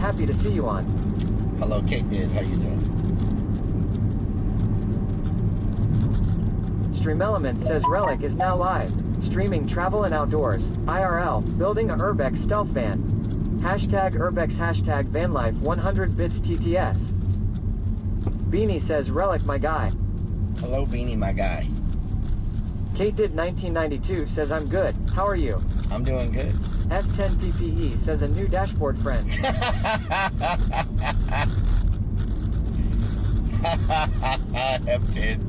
happy to see you on. Hello, Kate did. How you doing? Stream Element says Rellik is now live. Streaming travel and outdoors. IRL. Building a Urbex stealth van. Hashtag Urbex. Hashtag vanlife 100 bits TTS. Beanie says Rellik my guy. Hello, Beanie, my guy. Kate did 1992 says I'm good. How are you? I'm doing good. F10 PPE says a new dashboard friend. F10.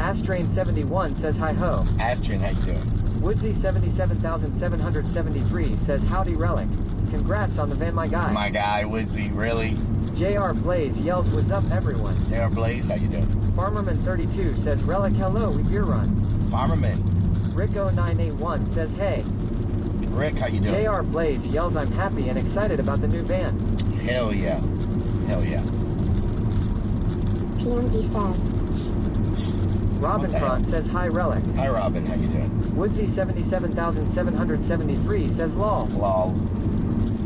Astrain 71 says hi ho. Astrain, how you doing? Woodsy 77,773 says howdy Rellik. Congrats on the van my guy. My guy, Woodsy, really? JR Blaze yells what's up everyone. JR Blaze, how you doing? Farmerman 32 says Rellik hello we beer run. Farmerman. Rico 981 says hey. Rick, how you doing? JR Blaze yells I'm happy and excited about the new van. Hell yeah. Hell yeah. PMD says. Robin Cron says hi Rellik. Hi Robin, how you doing? Woodsy 77,773 says lol. Lol.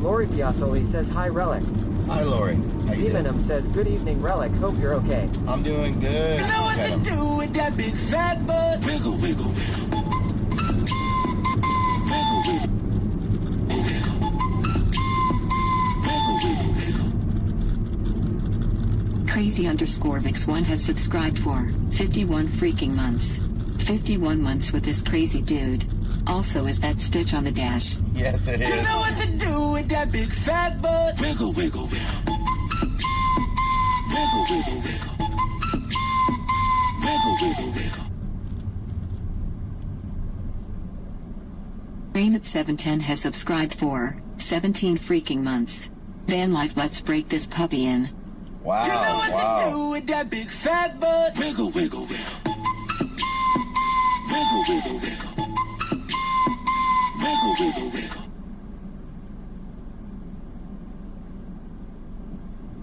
Lori Piazzoli says hi Rellik. Hi Lori, how you doing? Demonum says good evening Rellik, hope you're okay. I'm doing good. You know what to do with that big fat butt? Wiggle, wiggle, wiggle. Wiggle, wiggle. Crazy_Vix1 has subscribed for 51 freaking months. 51 months with this crazy dude. Also, is that Stitch on the dash? Yes, it is. You know what to do with that big fat butt? Wiggle, wiggle, wiggle. Wiggle, wiggle, wiggle. Wiggle, wiggle, wiggle. Raymond710 has subscribed for 17 freaking months. Van life, let's break this puppy in. Wow, you know what wow. to do with that big fat butt? Wiggle, wiggle, wiggle. Wiggle, wiggle, wiggle. Wiggle, wiggle, wiggle.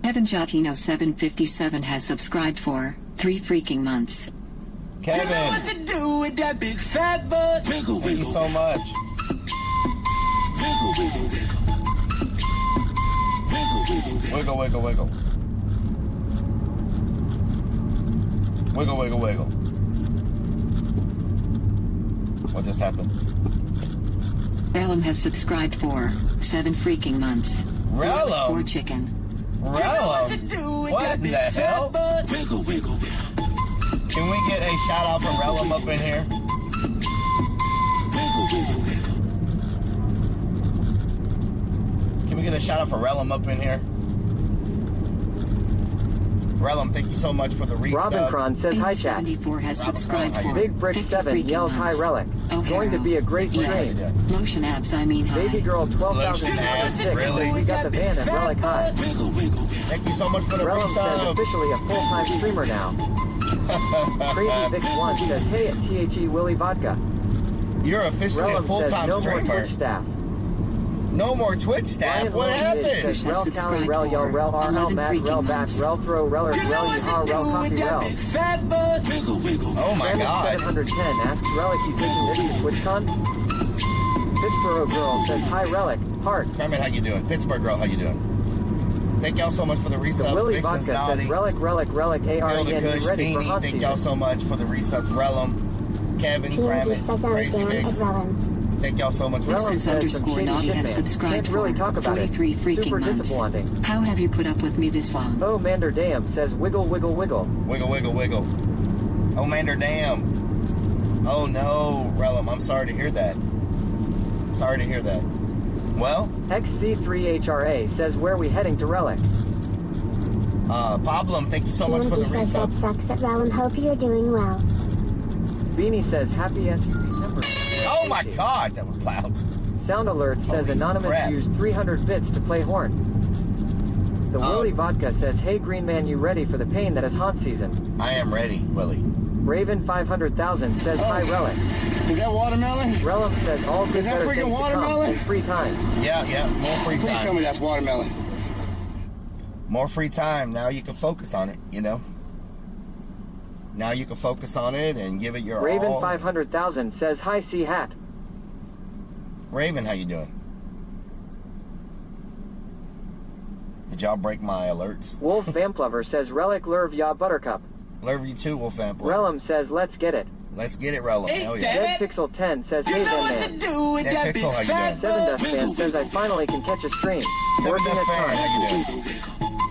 Kevin Jotino 757 has subscribed for 3 freaking months. Kevin, you know what to do with that big fat butt? Wiggle, thank you wiggle. so much. Wiggle, wiggle, wiggle. Wiggle, wiggle, wiggle. Wiggle, wiggle, wiggle. Wiggle, wiggle, wiggle. What just happened? Relum has subscribed for 7 freaking months. Relum? 4 chicken. Relum? What in the hell? Wiggle, wiggle, wiggle. Can we get a shout out for Relum up in here? Wiggle, wiggle, wiggle. Can we get a shout out for Relum up in here? Relum, thank you so much for the resub. Robin Cron says hi chat. 74 has subscribed for Big Brick 50 7 freaking yells hi months. Rellik. Oh, Going to be a great yeah. stream. Lotion abs, I mean hi. Baby Girl Lotion 12,206 abs, really? says we got the van and Rellik hi. Wiggle, wiggle, wiggle. Thank you so much for the Relum says resub. officially a full-time streamer now. Crazy Vic 1 says hey at THE Willy Vodka. You're officially a Relum says full-time no more streamer. Twitch staff. No more Twitch staff. Ryan What Lone happened? says Rel Cali, Rel Yell, Rel RL, 11 Matt, Rel freaking Back, months. Rel Throw, Reller, You know Rel what Yeehaw, to Rel do Copy, with that Rel. big fat butt? Wiggle, wiggle. Oh my Brandon God. 710 asks Rellik you taking this to TwitchCon? Pittsburgh Girl says hi Rellik, heart. Carmen, how you doing? Pittsburgh girl, how you doing? Thank y'all so much for the The resubs. Willy Vixen's Vodka says naughty. Rellik, Rellik, Rellik, Bill the AREN, Kush, be ready for Beanie, hot thank y'all season. so much for the resubs. Relum, Kevin, PMD Grammet, says Crazy Dan Vix. at Relum. Thank y'all so much for the Relum Vixens says some _ shady naughty shit, has man. subscribed Can't really for talk about 43 it. freaking Super months. disappointing. How have you put up with me this long? Oh, Mander Dam says wiggle, wiggle, wiggle. Wiggle, wiggle, wiggle. Oh, Mander Dam. Oh, no, Relum, I'm sorry to hear that. Sorry to hear that. Well, XC3HRA says where we heading to Rellik. Problem, thank you so much for the PMD says that resub. sucks at Relum. Hope you're doing well. Beanie says happy SUV number. Oh my God, that was loud. Sound Alert says Holy Anonymous crap. used 300 bits to play horn. The Willy Vodka says, hey Green Man, you ready for the pain that is haunt season? I am ready, Willie. Raven 500,000 says hi Rellik. Is that watermelon? Relum says all good Is that better freaking things to come watermelon? in free time. Yeah, more free Please tell time. me that's watermelon. More free time. Now you can focus on it, you know? Now you can focus on it and give it your Raven all. 500,000 says hi C Hat. Raven, how you doing? Did y'all break my alerts? Wolf Vamplover says Relic Lurv Ya Buttercup. Love you too, Wolf Vamplover. Relum says let's get it. Let's get it, Relum. Hell yeah. Dead Pixel 10 says hey then man. Dead Pixel, how you doing? Seven Dust Fan says I finally can catch a stream. Seven Working Dust at Fan, time. how you doing?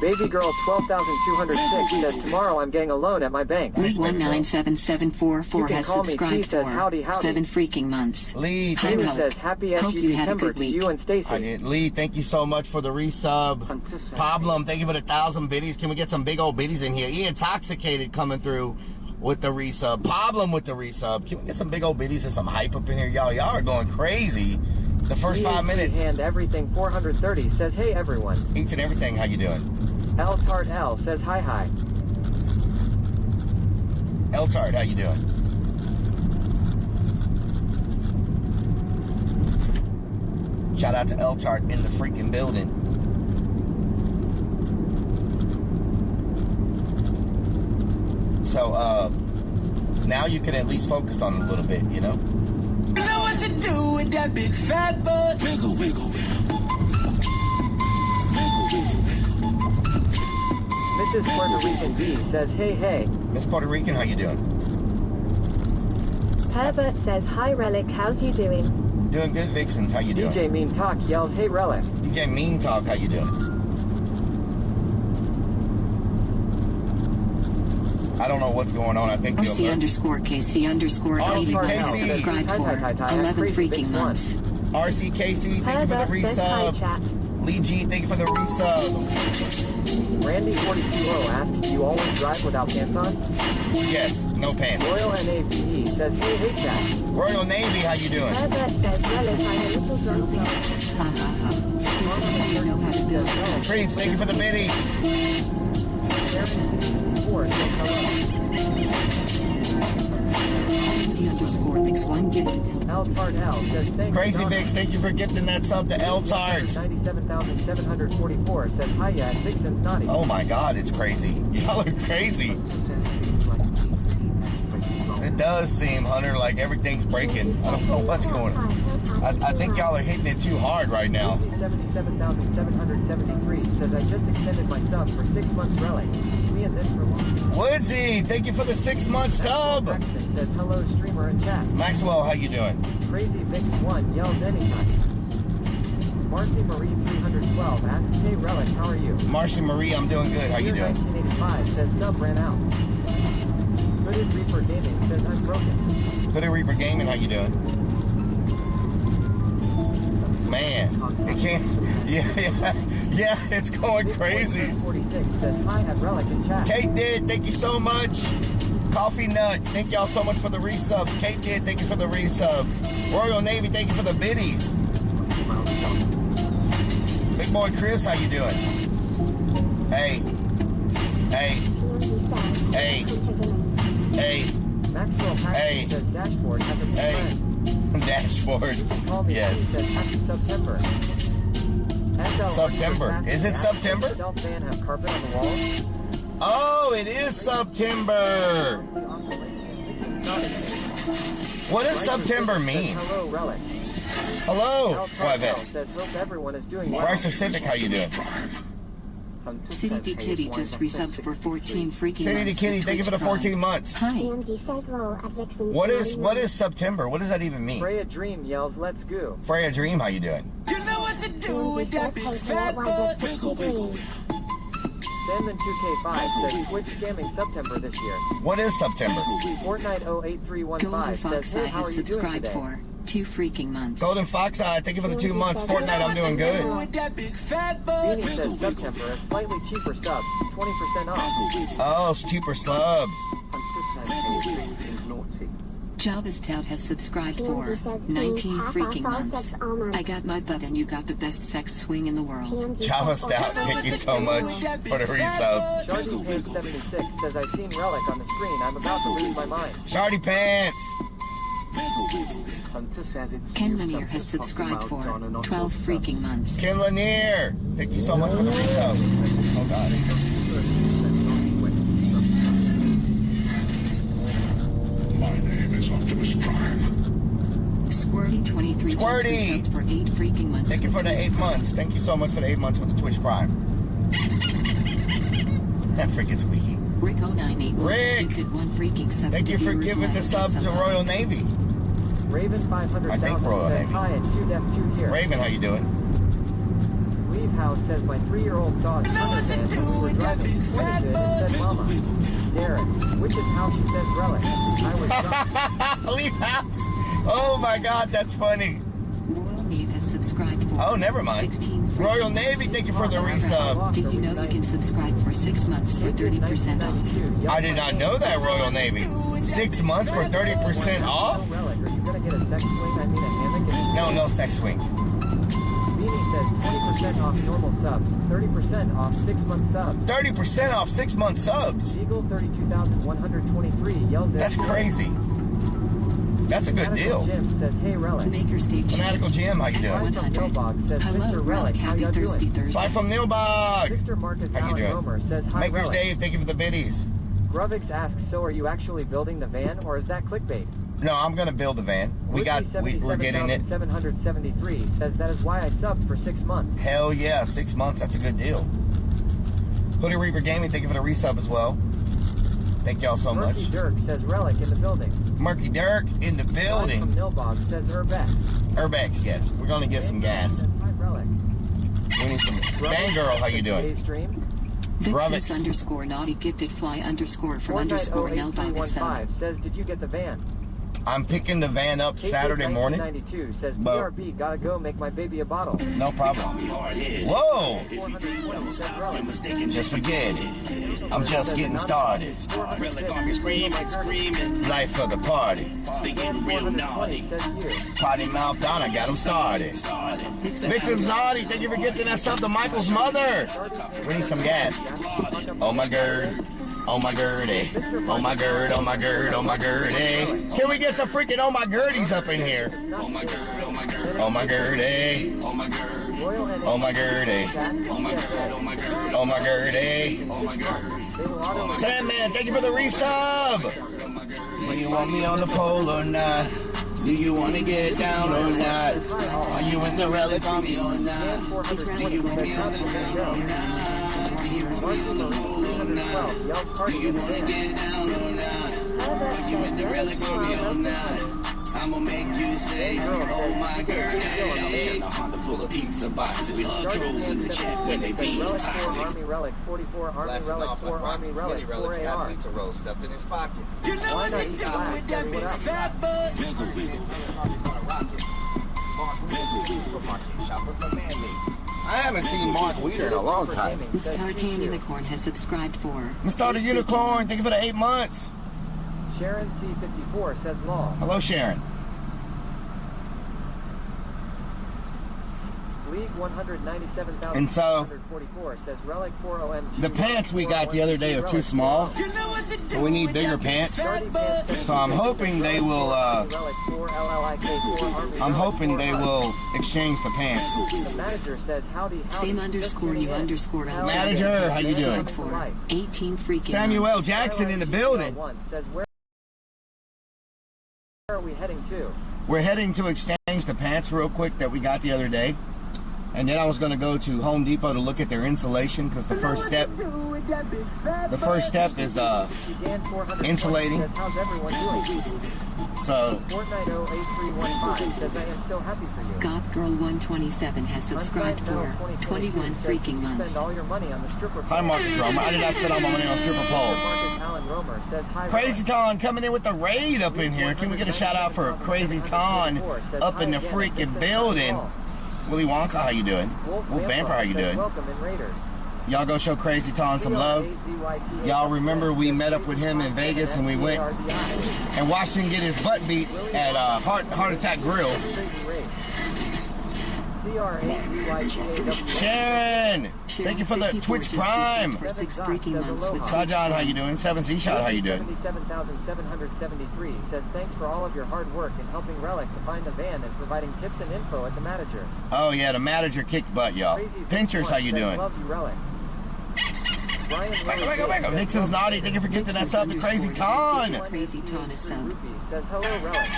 Baby Girl 12,206 says tomorrow I'm getting a loan at my bank. Lee 1977444 has call me subscribed T, says for howdy, howdy. 7 freaking months. Lee, Hi, Jamie Relic. says happy Hope you had a September good to week. you and Stacy. I did. Lee, thank you so much for the resub. Pablum, thank you for the 1,000 biddies. Can we get some big old biddies in here? Intoxicated coming through with the resub. Pablum with the resub. Can we get some big old biddies and some hype up in here? Y'all are going crazy. The first 5 minutes. And everything 430 says hey everyone. Each and everything, how you doing? L Tart L says hi hi. L-Tard, how you doing? Shout out to L-Tard in the freaking building. So, now you can at least focus on it a little bit, you know? You know what to do with that big fat butt. Wiggle, wiggle, wiggle. Wiggle, wiggle, wiggle. Mrs. Puerto Rican B says hey hey. Miss Puerto Rican, how you doing? Herbert says hi Relic, how's you doing? Doing good, Vixens, how you doing? DJ Mean Talk yells hey Relic. DJ Mean Talk, how you doing? I don't know what's going on. I think RC underscore KC underscore RC 81 has KC. subscribed for Hi, 11 crazy freaking big months. RC Casey, thank you for the Herbert says hi resub. chat. Lee G, thank you for the resub. Randy 42 asks do you always drive without pants on? Yes, no pants. Royal NAVE says hey hey chat. Royal Navy, how you doing? Herbert says Relic, I'm a little drunk. Ha ha ha. Since you know how to build stuff. Creeps, thank you for the biddies. Aaron 64 says hello. Crazy underscore Vix 1 gifted. L Tart L says thanks. Crazy Donna. Vix, thank you for gifting that sub to L-Tard. 97,744 says hi yeah, Vixen's naughty. Oh my god, it's crazy. Y'all are crazy. It does seem, Hunter, like everything's breaking. I don't know what's going on. I think y'all are hitting it too hard right now. 77,773 says I just extended my sub for 6 months Relic. Me and this for long. Woodsy, thank you for the 6-month sub. Maxton says hello streamer and chat. Maxwell, how you doing? Crazy Vix 1 yells anytime. Marcy Marie 312 asks hey Relic, how are you? Marcy Marie, I'm doing good. How you Year doing? 1985 says sub ran out. Hooded Reaper Gaming says I'm broken. Hooded Reaper Gaming, how you doing? Man, it can't. Yeah, it's going crazy. 46 says hi at Relic in chat. Kate did, thank you so much. Coffee Nut, thank y'all so much for the resubs. Kate did, thank you for the resubs. Royal Navy, thank you for the biddies. Big boy Chris, how you doing? Hey. Maxwell Paxton says dashboard has a new friend. Dashboard. Call me Yes. says happy September. September. Is it September? Does Adult Van have carpet on the walls? Oh, it is September. What does September mean? Hello, Relic. Hello. Al Tartel says hope everyone is doing well. Ricer Civic, how you doing? City to Kitty just resubbed for 14 freaking City to months. Kitty, with thank you for the Twitch 14 Prime. months. Hi. Andy says roll at Vixen. What is September? What does that even mean? Freya Dream yells let's go. Freya Dream, how you doing? You know what to do with that big fat butt. Wiggle, wiggle, wiggle. Sandman 2K5 says Twitch scamming September this year. What is September? Fortnite Golden 08315 says Fox hey Eye how has are you doing subscribed today? for 2 freaking months. Golden Fox Eye, thank you for the 2 months. Fortnite, I'm doing good. With that big fat butt. Beanie Wiggle, says wiggle. September, a slightly cheaper sub, 20% off. Oh, it's cheaper slubs. Java's Tout has subscribed for 19 freaking months. I got my butt and you got the best sex swing in the world. Java Stout, thank you so much for the resub. Shardy Pants 76 says I've seen Relic on the screen. I'm about to lose my mind. Shardy Pants. Ken Lanier has subscribed for 12 freaking months. Ken Lanier, thank you so much for the resub. Oh, God. Squirty 23 just Squirty! resubbed for 8 freaking months. Thank you for the 8 months. Thank you so much for the 8 months with the Twitch Prime. That freaking squeaky. Rick 098. Rick! You one freaking sub. Thank you for giving the sub to Royal Navy. Raven 500,000 I think Royal says Navy. hi and 2Def2 here. Raven, how you doing? Leave House says my 3-year-old saw a Thunder fan when we were driving. Pointed it and said Mama. Derek, which is how she says Rellik. I was drunk. Leave house. Oh my God, that's funny. Royal Navy has subscribed for Oh, never mind. 16 free Royal Navy, thank you for the resub. Did you know you can subscribe for 6 months for 30% off? I did not know that, Royal Navy. 6 months for 30% off? Relic, are you gonna get a sex swing? I mean a hammock? No, no sex swing. Beanie says 20% off normal subs, 30% off 6-month subs. 30% off 6-month subs. Eagle 32,123 yells That's crazy. That's a good deal. Jim says, hey Relic. Maker Stage Fanatical Jim, how you doing? 100. Says, Hello, Mr. Relic. Relic, how Happy y'all Thirsty doing? Thursday. Bye from Nilbog. Mr. Marcus How you Allen doing? Romer says, hi Makers Relic. Dave, thank you for the biddies. Grubix asks, so are you actually building the van or is that clickbait? No, I'm gonna build a van. We're getting it. 773 says that is why I subbed for 6 months. Hell yeah, 6 months. That's a good deal. Hoodie Reaper Gaming, thank you for the resub as well. Thank y'all so much. Murky Dirk says Relic in the building. Murky Dirk in the building. From Nilbog says Urbex. Urbex, yes. We're gonna get some gas. Says, hi Relic. We need some. Fangirl, how you doing? Today's stream. Vixens underscore naughty gifted fly underscore from underscore Nelbog sub. Says, did you get the van? I'm picking the van up Saturday morning. 92 says, But- BRB, gotta go make my baby a bottle. No problem. Whoa! 420 says Relic. Just forget it. I'm just getting started. Life for the party. They getting real naughty. Says you. Potty mouth down, I got them started. Victims naughty, thank you for getting that stuff to Michael's mother. We need some gas. Oh my gird. Oh my girdy. Oh my gird, oh my gird, oh my girdy. Can we get some freaking oh my girdies up in here? Oh my gird, oh my gird, Oh my girdy. oh my gird, Oh my girdy. oh my gird, oh my gird, Oh my girdy. oh my gird. Sandman, thank you for the resub. Do you want me on the pole or not? Do you want to get down or not? Are you in the relic on me or not? Is Relic going to be on the ground? Do you want to get down or not? Are you in the relic on me or not? I'ma make you say, oh my girl, hey. A Honda full of pizza boxes. We love trolls in the chat when they being toxic. Army Relic 44, Army Relic 4, Army Relic 4 AR. pizza rolls stuffed in his pockets. You know what to do with that big fat butt. Wiggle, wiggle, I haven't seen Mark Weeder in a long time. Star Tan Unicorn has subscribed for Mr. the Unicorn, thank you for the 8 months. Sharon C54 says law. Hello, Sharon. League 197,144 And so, says Relic 4 OMG. the pants we got the other day are too small, You know what to do so we need with bigger that big pants. fat butt. So I'm hoping they will, Relic 4 LLIK 4 Army I'm Relic hoping 4 they Hunt. will exchange the pants. The manager says howdy. same underscore you underscore Manager, how you doing? for 18 freaking Samuel months. Jackson in the building. Says where are we heading to? We're heading to exchange the pants real quick that we got the other day. And then I was going to go to Home Depot to look at their insulation because the first step is insulating. How's everyone doing? So Fortnite 08315 says I am so happy for you. Goth Girl 127 has subscribed for 21 freaking months. Spend all your money on the stripper hi pole. Marcus Romer. I did not spend all my money on stripper pole. Marcus Allen Romer says hi. Crazy Ton coming in with the raid up in here. Can we get a shout out for Crazy Ton up in the freaking building? Willy Wonka, how you doing? Wolf Vampire, how you doing? Welcome in Raiders. Y'all go show Crazy Ton some love. Y'all remember we met up with him in Vegas and we went and watched him get his butt beat at Heart Attack Grill. Sharon, thank you for the Twitch Prime. For 6 freaking months with Sajan, how you doing? 7Z Shot, how you doing? 77,773 says thanks for all of your hard work in helping Relic to find the van and providing tips and info at the manager. Oh yeah, the manager kicked butt, y'all. Pinchers, how you doing? Love you, Relic. Back up. Vixen's naughty. Thank you for getting that sub to Crazy Ton. Crazy Ton is sub. Says hello, Relic.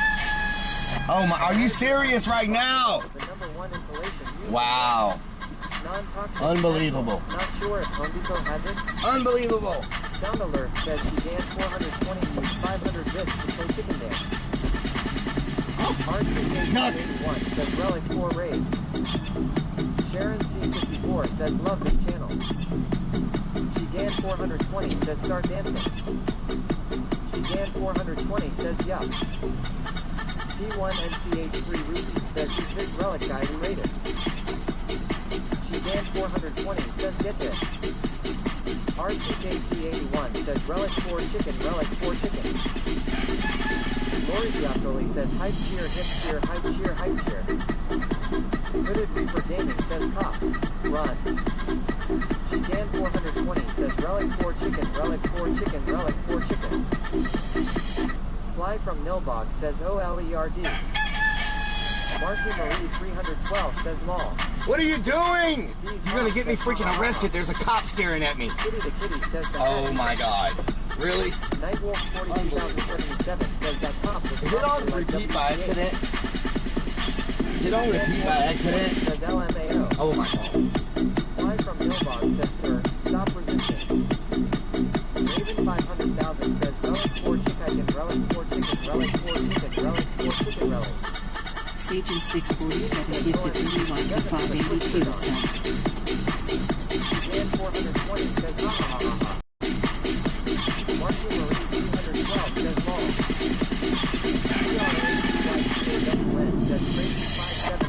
Oh my, are you serious right now? The number one installation. Wow. Non-toxic. Unbelievable. Not sure if Home Depot has it. Unbelievable. Sound alert says began 420 used 500 bits to play chicken dance. RTK81 says Relic 4 raid. Sharon C54 says love this channel. Began 420 says start dancing. Began 420 says yup. C1NCH3 Ruby says this big Relic guy who rated. Began 420 says get this. RTKC81 says Relic 4 chicken, Relic 4 chicken. Lori Giaccoli says hype cheer, hip cheer, hype cheer, hype cheer. Hooded Reaper Gaming says cop, run. Began 420 says Relic 4 chicken, Relic 4 chicken, Relic 4 chicken. Fly from Nilbog says OLERD. Marky Marie 312 says lol. What are you doing? You're gonna get me freaking arrested. There's a cop staring at me. Kitty the Kitty says the Oh my god. Really? Nightwolf 42077 says that cop was Is it on repeat by accident? Is it on repeat by accident? Says LMAO. Oh my god. Fly from Nilbog says sir, stop resisting. Raven 500,000 says Relic 4 chicken, Relic 4 chicken, Relic 4 chicken, Relic 4 chicken, Relic. Sage 647 gifted 31,582 cents. Dan 420 says ha ha ha ha. Marky Marie 212 says lol. CRA says crazy 57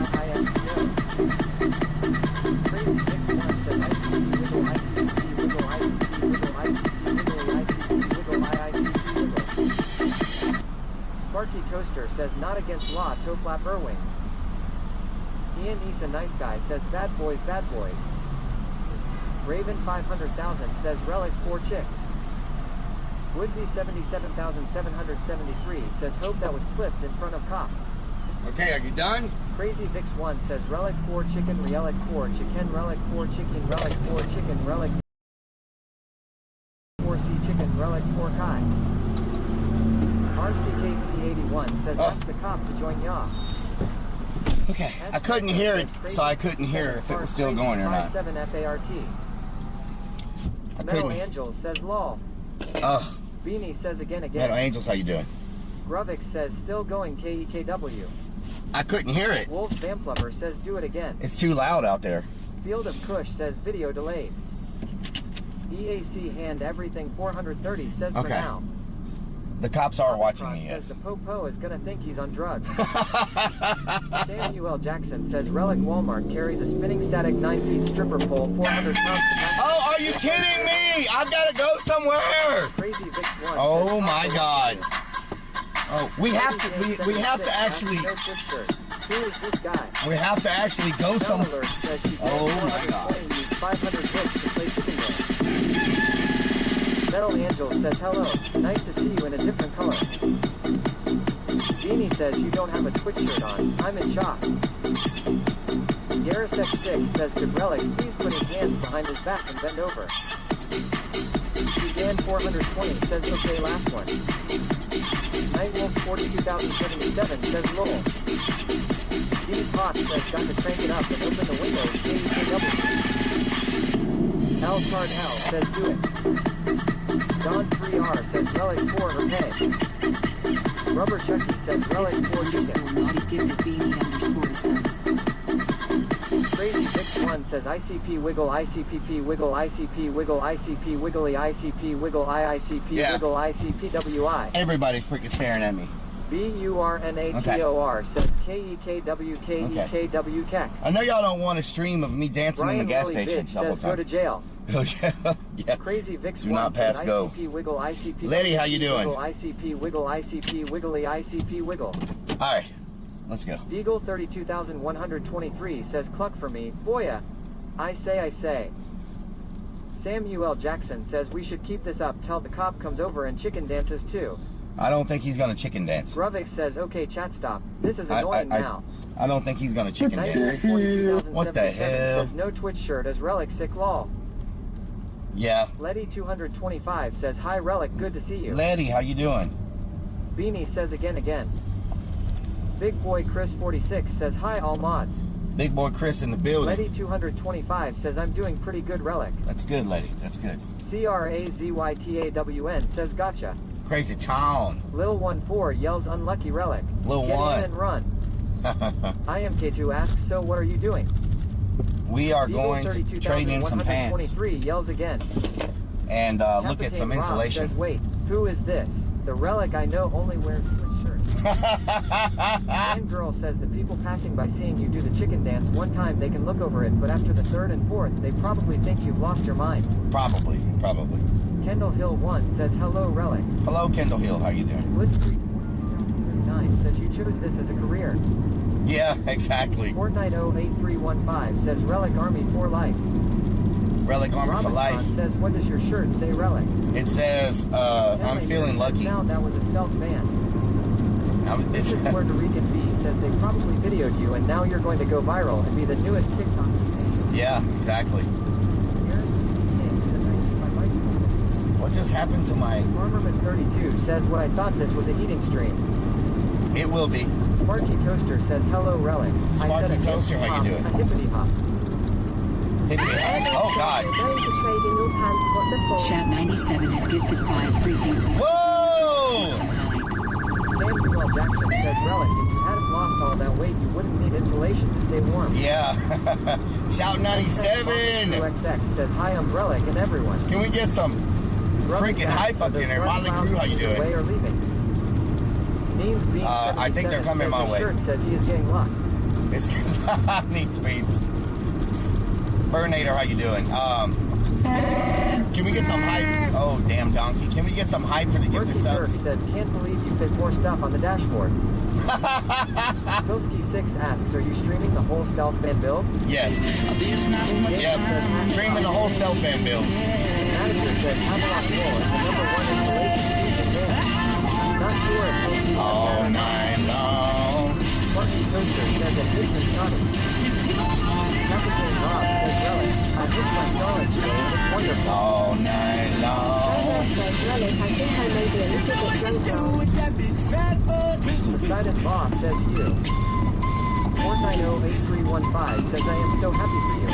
SPARDIISCO. Crazy 61 says ICP wiggle Sparky Toaster says not against law, toe flap Irwings. Ian Issa Nice Guy says bad boys, bad boys. Raven 500,000 says Relic 4 chick. Woodsy 77,773 says hope that was clipped in front of cop. Okay, are you done? Crazy Vix 1 says Relic 4 chicken, Relic 4 chicken, Relic 4 chicken, Relic 4 chicken, Relic 4C chicken, Relic 4 Kai. RCKC81 says ask the cop to join y'all. Okay, I couldn't hear it, so I couldn't hear if it was still going or not. 7 FART. I Metal couldn't. Angels says lol. Oh, Beanie says again. Metal Angels, how you doing? Gruvix says still going KEKW. I couldn't hear it. Wolf Vamplover says do it again. It's too loud out there. Field of Kush says video delayed. EAC hand everything 430 says for Okay. now. The cops are watching Cross me, says yes. the Popo is gonna think he's on drugs. Samuel Jackson says Relic Walmart carries a spinning static 9 feet stripper pole 400 pounds capacity. Oh, are you kidding me? I've got to go somewhere. Crazy Vic 1 Oh says, my God. Oh, we have to actually, No switch shirt. Who is this guy? we have to actually go Sound somewhere. alert says she Oh my God. used 500 bits to play chicken dance. Metal Angel says hello. Nice to see you in a different color. Beanie says you don't have a Twitch shirt on. I'm in shock. Garrisek6 says to Relic, please put his hands behind his back and bend over. Began 420 says okay last one. Nightwolf 42,077 says lol. Steve Potts says got to crank it up and open the windows KEKW. L Card L says do it. Don 3R says Relic 4 her pay. Rubber Chucky says Relic 4 chicken. Naughty gifted beanie _7. Crazy Vix 1 says ICP wiggle ICPP wiggle ICP wiggle ICP wiggly ICP wiggle IICP Yeah. wiggle ICPWI. Everybody's freaking staring at me. BURNATOR says KEKWKEKW KEK. I know y'all don't want a stream of me dancing in the gas Ryan station Bitch the whole says go to time. jail. Yeah. Crazy Vix Do 1 not pass says go. ICP wiggle ICP. Letty, how you doing? Wiggle ICP wiggle ICP wiggly ICP wiggle. All right, let's go. Deagle 32,123 says cluck for me. Boya. I say. Samuel Jackson says we should keep this up till the cop comes over and chicken dances too. I don't think he's gonna chicken dance. Gruvix says okay chat stop. This is annoying now. I don't think he's gonna chicken dance. 1942,077 What the hell? says no Twitch shirt as Relic sick lol. Yeah. Letty 225 says hi Relic, good to see you. Letty, how you doing? Beanie says again. Big boy Chris 46 says hi all mods. Big boy Chris in the building. Letty 225 says I'm doing pretty good, Relic. That's good, lady. That's good. CRAZYTAWN says gotcha. Crazy town. Lil14 yells unlucky, Relic. Lil Get one. in and run. IMK2 asks, so what are you doing? We are going to trade in some pants 23 yells again. and look at some Captain Rob insulation. says, wait, who is this? The Relic I know only wears Swiss shirts. One girl says the people passing by seeing you do the chicken dance one time they can look over it, but after the third and fourth they probably think you've lost your mind. Probably. Kendall Hill 1 says hello, Relic. Hello, Kendall Hill. How you doing? Blitzkrieg 39 says you chose this as a career. Yeah, exactly. Fortnite 08315 says Relic Army for life. Relic Army for life. Robinson says, what does your shirt say, Relic? It says, I'm feeling lucky. Now that was a stealth van. This is Puerto Rican B says they probably videoed you and now you're going to go viral and be the newest TikTok sensation. Yeah, exactly. What just happened to my... Farmerman32 says what I thought this was a eating stream. It will be. Sparky Toaster says hello, Relic. Sparky Toaster, how you doing? A hippity hop. Oh, God. Going to trade in your pants, what the fuck? Chat 97 has gifted 5 freaking subscribers. Whoa! Samuel Jackson says Relic, if you hadn't lost all that weight, you wouldn't need insulation to stay warm. Yeah. Shout 97. XX says hi, I'm Relic and everyone. Can we get some freaking hype up in there? Motley Crue, how you doing? Way or leaving. Means Beans I think they're coming my way. Shirt says he is getting lost. It's neat speeds. Burnator, how you doing? Can we get some hype? Oh, damn donkey. Can we get some hype for the gifted subs? Says, can't believe you fit more stuff on the dashboard. Pilsky6 asks, are you streaming the whole stealth van build? Yes. Yep. Streaming the whole stealth van build. Manager says, have a lot more. The #1 installation season van. Not sure if Pilsky All night long. Sparky Toaster says that this is Sonic. Captain Rob says, Relic, I hit my solid today. It's wonderful. All night long. says Relic, I think I may be a little bit drunk now. with that big fat butt. Wiggle, wiggle. Poseidon Boss says you. Fortnite 08315 says I am so happy for you.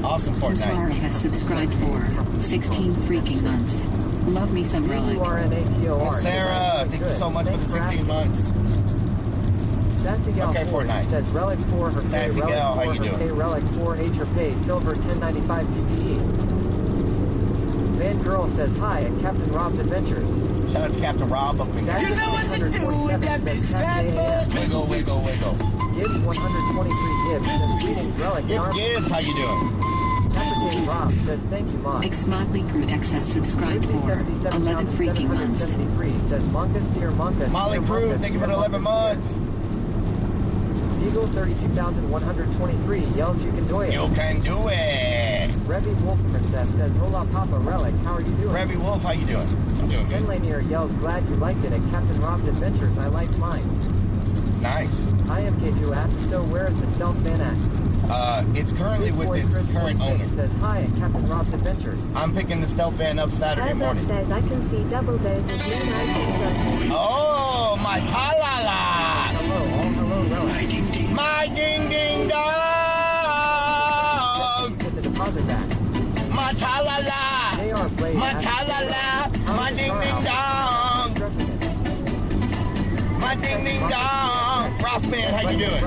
Awesome Sarah Fortnite. has subscribed for 16 freaking months. Love me some Relic. URNATOR. Sarah, thank you so much for the 16 months. Sassy Gal Okay, 4 Fortnite. says Relic 4 her Sassy pay, Gal, how Relic 4 you her doing? pay, Relic 4 H her pay, Silver 1095 PPE. Van Girl says hi at Captain Rob's Adventures. Shout out to Captain Rob up in That's there. You know what to do with that big says fat butt. Wiggle, wiggle, wiggle. Gibbs 123 Gibbs says greetings Relic. Gibbs, Gibbs, how you doing? Captain Rob says thank you Mom. X Motley Crude X has subscribed for 11 freaking months. 73 says Monka Steer Monka. Molly Crew, thank you for the 11 months. Eagle 32,123 yells you can do it. You can do it. Revy Wolf Princess says hola Papa Relic, how are you doing? Revy Wolf, how you doing? I'm doing good. Lanier yells glad you liked it at Captain Rob's Adventures, I liked mine. Nice. IMK2 asks, so where is the stealth van at? It's currently Big with Boy its Chris current 16 owner. says hi at Captain Rob's Adventures. I'm picking the stealth van up Saturday Herbert morning. says I can see double dose of moonlight and Oh, my talala! Hello, all hello Relic. My ding ding dong! Get the deposit back. My talala! JR Blade My asks, talala! My ding ding dong! My ding ding dong! Rothman, how you doing?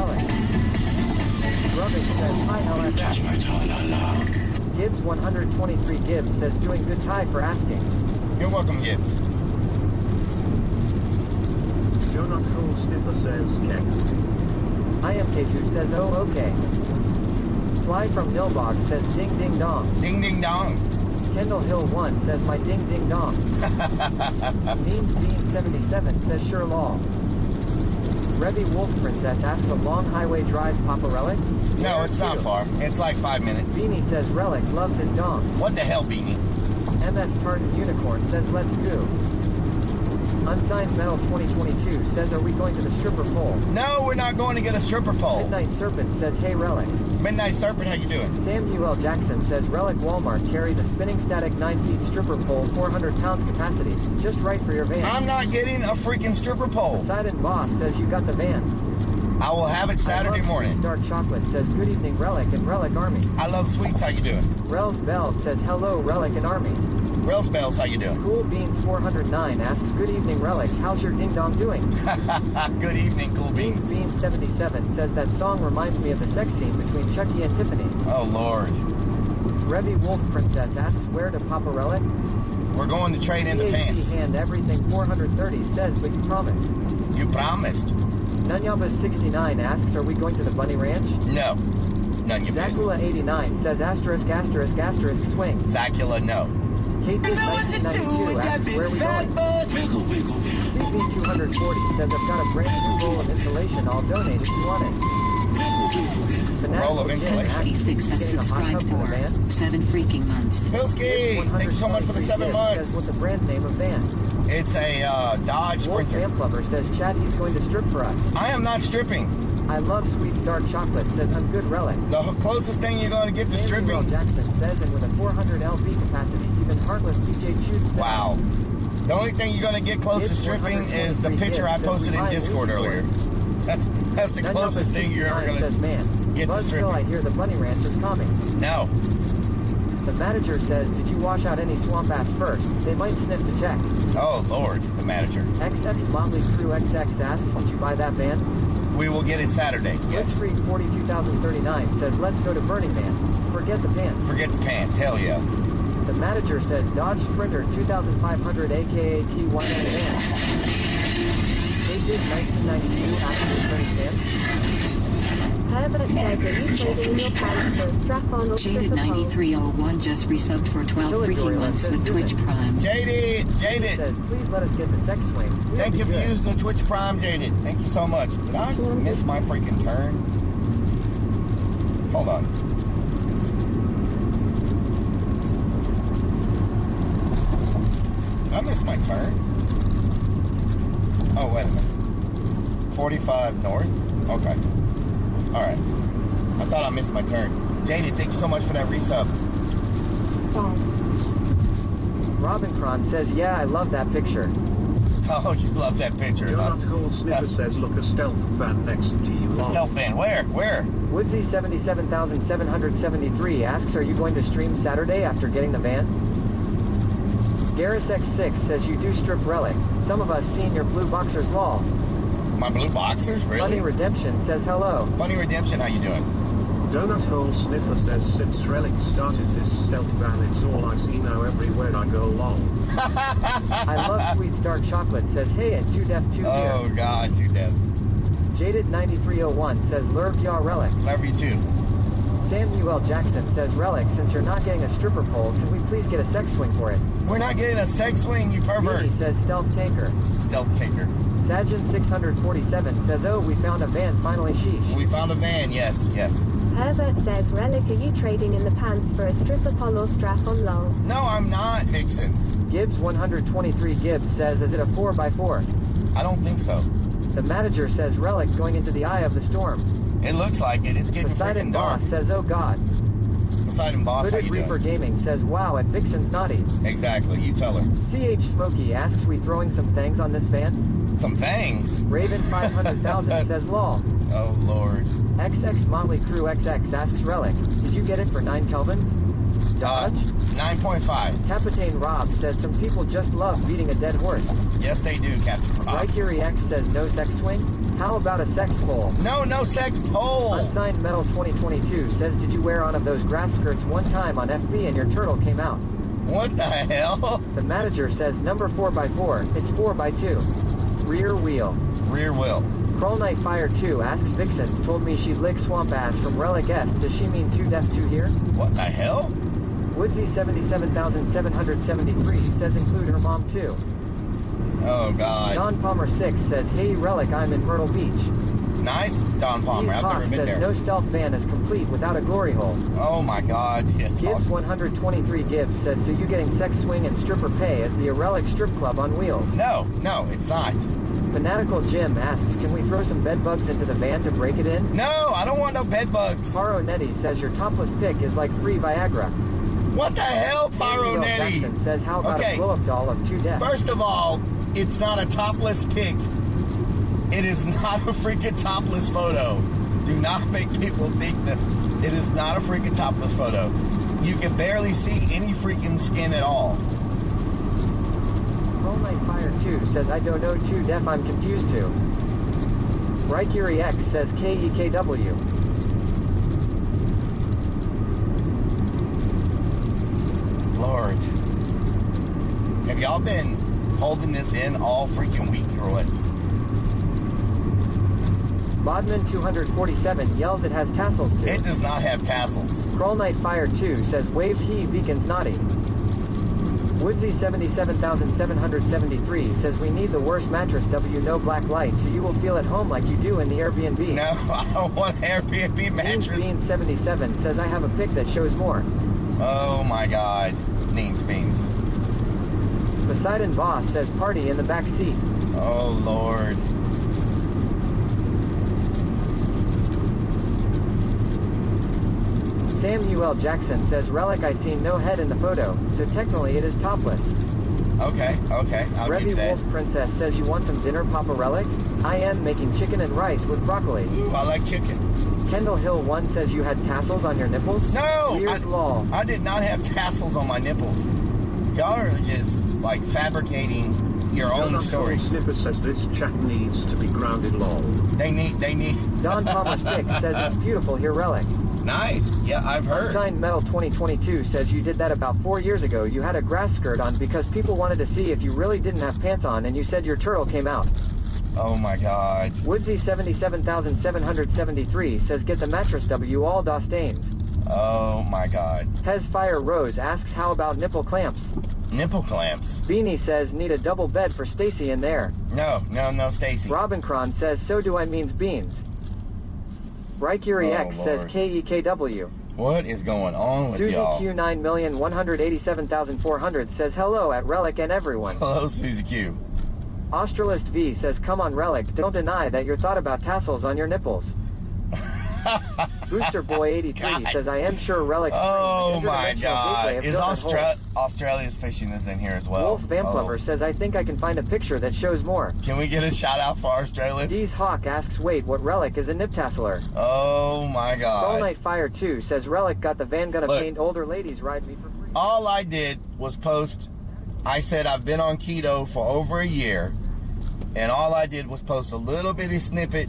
Rubbish says hi LFF. Gibbs 123 Gibbs says doing good tie for asking. You're welcome, Gibbs. Jonathan Sniffer says check. IMK2 says oh okay. Fly from Nilbog says ding ding dong. Ding ding dong. Kendall Hill 1 says my ding ding dong. Means Bean 77 says sure lol. Revy Wolf Princess asks a long highway drive Papa Relic? No, it's not far. It's like 5 minutes. Beanie says Relic loves his dong. What the hell, Beanie? MS Tartan Unicorn says let's go. Unsigned Metal 2022 says are we going to the stripper pole? No, we're not going to get a stripper pole. Midnight Serpent says hey Relic. Midnight Serpent, how you doing? Samuel Jackson says Relic Walmart carries a spinning static 9 feet stripper pole, 400 pounds capacity. Just right for your van. I'm not getting a freaking stripper pole. Poseidon Boss says you got the van. I will have it Saturday morning. Dark Chocolate says, good evening, Rellik and Rellik Army. I love sweets. How you doing? Rels Bell says, hello, Rellik and Army. Rails Bells, how you doing? Cool Beans 409 asks, good evening, Rellik. How's your ding dong doing? Good evening, Cool Beans. Beans 77 says, that song reminds me of the sex scene between Chucky and Tiffany. Oh, Lord. Revy Wolf Princess asks, where to Papa Rellik? We're going to trade in the pants. Hand Everything 430 says, but you promised. You promised. Nunyaba 69 asks, are we going to the Bunny Ranch? No. None you Zacula 89 says, asterisk, asterisk, asterisk, swing. Zacula, no. Kate Did 1992 asks, where are we going? CP 240 says, I've got a brand new roll of insulation. I'll donate if you want it. Roll of insulation. 56 has subscribed for 7 freaking months. Pilski, thank you so much for the 7 months. What's the brand name of van? It's a Dodge Sprinter. Wolf Clubber says, Chad, he's going to strip for us. I am not stripping. I love sweet dark chocolate says, I'm good Rellik. The closest thing you're going to get to Samuel stripping. Jackson says, and with a 400 LB capacity, even heartless DJ shoots. Wow. The only thing you're going to get close to stripping is the picture I posted in Discord earlier. That's the closest thing you're ever going to get to stripping. I hear the Bunny Ranch is coming. No. The manager says, did you wash out any swamp ass first? They might sniff to check. Oh, Lord, the manager. XX Motley Crew XX asks, did you buy that van? We will get it Saturday. Yes. Freak 42039 says, let's go to Burning Man. Forget the pants. Forget the pants. Hell yeah. The manager says, Dodge Sprinter 2500 aka T1 van. They did 1992 after Burning Man. Herbert says, are you trading your pants for a strap-on or Jaded stripper pole? 9301 just resubbed for 12 freaking months with Twitch Prime. Jaded. Says, please let us get the sex swing. Thank you for using the Twitch Prime, Jaded. Thank you so much. Did I miss my freaking turn? Hold on. Did I miss my turn? Oh, wait a minute. 45 north? Okay. Alright. I thought I missed my turn. Jaded, thank you so much for that resub. Robin Cron says, yeah, I love that picture. Oh, you love that picture. Jonathan Hall Sniffer says, look, a stealth van next to you. A stealth van. Where? Woodsy 77,773 asks, are you going to stream Saturday after getting the van? Garrus X6 says, you do strip Rellik. Some of us seen your blue boxers lol. My blue boxers? Really? Funny Redemption says, hello. Funny Redemption, how you doing? Donut Hole Sniffer says, since Rellik started this stealth van, it's all I see now everywhere I go along. I love sweet dark chocolate says, hey, and 2 Deaf 2 here. Oh, God, 2 Deaf. Jaded 9301 says, lurv ya Rellik. Love you too. Samuel Jackson says, Rellik, since you're not getting a stripper pole, can we please get a sex swing for it? We're not getting a sex swing, you pervert. He says, stealth tanker. Stealth tanker. Sajin 647 says, oh, we found a van, finally, sheesh. We found a van, yes. Herbert says, Rellik, are you trading in the pants for a stripper pole or strap-on lol? No, I'm not, Vixens. Gibbs 123 Gibbs says, is it a 4x4? I don't think so. The manager says, Rellik going into the eye of the storm. It looks like it. It's getting Poseidon freaking dark. Boss says, oh god. Poseidon Boss, how Hooded you Reaper doing? Gaming says, wow, at Vixen's naughty. Exactly, you tell her. CH Smokey asks, we throwing some things on this van? Some fangs. Raven 500,000 says, lol. Oh, Lord. XX Motley Crew XX asks, Rellik, did you get it for 9 kelvins? Dodge? 9.5. Captain Rob says, some people just love beating a dead horse. Yes, they do, Captain Rob. Right Fury X says, no sex swing? How about a sex pole? No sex pole. Unsigned Metal 2022 says, did you wear one of those grass skirts one time on FB and your turtle came out? What the hell? The manager says, number 4x4, it's 4x2. Rear wheel. Rear wheel. Crawl Knight Fire 2 asks, Vixens told me she'd lick swamp ass from Rellik S. Does she mean 2 Deaf 2 here? What the hell? Woodsy 77,773 says, include her mom too. Oh, God. Don Palmer 6 says, hey Rellik, I'm in Myrtle Beach. Nice, Don Palmer. I've never been there. No stealth van is complete without a glory hole. Oh, my God. Yes. Gibbs 123 Gibbs says, so you getting sex swing and stripper pay as the Rellik strip club on wheels? No, it's not. Fanatical Jim asks, can we throw some bed bugs into the van to break it in? No, I don't want no bed bugs. Paro Nettie says, your topless pick is like free Viagra. What the hell, Pyro Nettie? Jackson says, how about a blow-up doll of 2 Deaf? First of all, it's not a topless pic. It is not a freaking topless photo. Do not make people think that it is not a freaking topless photo. You can barely see any freaking skin at all. Rollight Fire 2 says I don't know too deaf I'm confused too. Rikiri X says KEKW. Lord. Have y'all been holding this in all freaking week or what? Bodman 247 yells it has tassels too. It does not have tassels. Kroll Fire 2 says waves he beacons naughty. Woodsy 77,773 says we need the worst mattress W no black light so you will feel at home like you do in the Airbnb. No, I don't want Airbnb mattress. Beans 77 says I have a pic that shows more. Oh my God. Beans. Poseidon Boss says party in the back seat. Oh Lord. Samuel Jackson says Rellik I seen no head in the photo, so technically it is topless. Okay, I'll give you that. Wolf Princess says you want some dinner, Papa Rellik? I am making chicken and rice with broccoli. Ooh, I like chicken. Kendall Hill 1 says you had tassels on your nipples? No! Weird lol. I did not have tassels on my nipples. Y'all are just, like, fabricating your own stories. Snipper says this chat needs to be grounded lol. They need. Don Palmer Stick says it's beautiful here, Rellik. Nice. Yeah, I've heard. Unsigned Metal 2022 says you did that about 4 years ago. You had a grass skirt on because people wanted to see if you really didn't have pants on and you said your turtle came out. Oh my God. Woodsy 77,773 says get the mattress W all da stains. Oh my God. Hez Fire Rose asks how about nipple clamps? Nipple clamps. Beanie says need a double bed for Stacy in there. No, Stacy. Robin Cron says so do I means beans. Rikiri X says KEKW. What is going on with Susie y'all? Q 9,187,400 says hello at Rellik and everyone. Hello, Susie Q. Australist V says come on Rellik, don't deny that your thought about tassels on your nipples. Booster Boy 83 says I am sure Rellik. Oh my God. Is Australia's fishing is in here as well? Wolf Vamplover says I think I can find a picture that shows more. Can we get a shout out for Australia? Deez Hawk asks wait what Rellik is a nip tasseler. Oh my God. All Night Fire 2 says Rellik got the van gonna paint older ladies ride me for free. All I did was post, I said I've been on keto for over a year, and all I did was post a little bitty snippet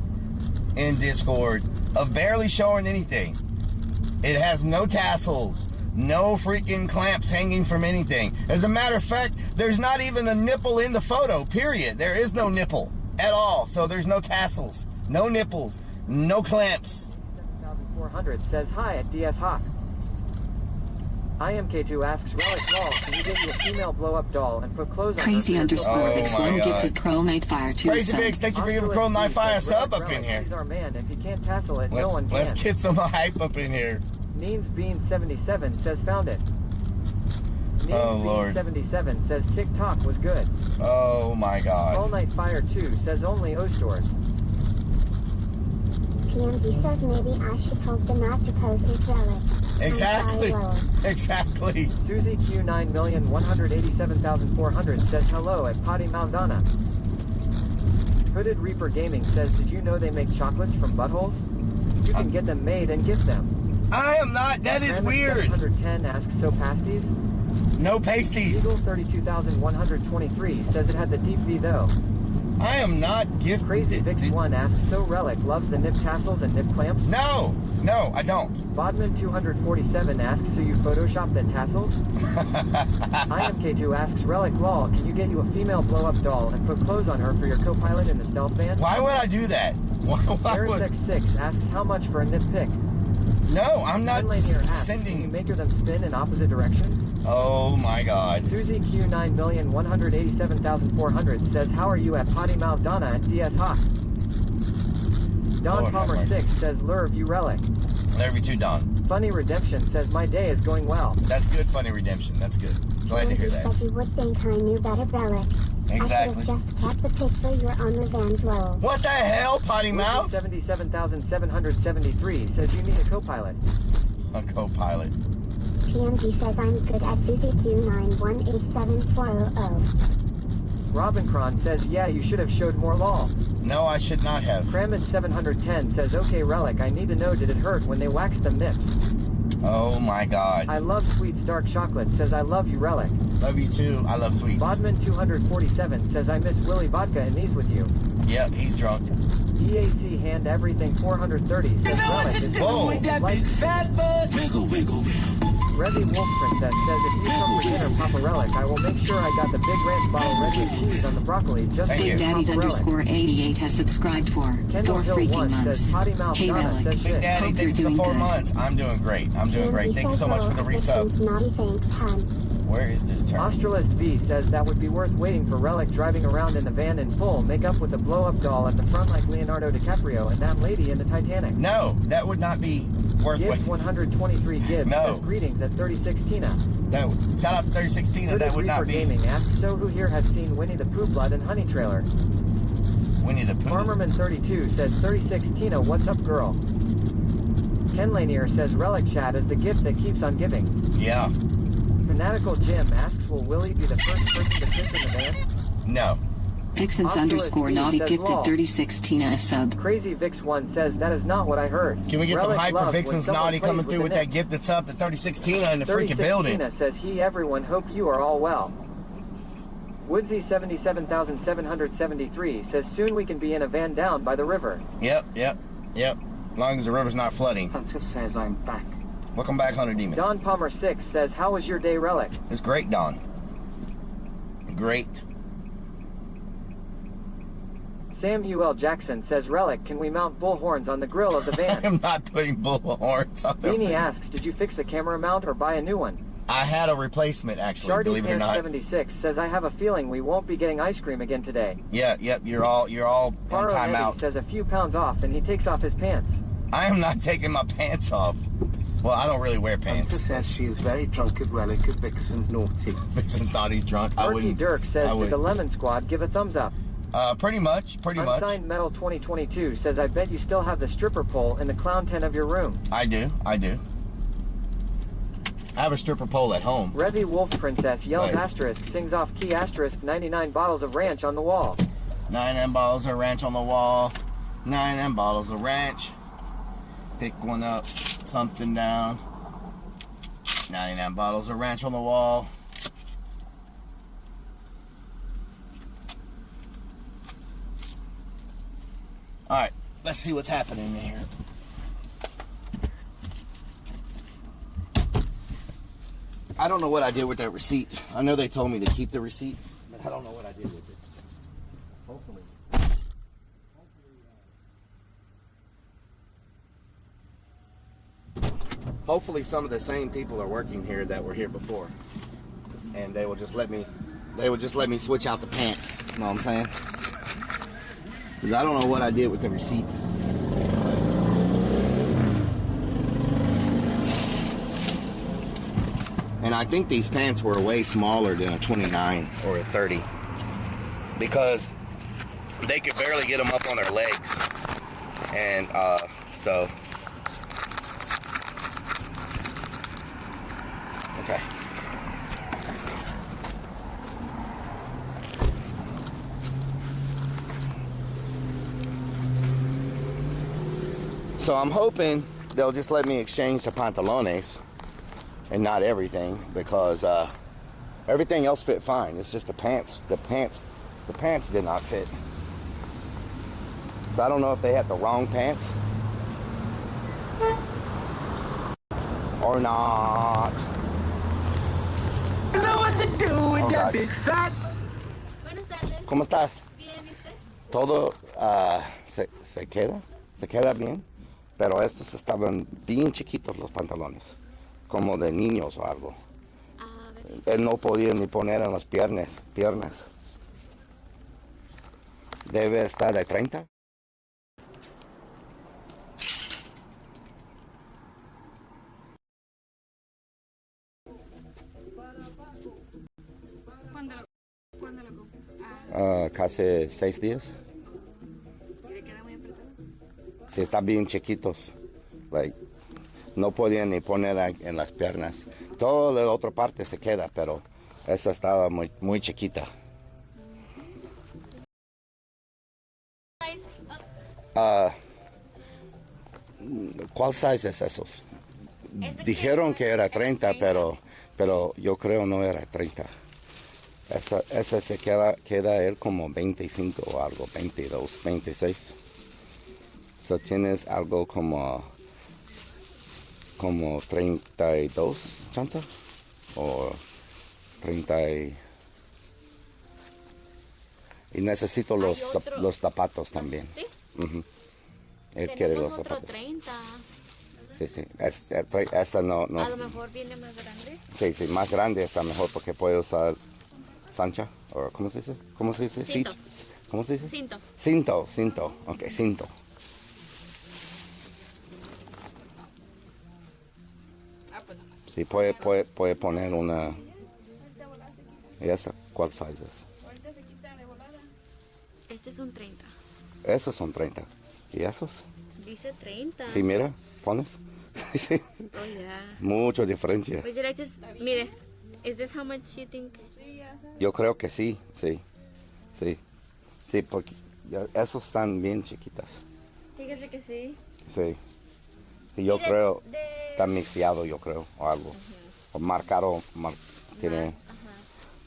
in Discord of barely showing anything. It has no tassels, no freaking clamps hanging from anything. As a matter of fact, there's not even a nipple in the photo, period. There is no nipple at all, so there's no tassels, no nipples, no clamps. 7,400 says hi at DS Hawk. IMK2 asks Rellik lol, can you get you a female blow-up doll and put clothes on Crazy her? underscore Vix 1 gifted Kroll Fire 2 Crazy Vix, thank you for giving Kroll Fire sub up in here. He's our man. If he can't tassel it, no one can. Let's get some hype up in here. Neens Bean 77 says found it. Neens Oh Bean Lord. 77 says TikTok was good. Oh my God. All Night Fire 2 says only O stores. PMD says maybe I should told them not to post his Rellik. Exactly. Exactly. Susie Q 9,187,400 says hello at Potty Maldana. Hooded Reaper Gaming says, did you know they make chocolates from buttholes? You can get them made and gift them. I am not. That is weird. 710 asks so pasties. No pasties. Eagle 32,123 says it had the deep V though. I am not gifted. Crazy Vix 1 asks so Rellik loves the nip tassels and nip clamps? No, I don't. Bodman 247 asks so you photoshopped the tassels? IMK2 asks Rellik lol, can you get you a female blow-up doll and put clothes on her for your co-pilot in the stealth van? Why would I do that? Why would... X6 asks how much for a nip pick? No, I'm not Finlanier asks, sending... can you make her them spin in opposite directions? Oh my God. Susie Q 9,187,400 says, how are you at Potty Mouth Donna at DS Hawk? Don Lord Palmer 6 says, lurve you Rellik. Love you too, Don. Funny Redemption says, my day is going well. That's good, Funny Redemption. That's good. Glad to hear that. But you would think I knew better, Rellik. Exactly. I should have just kept the picture you're on the van's roll. What the hell, Potty Mouth? 77,773 says you need a co-pilot. A co-pilot. PMG says I'm good at Susie Q 9187400. Robincron says, yeah, you should have showed more lol. No, I should not have. Kramit710 says, okay, Rellik, I need to know, did it hurt when they waxed the nips? Oh my God. I love sweets dark chocolate says, I love you, Rellik. Love you too. I love sweets. Bodman247 says, I miss Willy Vodka and these with you. Yep, he's drunk. EAC Hand Everything 430 says, Rellik is with that big fat butt. Wiggle, wiggle, wiggle. Revy Wolf Princess says, if you come for dinner, Papa Rellik, I will make sure I got the big ranch bottle ready and cheese on the broccoli just Thank for you. you, Papa Rellik. BigDaddy_88 has subscribed for 4 Kendall Hill freaking 1 months. says, Potty Mouth Hey, Donna Rellik. says, Big shit. Daddy, Hope thank you you're for doing 4 good. months. I'm doing great. I'm doing great. Thank you so much for the resub. Naughty thanks, hun. Where is this turn? Australist V says that would be worth waiting for Rellik driving around in the van in full, make up with the blow-up doll at the front like Leonardo DiCaprio and that lady in the Titanic. No, that would not be worth Gibbs waiting. 123 Gibbs No. says greetings at 36 Tina. That shout out to 3016. That Hooded would not Reaper be. Gaming asks, so who here has seen Winnie the Pooh Blood and Honey trailer? Winnie the Pooh. Farmerman32 says 36 Tina, what's up girl? Ken Lanier says Rellik chat is the gift that keeps on giving. Yeah. Fanatical Jim asks, will Willie be the first person to kiss in the van? No. Vixens_naughty says gifted lol. 36 Tina a sub. Crazy Vix 1 says that is not what I heard. Can we get some Rellik hype for love when Vixen's someone Naughty plays coming through with the that Knicks. gift that's up to 3016 in the freaking 36 building? Tina says he everyone hope you are all well. Woodsy 77,773 says soon we can be in a van down by the river. Yep. As long as the river's not flooding. Hunter says I'm back. Welcome back, Hunter Demons. Don Palmer 6 says how was your day, Rellik? It's great, Don. Great. Samuel Jackson says Rellik, can we mount bull horns on the grill of the I van? am not putting bull horns on the Beanie thing. asks, did you fix the camera mount or buy a new one? I had a replacement, actually, Shardy believe it or Pants not. 76 says I have a feeling we won't be getting ice cream again today. Yep, you're all on Paro time Eddie out. says a few pounds off and he takes off his pants. I am not taking my pants off. Well, I don't really wear Hunter pants. says she is very drunk at Rellik at Vixen's naughty. Vixen's Naughty's drunk. I Murky wouldn't. Dirk says I did the wouldn't. Lemon Squad give a thumbs up? Pretty much. Unsigned Metal 2022 says I bet you still have the stripper pole in the clown tent of your room. I do. I have a stripper pole at home. Revy Wolf Princess yells Right. asterisk, sings off key asterisk 99 bottles of ranch on the wall. 99 bottles of ranch on the wall. 99 bottles of ranch. Pick one up, something down. 99 bottles of ranch on the wall. Alright, let's see what's happening in here. I don't know what I did with that receipt. I know they told me to keep the receipt, but I don't know what I did with it. Hopefully. Hopefully some of the same people are working here that were here before. And they will just let me switch out the pants. You know what I'm saying? Because I don't know what I did with the receipt. And I think these pants were way smaller than a 29 or a 30. Because they could barely get them up on their legs. And so... Okay. So I'm hoping they'll just let me exchange the pantalones and not everything, because everything else fit fine. It's just the pants. The pants did not fit. So I don't know if they had the wrong pants or not. You know what to do with that big fat. ¿Cómo estás? Todo se queda bien, pero estos estaban bien chiquitos los pantalones, como de niños o algo. Él no podía ni poner en las piernas. Debe estar de 30. Casi 6 días. Sí, están bien chiquitos. Like, no podían ni poner en las piernas. Todo de la otra parte se queda, pero esta estaba muy chiquita. ¿Cuál size es esos? Dijeron que era 30, pero yo creo no era 30. Esa se queda él como 25 o algo, 22, 26. So tienes algo como 32 chance o 30 y necesito los zapatos también. ¿Sí? Él quiere los otro zapatos. 30. Sí. Esa no. A lo mejor viene más grande. Sí, más grande está mejor porque puede usar sancha o ¿cómo se dice? Cinto. ¿Cómo se dice? Cinto. Cinto. Ok, cinto. Sí, puede poner una. ¿Y esa cuál size es? Este es un 30. Esos son 30. ¿Y esos? Dice 30. Sí, mira, pones. Sí. Oh, yeah. Mucha diferencia. Would you like this? Mire, is this how much you think? Yo creo que sí. Sí, porque esos están bien chiquitas. Fíjese que sí. Sí, yo creo, está mixeado, yo creo, o algo. O marcado, tiene.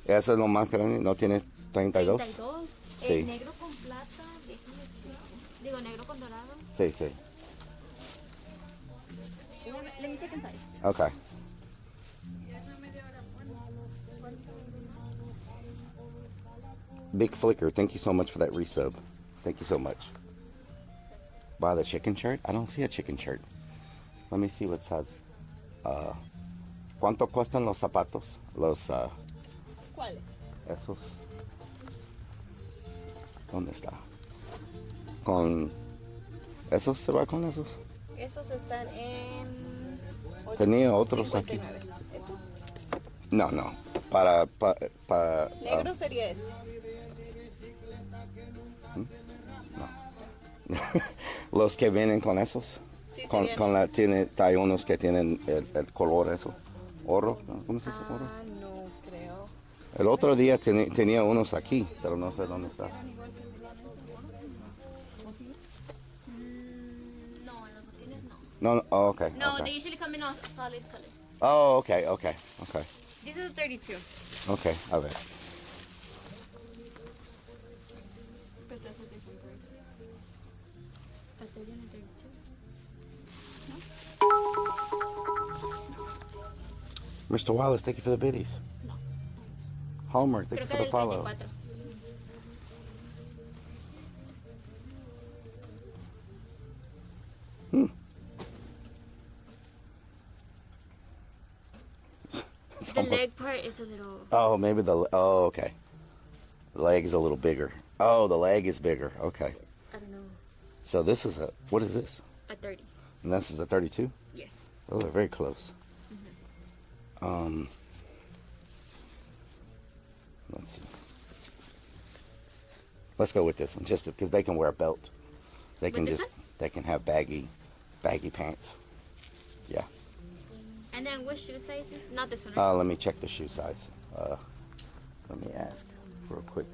Ese es lo más grande, ¿no tienes 32? 32. Sí. Negro con plata, déjame checar. Digo, negro con dorado. Sí. Let me check inside. Okay. Big Flicker, thank you so much for that resub. Thank you so much. Buy the chicken shirt? I don't see a chicken shirt. Let me see what it says. ¿Cuánto cuestan los zapatos? ¿Cuáles? Esos. ¿Dónde está? ¿Con esos? ¿Se va con esos? Esos están en... Tenía otros aquí. ¿Estos? No. Para Negro sería este. Los que vienen con esos. Sí, hay unos que tienen el color eso. Oro. ¿Cómo se dice oro? No creo. El otro día tenía unos aquí, pero no sé dónde está. No, en los botines no. No, oh, okay. No, okay. they usually come in a solid color. Oh, okay. This is a 32. Okay, a ver. But that's a different price. A 30 and a 32. Mr. Wallace, thank you for the biddies. No. Homer, thank Creo you que for the del follow. 34. The leg part is a little... Oh, maybe okay. The leg is a little bigger. Oh, the leg is bigger. Okay. I don't know. So this is what is this? A 30. And this is a 32? Yes. Those are very close. Let's see. Let's go with this one, just because they can wear a belt. They can they can have baggy pants. Yeah. And then what shoe size is? Not this one, right? Let me check the shoe size. Let me ask real quick.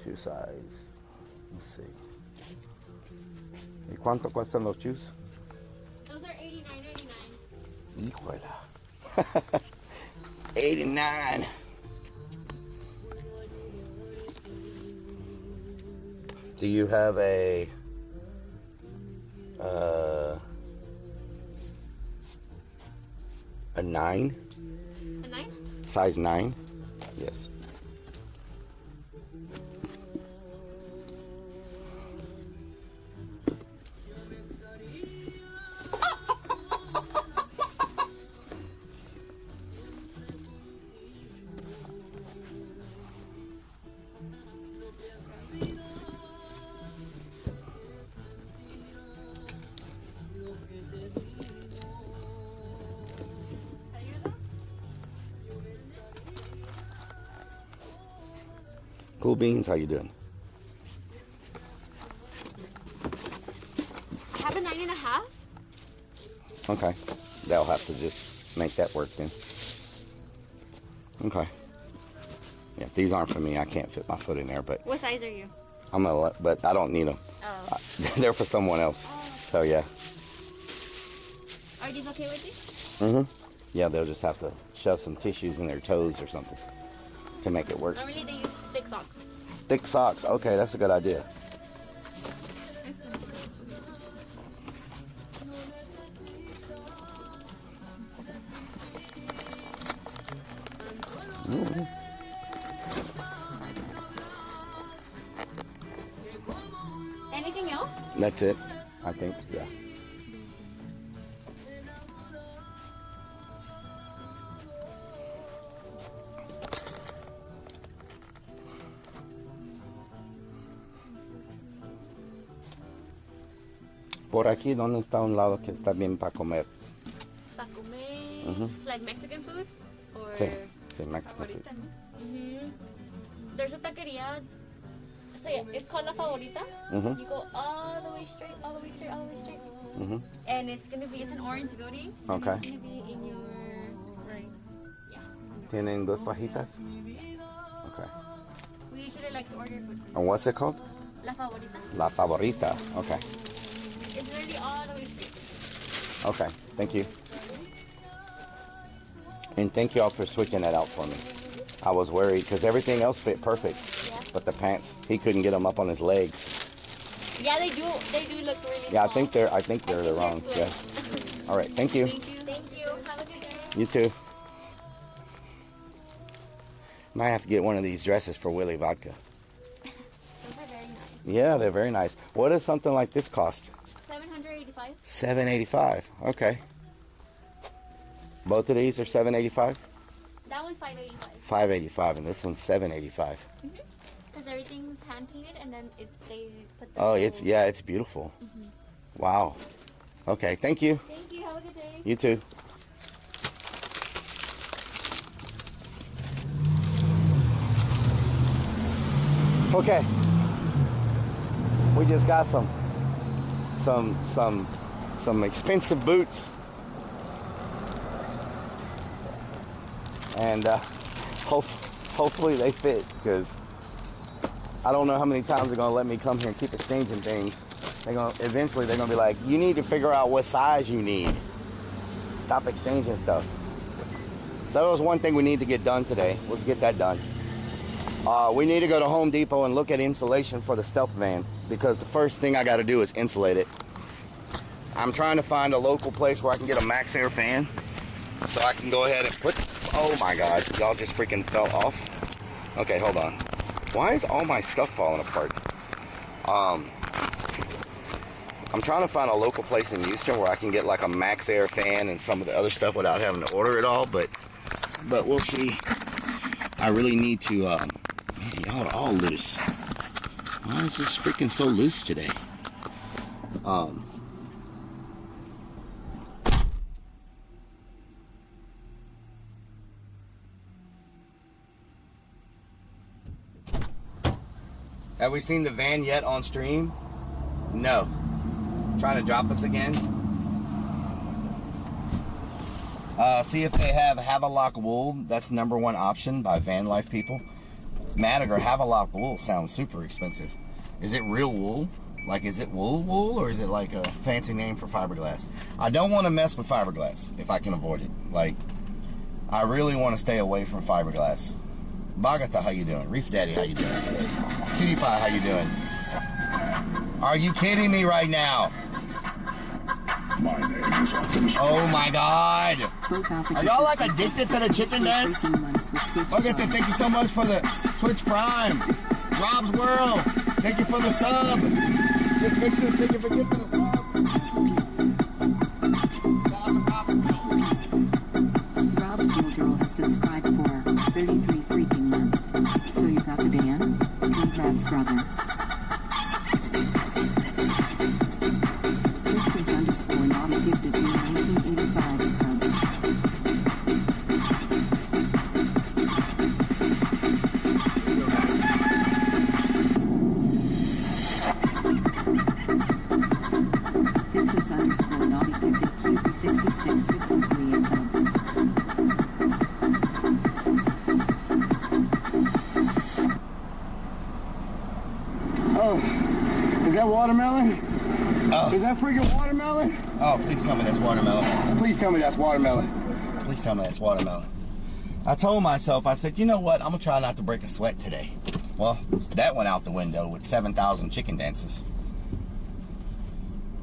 Shoe size. Let's see. ¿Y cuánto cuestan los shoes? Those are $89.99. Híjola. 89. Do you have a a 9? A 9? Size 9? Yes. Cool beans, how you doing? Have a 9.5? Okay. They'll have to just make that work then. Okay. Yeah, these aren't for me. I can't fit my foot in there, but What size are you? but I don't need them. Oh. They're for someone else. So yeah. Are these okay with you? Mm-hmm. Yeah, they'll just have to shove some tissues in their toes or something to make it work. Normally they use thick socks. Thick socks. Okay, that's a good idea. Mm-hmm. Anything else? That's it, I think. Yeah. Por aquí, ¿dónde está un lado que está bien para comer? Para comer, Mhm. like Mexican food? Or Sí, sí, Mexican food. Favorita, ¿no? There's a taqueria. So yeah, it's called La Favorita. Mhm. You go all the way straight, all the way straight, all the way straight. Mhm. And it's an orange building. Okay. And it's gonna be in your right. Yeah. ¿Tienen dos fajitas? Okay. We usually like to order food. And what's it called? La Favorita. La Favorita. Okay. It's really all the way straight. Okay. Thank you. And thank you all for switching that out for me. I was worried because everything else fit perfect, Yeah. but the pants, he couldn't get them up on his legs. Yeah, they do. They do look really. Yeah, I small. think they're wrong. Yeah. All right. Thank you. Thank you. Thank you. Have a good day. You too. Might have to get one of these dresses for Willy Vodka. Those are very nice. Yeah, they're very nice. What does something like this cost? $785. $785. Okay. Both of these are $785. That one's $585. $585, and this one's $785. Because everything's hand painted, and then they put the. Oh, it's beautiful. Wow. Okay, thank you. Thank you. Have a good day. You too. Okay. We just got some expensive boots. And hopefully they fit, because I don't know how many times they're gonna let me come here and keep exchanging things. Eventually they're gonna be like, you need to figure out what size you need. Stop exchanging stuff. So that was one thing we need to get done today. Let's get that done. We need to go to Home Depot and look at insulation for the stealth van, because the first thing I got to do is insulate it. I'm trying to find a local place where I can get a max air fan, so I can go ahead and put. Oh my God, y'all just freaking fell off. Okay, hold on. Why is all my stuff falling apart? I'm trying to find a local place in Houston where I can get like a max air fan and some of the other stuff without having to order it all, but we'll see. I really need to, man, y'all are all loose. Why is this freaking so loose today? Have we seen the van yet on stream? No. Trying to drop us again. See if they have Havelock wool. That's #1 option by Van Life people. Madiger Havelock wool sounds super expensive. Is it real wool? Like, is it wool, or is it like a fancy name for fiberglass? I don't want to mess with fiberglass if I can avoid it. Like, I really want to stay away from fiberglass. Bagatha, how you doing? Reef Daddy, how you doing? Cutie Pie, how you doing? Are you kidding me right now? Oh my God! Are y'all like addicted to the chicken dance? Okay, thank you so much for the Twitch Prime. Rob's World, thank you for the sub. Fixes, thank you for giving the sub. Rob's World Girl has subscribed for 33 freaking months. So you got the ban? Congrats, brother. Naughty gifted you 1985 sub. Naughty gifted QP6663 sub. Oh, is that watermelon? Oh. Is that freaking watermelon? Oh, please tell me that's watermelon. Please tell me that's watermelon. Please tell me that's watermelon. I told myself, I said, you know what? I'm going to try not to break a sweat today. Well, that went out the window with 7,000 chicken dances.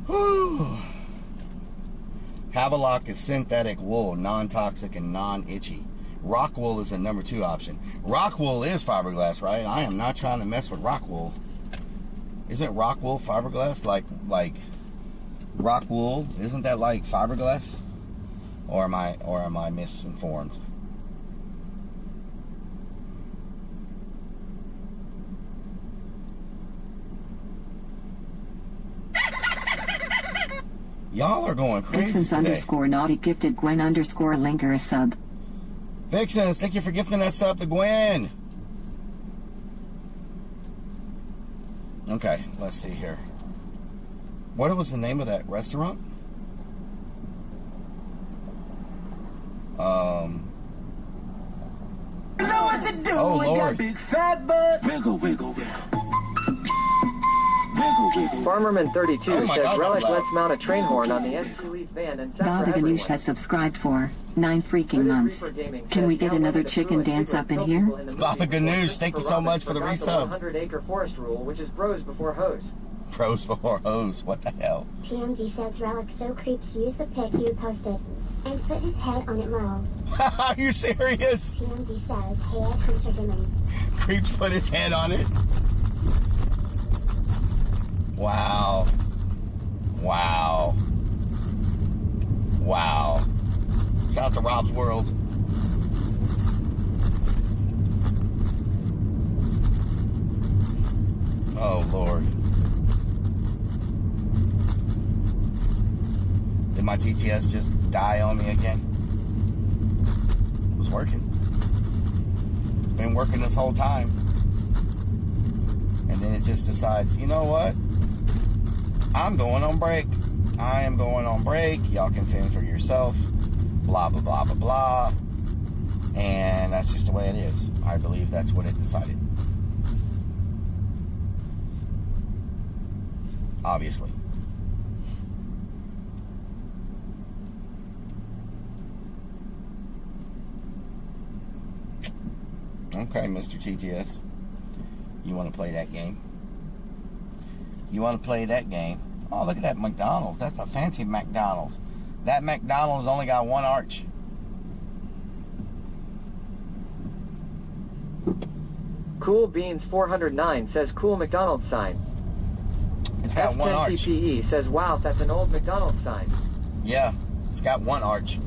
Whew. Havelock is synthetic wool, non-toxic and non-itchy. Rock wool is the number 2 option. Rock wool is fiberglass, right? I am not trying to mess with rock wool. Isn't rock wool fiberglass? Like rock wool? Isn't that like fiberglass? Or am I misinformed? Y'all are going crazy Vixens today. _ naughty gifted Gwen _ Linker a sub. Vixens, thank you for gifting that sub to Gwen. Okay, let's see here. What was the name of that restaurant? You know what to do Oh, with Lord. that big fat butt. Wiggle, wiggle, wiggle. Wiggle, wiggle. Farmerman32 Oh my says God, Rellik that's loud. let's mount a train horn on the NC Leaf van and set for Baba everyone. Ganoush has subscribed for 9 freaking months. Can we get another chicken dance up in here? Baba Ganoush, thank you so much for the resub. 100-acre forest rule, which is bros before hoes. Pros before hoes, what the hell? PMD says Rellik so creeps use a pic you posted and put his head on it low. Are you serious? PMD says head hunter demons. Creeps put his head on it. Wow. Wow. Wow. Shout out to Rob's World. Oh, Lord. Did my TTS just die on me again? It was working. Been working this whole time. And then it just decides, you know what? I'm going on break. I am going on break. Y'all can fend for yourself. Blah, blah, blah, blah, blah. And that's just the way it is. I believe that's what it decided. Obviously. Okay, Mr. TTS. You want to play that game? You want to play that game? Oh, look at that McDonald's. That's a fancy McDonald's. That McDonald's only got 1 arch. Cool Beans 409 says cool McDonald's sign. It's got 1 arch. F10PPE says wow, that's an old McDonald's sign. Yeah, it's got 1 arch.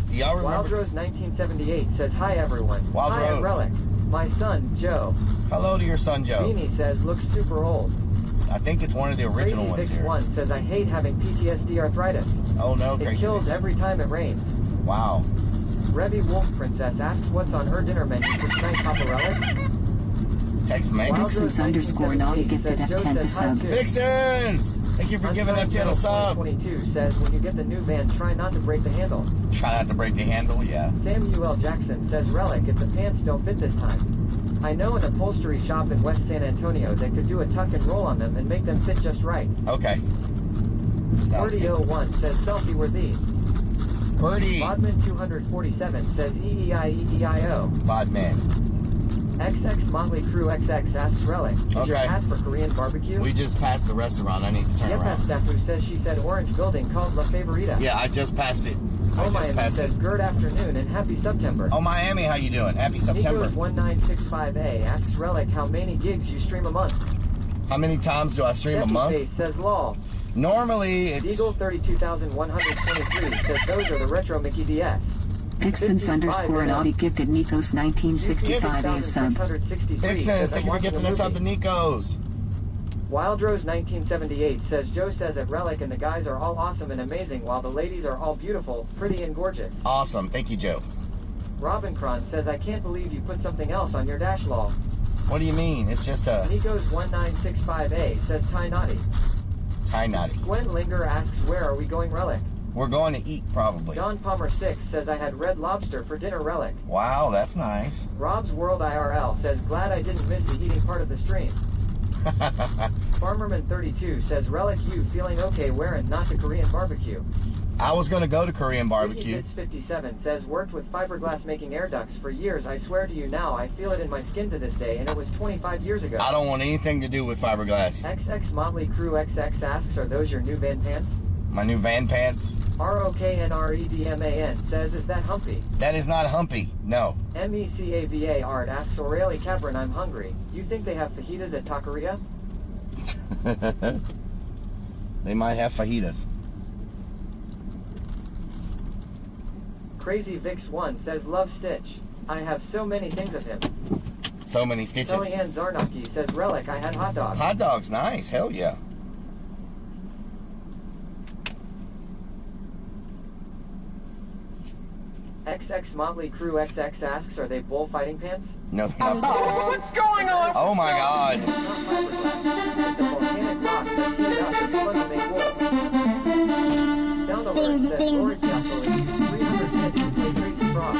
Do y'all remember? Wildrose 1978 says hi everyone. Wild Hi, I'm Rose. Rellik. My son, Joe. Hello to your son, Joe. Beanie says looks super old. I think it's one of the original ones Crazy here. 1 says I hate having PTSD arthritis. Oh no, It Crazy kills Vix. every time it rains. Wow. Revy Wolf Princess asks what's on her dinner menu for tonight, Papa Rellik. Text me. Vixens _ naughty gifted F10 to sub. Vixens! Thank you for giving that to the sub. 22 says when you get the new van, try not to break the handle. Try not to break the handle, yeah. Samuel Jackson says Rellik, if the pants don't fit this time. I know an upholstery shop in West San Antonio that could do a tuck and roll on them and make them fit just right. Okay. Sounds good. 3001 says selfie worthy. Birdie. Bodman 247 says EEIEEIO. Bodman. XX Motley Crew XX asks Rellik, is your Okay. hat for Korean barbecue? We just passed the restaurant. I need to turn Yep, around. Stafu says she said orange building called La Favorita. Yeah, I just passed it. I Oh, just Miami passed says it. good afternoon and happy September. Oh, Miami, how you doing? Happy September. Nikos1965A asks Rellik how many gigs you stream a month. How many times do I stream a Steffi month? Face says lol. Normally, it's... Eagle 32,123 says those are the retro Mickey DS. Vixens _ naughty gifted Nikos 1965 a sub. Vixens, thank you for gifting us up to Nico's. Wildrose 1978 says Joe says at Rellik and the guys are all awesome and amazing while the ladies are all beautiful, pretty and gorgeous. Awesome. Thank you, Joe. Robin Cron says I can't believe you put something else on your dash lol. What do you mean? It's just a Nikos 1965A says Ty Naughty. tie knotty. Gwen Linger asks where are we going Rellik? We're going to eat, probably. John Palmer 6 says I had red lobster for dinner, Rellik. Wow, that's nice. Rob's World IRL says glad I didn't miss the eating part of the stream. Farmerman 32 says Rellik, you feeling okay wearing not the Korean barbecue. I was going to go to Korean barbecue. Bits 57 says worked with fiberglass making air ducts for years. I swear to you now, I feel it in my skin to this day, and it was 25 years ago. I don't want anything to do with fiberglass. XX Motley Crew XX asks, are those your new van pants? My new van pants. ROKNREDMAN says, is that Humpy? That is not Humpy, no. MECAVA Art asks, O'Reilly Capron, I'm hungry. You think they have fajitas at Taqueria? They might have fajitas. Crazy Vix 1 says, love Stitch. I have so many things of him. So many stitches. Kellyanne Zarnacki says, Rellik, I had hot dogs. Hot dogs, nice, hell yeah. XX Motley Crew XX asks, are they bullfighting pants? No, they're not. What's going on? Oh my God. It's the volcanic rock that's heated up and fun to make wool. Sound alert says, Lord Castle is 300 hits to play Crazy Frog.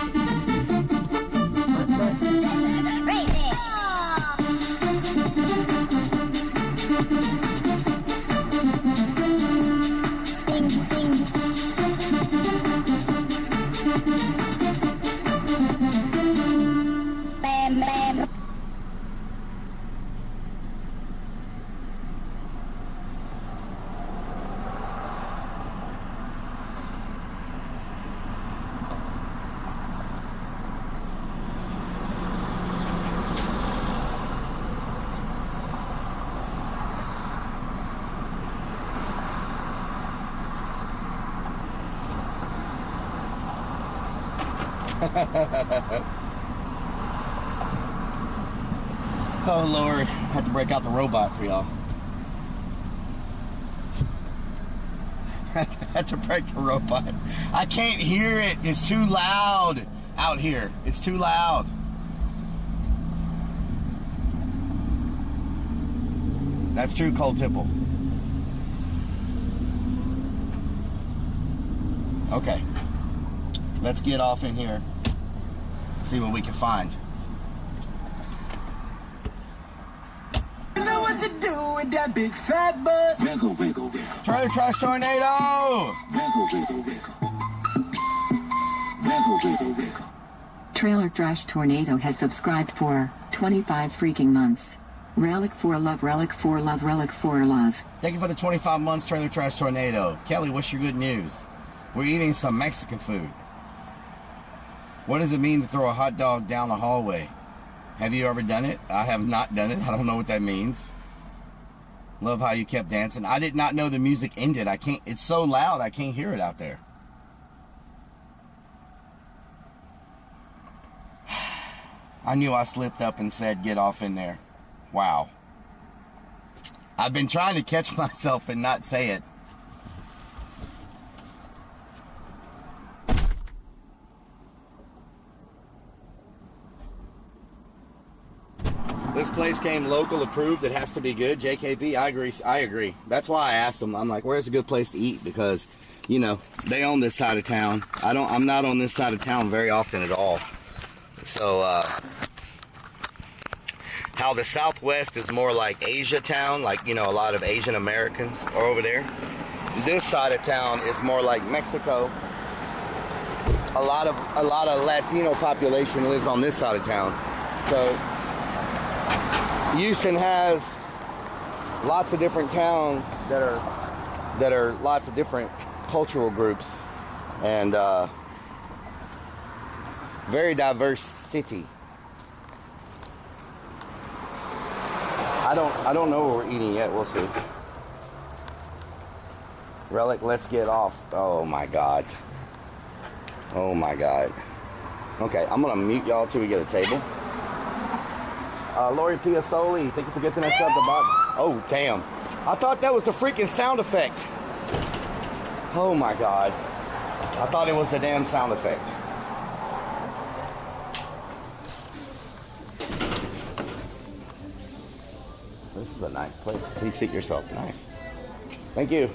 Oh Lord, I had to break out the robot for y'all. I had to break the robot. I can't hear it. It's too loud out here. It's too loud. That's true, Cold Tipple. Okay. Let's get off in here. See what we can find. You know what to do with that big fat butt. Wiggle, wiggle, wiggle. Trailer Trash Tornado! Wiggle, wiggle, wiggle. Wiggle, wiggle, wiggle. Trailer Trash Tornado has subscribed for 25 freaking months. Rellik for love, Rellik for love, Rellik for love. Thank you for the 25 months, Trailer Trash Tornado. Kelly, what's your good news? We're eating some Mexican food. What does it mean to throw a hot dog down the hallway? Have you ever done it? I have not done it. I don't know what that means. Love how you kept dancing. I did not know the music ended. I can't, it's so loud I can't hear it out there. I knew I slipped up and said get off in there. Wow. I've been trying to catch myself and not say it. This place came local approved. It has to be good. JKB, I agree. That's why I asked them. I'm like, where's a good place to eat? Because, you know, they own this side of town. I'm not on this side of town very often at all. So, how the Southwest is more like Asia town, like, you know, a lot of Asian Americans are over there. This side of town is more like Mexico. A lot of Latino population lives on this side of town. So Houston has lots of different towns that are lots of different cultural groups, and very diverse city. I don't know what we're eating yet. We'll see. Rellik, let's get off. Oh my God. Oh my God. Okay, I'm gonna mute y'all till we get a table. Lori Piazzoli, thank you for getting us up the bottom. Oh, damn. I thought that was the freaking sound effect. Oh, my God. I thought it was a damn sound effect. This is a nice place. Please seat yourself. Nice. Thank you.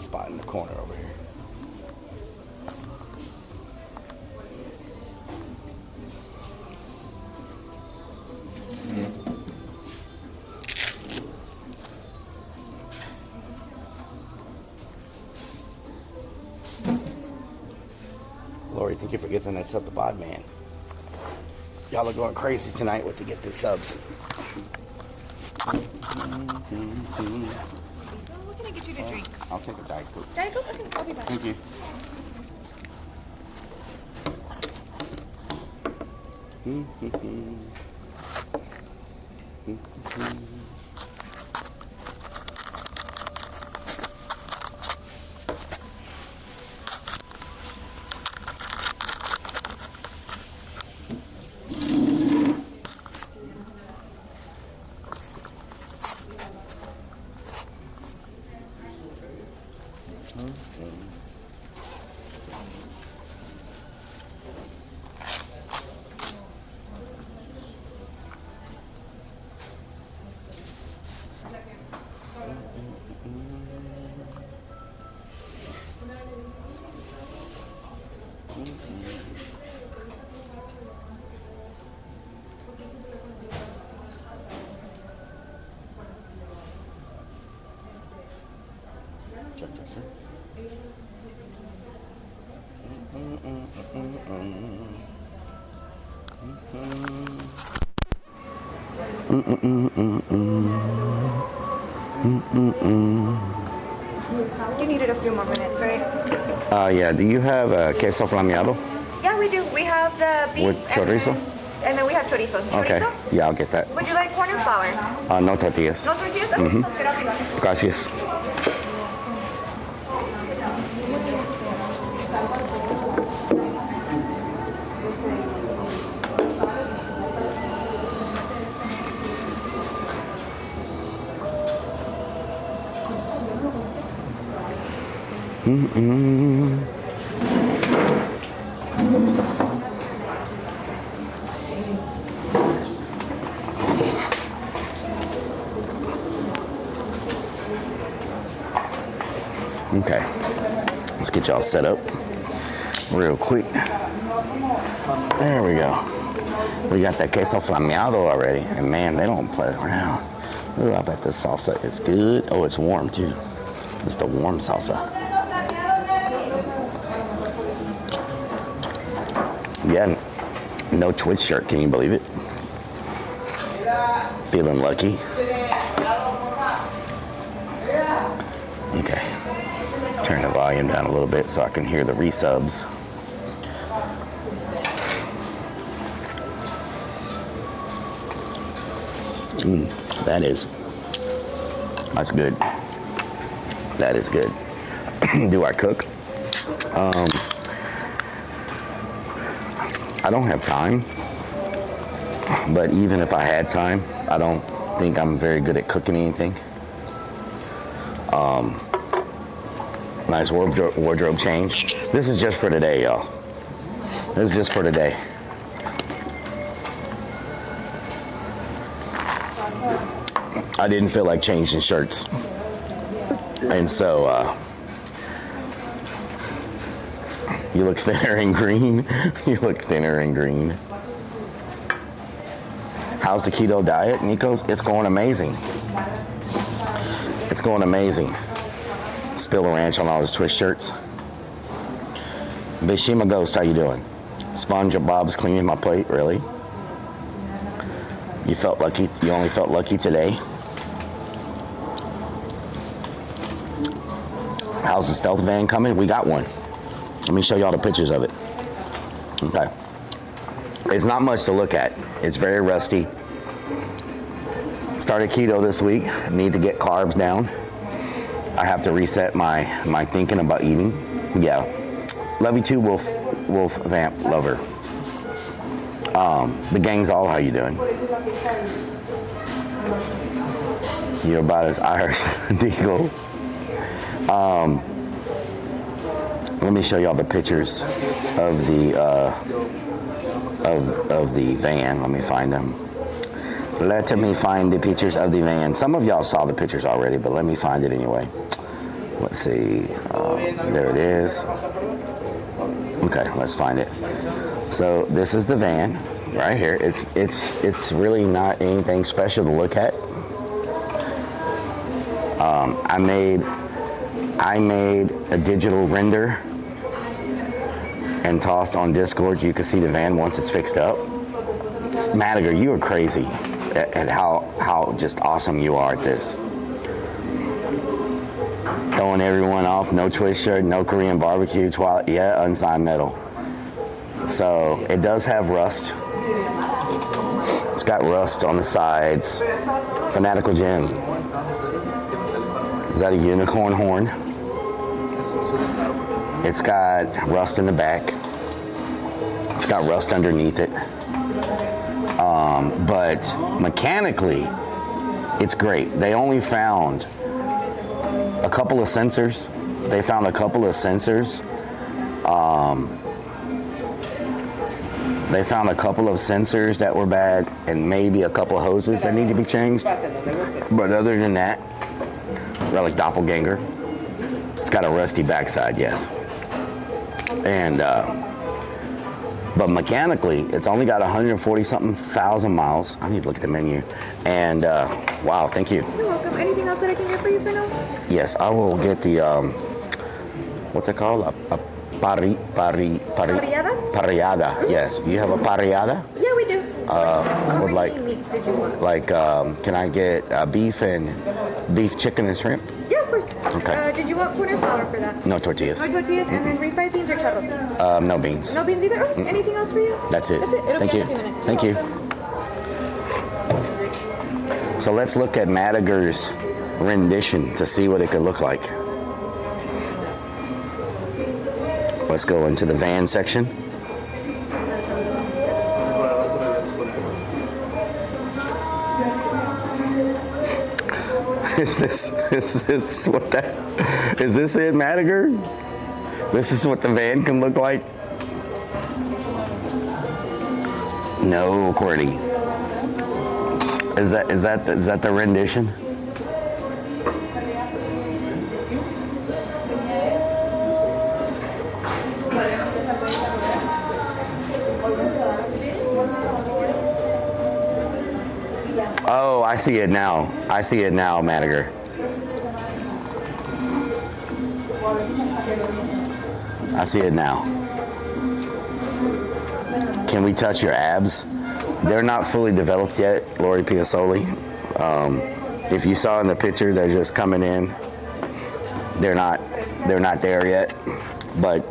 spot in the corner over here. Lori, thank you for gifting that sub to Bod Man. Y'all are going crazy tonight with the gifted subs. What can I get you to drink? I'll take a Diet Coke. Diet Coke? Okay, I'll be back. Thank you. You needed a few more minutes, right? Yeah. Do you have queso flameado Yeah, we do. We have the beef with chorizo? And then we have chorizo. Okay. Chorizo? Yeah, I'll get that. Would you like corn or flour? No tortillas. No tortillas? Okay. Gracias. Okay, let's get y'all set up real quick. There we go. We got that queso flameado already, and man, they don't play around. Ooh, I bet this salsa is good. Oh, it's warm too. It's the warm salsa. Yeah, no Twitch shirt. Can you believe it? Feeling lucky. Okay. Turn the volume down a little bit so I can hear the resubs. That's good. That is good. Do I cook? I don't have time, but even if I had time, I don't think I'm very good at cooking anything. Nice wardrobe change. This is just for today, y'all. This is just for today. I didn't feel like changing shirts. And so, you look thinner and green. You look thinner and green. How's the keto diet, Nikos? It's going amazing. It's going amazing. Spill the ranch on all his Twitch shirts. Bishima Ghost, how you doing? SpongeBob's cleaning my plate, really? You felt lucky? You only felt lucky today? How's the stealth van coming? We got one. Let me show y'all the pictures of it. Okay. It's not much to look at. It's very rusty. Started keto this week. Need to get carbs down. I have to reset my thinking about eating. Yeah. Love you too, Wolf Vamp Lover. The gang's all, how you doing? You're about as Irish Deagle. Let me show y'all the pictures of the of the van. Let me find them. Let me find the pictures of the van. Some of y'all saw the pictures already, but let me find it anyway. Let's see. There it is. Okay, let's find it. So this is the van right here. It's really not anything special to look at. I made a digital render and tossed on Discord. You can see the van once it's fixed up. Madiger, you are crazy at how just awesome you are at this. Throwing everyone off, no twist shirt, no Korean barbecue, Twilight, yeah, unsigned metal. So it does have rust. It's got rust on the sides. Fanatical Jim. Is that a unicorn horn? It's got rust in the back. It's got rust underneath it. But mechanically, it's great. They only found a couple of sensors. They found a couple of sensors. They found a couple of sensors that were bad and maybe a couple of hoses that need to be changed. But other than that, Rellik Doppelganger. It's got a rusty backside, yes. And, but mechanically, it's only got 140-something thousand miles. I need to look at the menu. And, wow, thank you. You're welcome. Anything else that I can get for you for now? Yes, I will get the, what's it called? A Parrillada? Parrillada, yes. You have a parrillada? Yeah, we do. How many meats did you want? Like, can I get beef, chicken, and shrimp? Yeah, of course. Okay. Did you want corn or flour for that? No tortillas. No tortillas, and then refried beans or cheddar beans? No beans. No beans either? Oh, anything else for you? That's it. That's it. It'll Thank be you. in a few minutes. Thank you. So let's look at Madiger's rendition to see what it could look like. Let's go into the van section. Is this what that? Is this it, Madiger? This is what the van can look like? No, Courtney. Is that the rendition? Oh, I see it now. I see it now, Madiger. I see it now. Can we touch your abs? They're not fully developed yet, Lori Piazzoli. If you saw in the picture, they're just coming in. They're not there yet. But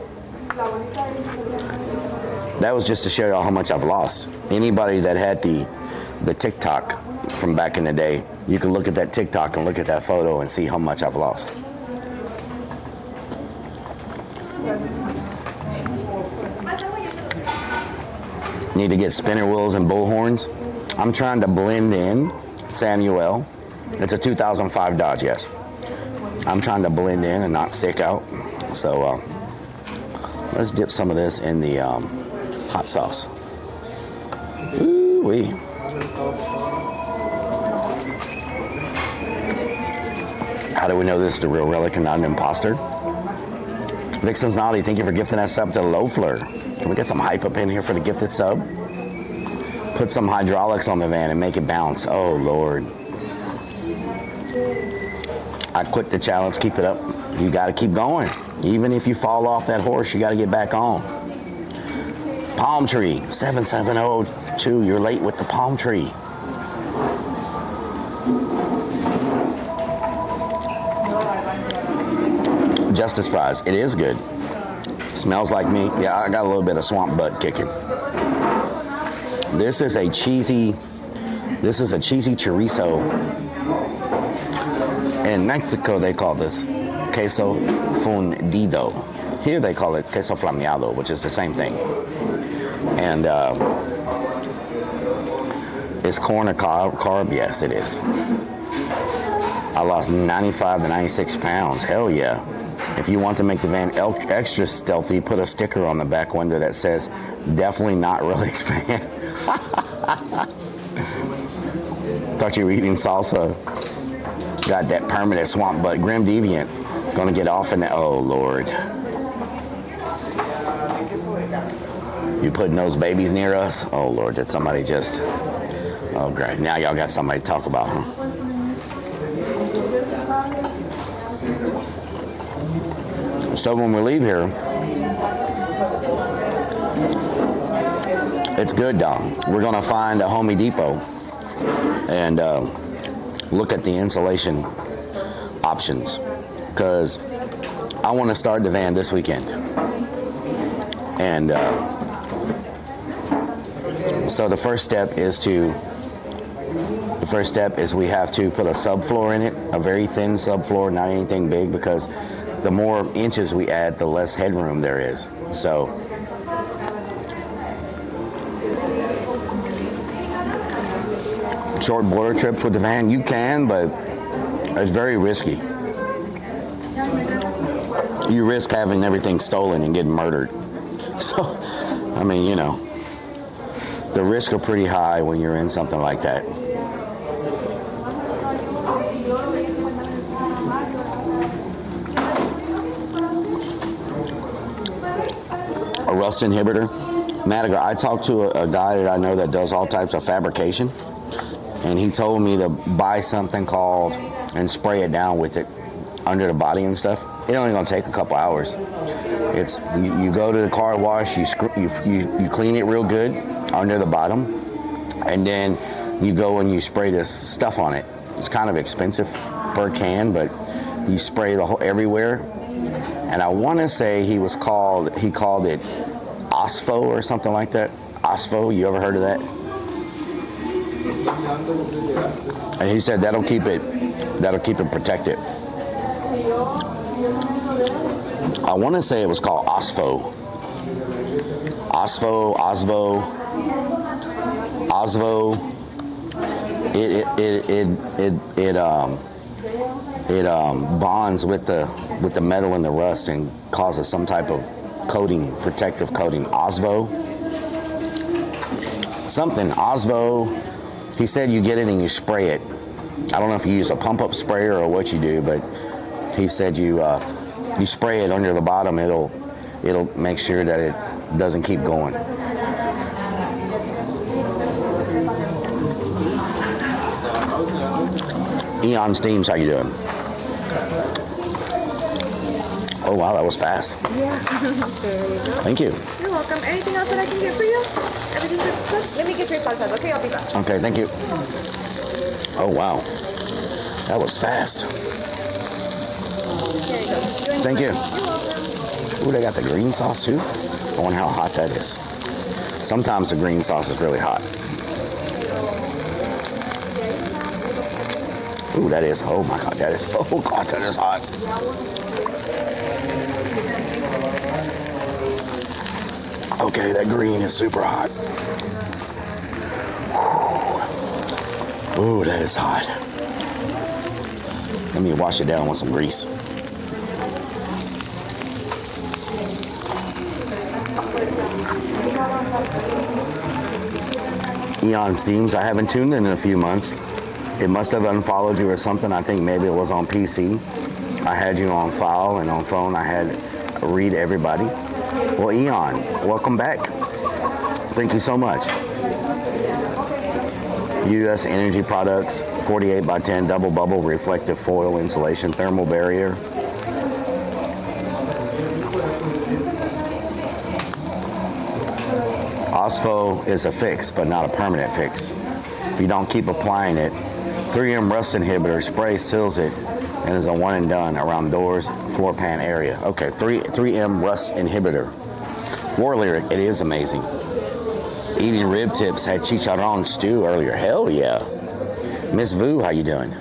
that was just to show y'all how much I've lost. Anybody that had the TikTok from back in the day, you can look at that TikTok and look at that photo and see how much I've lost. Need to get spinner wheels and bull horns. I'm trying to blend in Samuel. It's a 2005 Dodge, yes. I'm trying to blend in and not stick out. So let's dip some of this in the hot sauce. Ooh-wee. How do we know this is the real Rellik and not an imposter? Vixen's Naughty, thank you for gifting that sub to Loeffler. Can we get some hype up in here for the gifted sub? Put some hydraulics on the van and make it bounce. Oh, Lord. I quit the challenge. Keep it up. You got to keep going. Even if you fall off that horse, you got to get back on. Palm Tree, 7702. You're late with the palm tree. Justice fries. It is good. Smells like me. Yeah, I got a little bit of swamp butt kicking. This is a cheesy chorizo. In Mexico, they call this queso fundido. Here they call it queso flameado, which is the same thing. And is corn a carb? Yes, it is. I lost 95 to 96 pounds. Hell yeah. If you want to make the van extra stealthy, put a sticker on the back window that says, definitely not Rellik's fan. Thought you were eating salsa. Got that permanent swamp butt. Grim Deviant. Gonna get off in the, oh Lord. You putting those babies near us? Oh Lord, did somebody just, oh great. Now y'all got somebody to talk about, huh? So when we leave here, it's good, Dom. We're gonna find a Home Depot and look at the insulation options, because I want to start the van this weekend. And so the first step is we have to put a subfloor in it, a very thin subfloor, not anything big, because the more inches we add, the less headroom there is. So short border trips with the van, you can, but it's very risky. You risk having everything stolen and getting murdered. So, I mean, you know, the risks are pretty high when you're in something like that. A rust inhibitor. Matt, I talked to a guy that I know that does all types of fabrication, and he told me to buy something called, and spray it down with it under the body and stuff. It only gonna take a couple hours. It's you go to the car wash, you clean it real good under the bottom, and then you go and you spray this stuff on it. It's kind of expensive per can, but you spray the whole everywhere. And I want to say he called it Osfo or something like that. Osfo, you ever heard of that? And he said that'll keep it protected. I want to say it was called Osfo. Osvo. It bonds with the metal and the rust and causes some type of coating, protective coating. Osvo. He said you get it and you spray it. I don't know if you use a pump-up sprayer or what you do, but he said you spray it under the bottom. It'll make sure that it doesn't keep going. Eon Steams, how you doing? Oh wow, that was fast. Yeah. There you go. Thank you. You're welcome. Anything else that I can get for you? Everything's good? Let me get your process. Okay, I'll be back. Okay, thank you. Oh wow, that was fast. There you go. Thank you. You're welcome. Ooh, they got the green sauce too. I wonder how hot that is. Sometimes the green sauce is really hot. Ooh, that is, oh my God, that is hot. Okay, that green is super hot. Ooh, that is hot. Let me wash it down with some grease. Eon Steams, I haven't tuned in a few months. It must have unfollowed you or something. I think maybe it was on PC. I had you on file, and on phone I had read everybody. Well, Eon, welcome back. Thank you so much. U.S. Energy Products, 48 by 10 double bubble reflective foil insulation thermal barrier. Osfo is a fix, but not a permanent fix. If you don't keep applying it, 3M rust inhibitor spray seals it and is a one and done around doors, floor pan area. Okay, 3M rust inhibitor. War Lyric, it is amazing. Eating rib tips, had chicharron stew earlier. Hell yeah. Miss Vu, how you doing?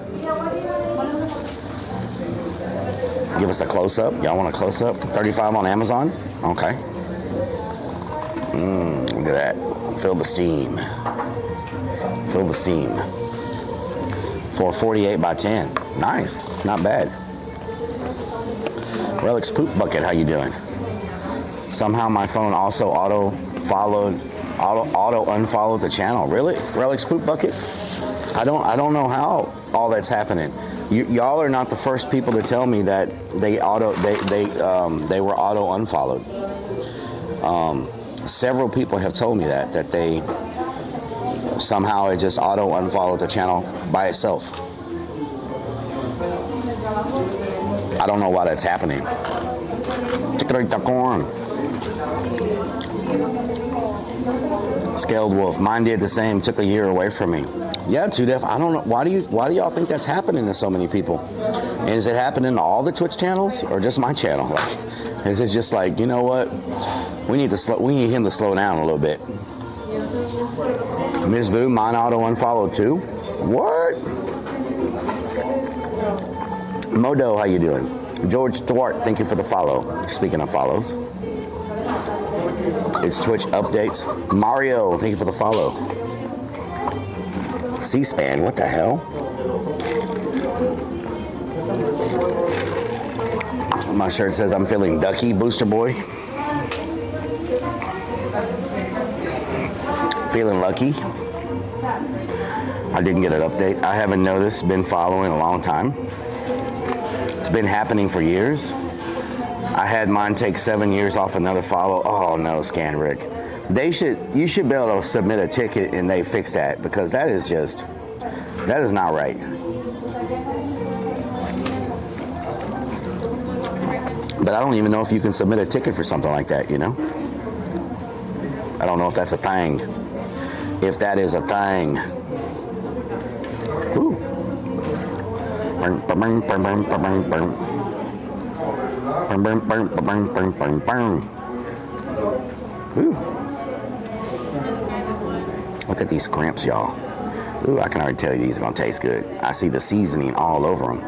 Give us a close-up. Y'all want a close-up? 35 on Amazon? Okay. Look at that. Feel the steam. Feel the steam. For 48 by 10. Nice. Not bad. Rellik's Poop Bucket, how you doing? Somehow my phone also auto unfollowed the channel. Really? Rellik's Poop Bucket? I don't know how all that's happening. Y'all are not the first people to tell me that they were auto unfollowed. Several people have told me that they somehow it just auto unfollowed the channel by itself. I don't know why that's happening. Scaled wolf. Mine did the same. Took a year away from me. Yeah, Too Def. I don't know. Why do y'all think that's happening to so many people? And is it happening to all the Twitch channels or just my channel? Like, is it just like, you know what? We need him to slow down a little bit. Ms. Vu, mine auto unfollowed too. What? Modo, how you doing? George Duarte, thank you for the follow. Speaking of follows, it's Twitch updates. Mario, thank you for the follow. C-SPAN, what the hell? My shirt says I'm feeling ducky, Booster Boy. Feeling lucky. I didn't get an update. I haven't noticed, been following a long time. It's been happening for years. I had mine take 7 years off another follow. Oh no, Scan Rick. You should be able to submit a ticket and they fix that, because that is not right. But I don't even know if you can submit a ticket for something like that, you know? I don't know if that's a thing. If that is a thing. Ooh. Ooh. Look at these crimps, y'all. Ooh, I can already tell you these are gonna taste good. I see the seasoning all over them.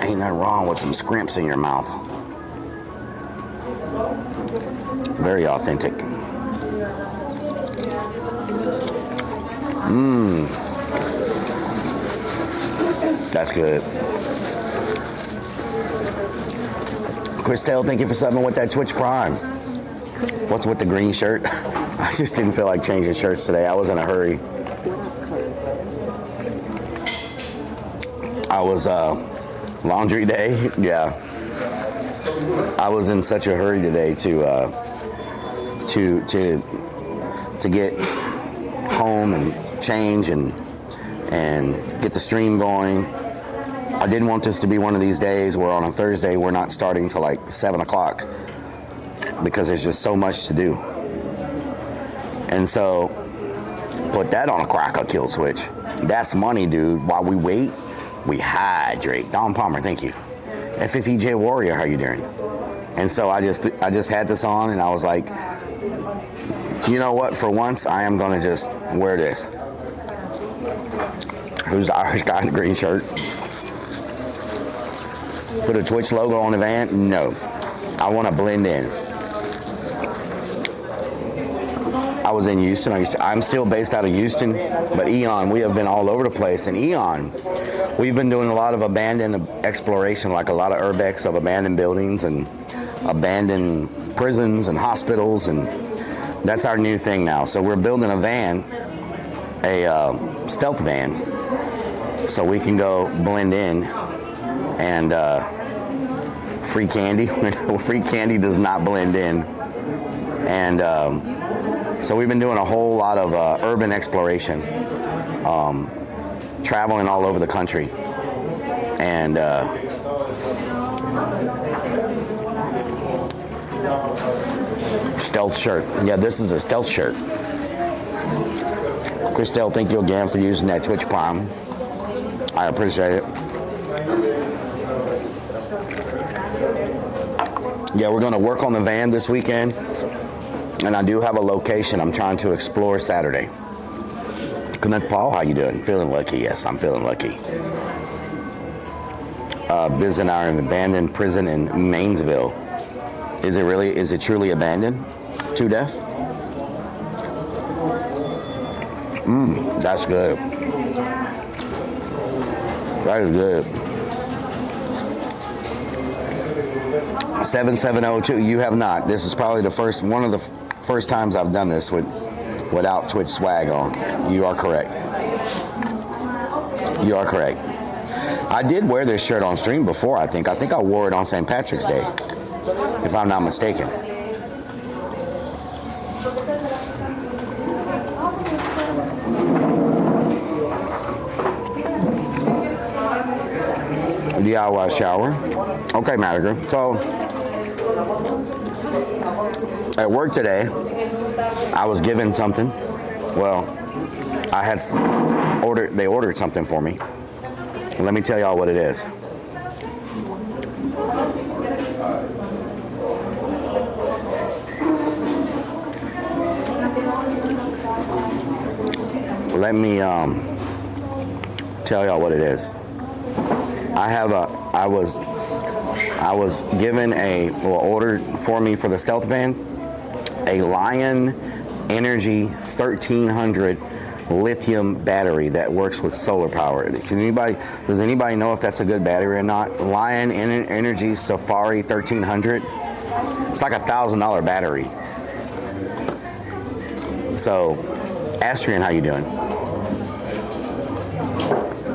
Ain't nothing wrong with some scrimps in your mouth. Very authentic. Mmm. That's good. Christelle, thank you for subbing with that Twitch Prime. What's with the green shirt? I just didn't feel like changing shirts today. I was in a hurry. I was laundry day. Yeah. I was in such a hurry today to get home and change and get the stream going. I didn't want this to be one of these days where on a Thursday we're not starting till like 7 o'clock because there's just so much to do. And so put that on a cracker kill switch. That's money, dude. While we wait, we hydrate. Don Palmer, thank you. FFEJ Warrior, how you doing? And so I just had this on and I was like, you know what? For once, I am gonna just wear this. Who's the Irish guy in the green shirt? Put a Twitch logo on the van? No. I want to blend in. I was in Houston. I'm still based out of Houston, but Eon, we have been all over the place. And Eon, we've been doing a lot of abandoned exploration, like a lot of Urbex of abandoned buildings and abandoned prisons and hospitals, and that's our new thing now. So we're building a van, a stealth van, so we can go blend in and free candy. Free candy does not blend in. And so we've been doing a whole lot of urban exploration, traveling all over the country. And stealth shirt. Yeah, this is a stealth shirt. Christelle, thank you again for using that Twitch Prime. I appreciate it. Yeah, we're going to work on the van this weekend, and I do have a location I'm trying to explore Saturday. Connect Paul, how you doing? Feeling lucky? Yes, I'm feeling lucky. Biz and I are in an abandoned prison in Mainsville. Is it truly abandoned? Too Deaf? That's good. That is good. 7702, you have not. This is probably one of the first times I've done this without Twitch swag on. You are correct. You are correct. I did wear this shirt on stream before, I think. I think I wore it on St. Patrick's Day, if I'm not mistaken. DIY shower. Okay, manager. So, at work today, I was given something. Well, they ordered something for me. Let me tell y'all what it is. Let me tell y'all what it is. I was given ordered for me for the stealth van a Lion Energy 1300 lithium battery that works with solar power. Does anybody know if that's a good battery or not? Lion Energy Safari 1300. It's like $1,000 battery. So, Astrian, how you doing?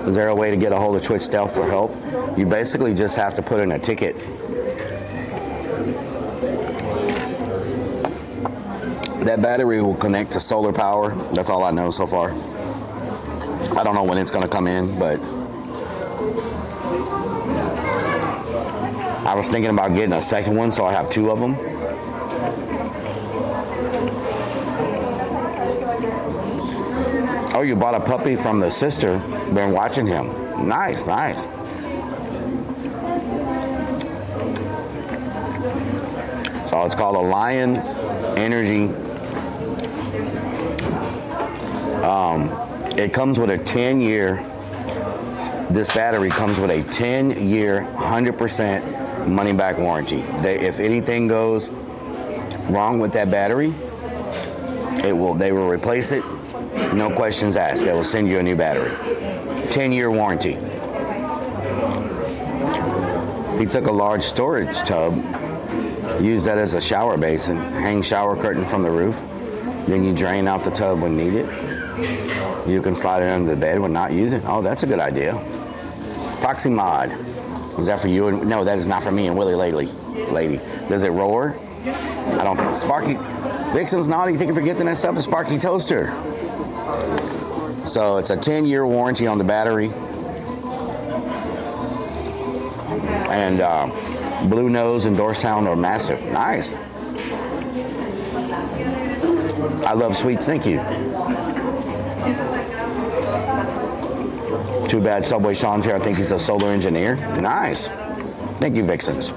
Is there a way to get a hold of Twitch Stealth for help? You basically just have to put in a ticket. That battery will connect to solar power. That's all I know so far. I don't know when it's going to come in, but I was thinking about getting a second one, so I have two of them. Oh, you bought a puppy from the sister. Been watching him. Nice, nice. So it's called a Lion Energy. It comes with a 10-year. This battery comes with a 10-year, 100% money-back warranty. If anything goes wrong with that battery, they will replace it. No questions asked. They will send you a new battery. 10-year warranty. He took a large storage tub, used that as a shower basin, hang shower curtain from the roof, then you drain out the tub when needed. You can slide it under the bed when not using it. Oh, that's a good idea. Proxy mod. Is that for you? No, that is not for me and Willie Lady. Does it roar? I don't think. Sparky. Vixen's naughty. Thank you for getting that up. A Sparky Toaster. So it's a 10-year warranty on the battery. And Blue Nose and Dorstown are massive. Nice. I love sweets. Thank you. Too bad Subway Sean's here. I think he's a solar engineer. Nice. Thank you, Vixens.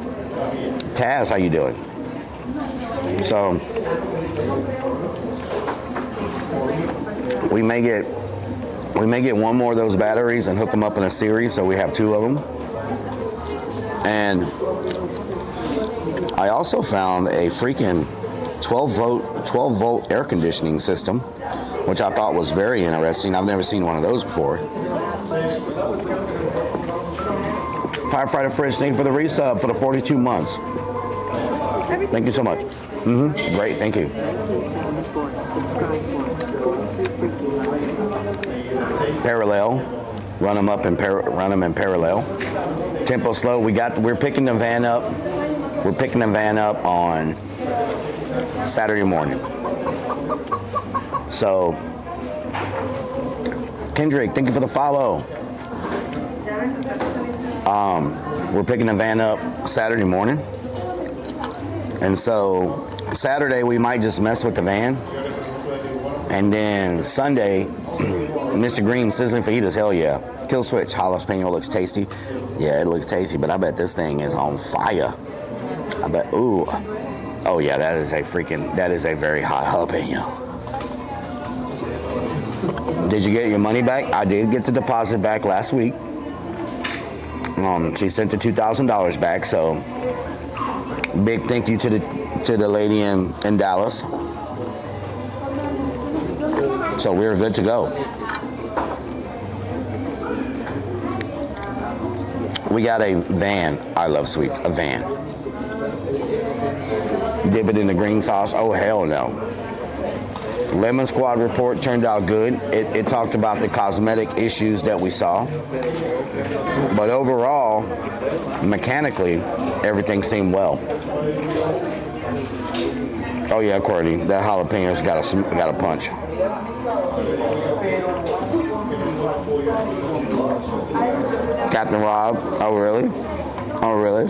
Taz, how you doing? So we may get one more of those batteries and hook them up in a series, so we have two of them. And I also found a freaking 12 volt air conditioning system, which I thought was very interesting. I've never seen one of those before. Firefighter Fridge, thank you for the resub for the 42 months. Thank you so much. Great, thank you. Parallel, run them in parallel. Tempo slow. We're picking the van up. We're picking the van up on Saturday morning. So, Kendrick, thank you for the follow. We're picking the van up Saturday morning. And so, Saturday we might just mess with the van. And then Sunday, Mr. Green sizzling fajitas, hell yeah. Kill switch, jalapeno looks tasty. Yeah, it looks tasty, but I bet this thing is on fire. I bet, ooh. Oh yeah, that is a very hot jalapeno. Did you get your money back? I did get the deposit back last week. She sent the $2,000 back, so big thank you to the lady in Dallas. So we're good to go. We got a van. I love sweets. A van. Dip it in the green sauce. Oh, hell no. Lemon Squad report turned out good. It talked about the cosmetic issues that we saw. But overall, mechanically, everything seemed well. Oh yeah, Courtney, that jalapenos got a punch. Captain Rob, oh really? Oh really?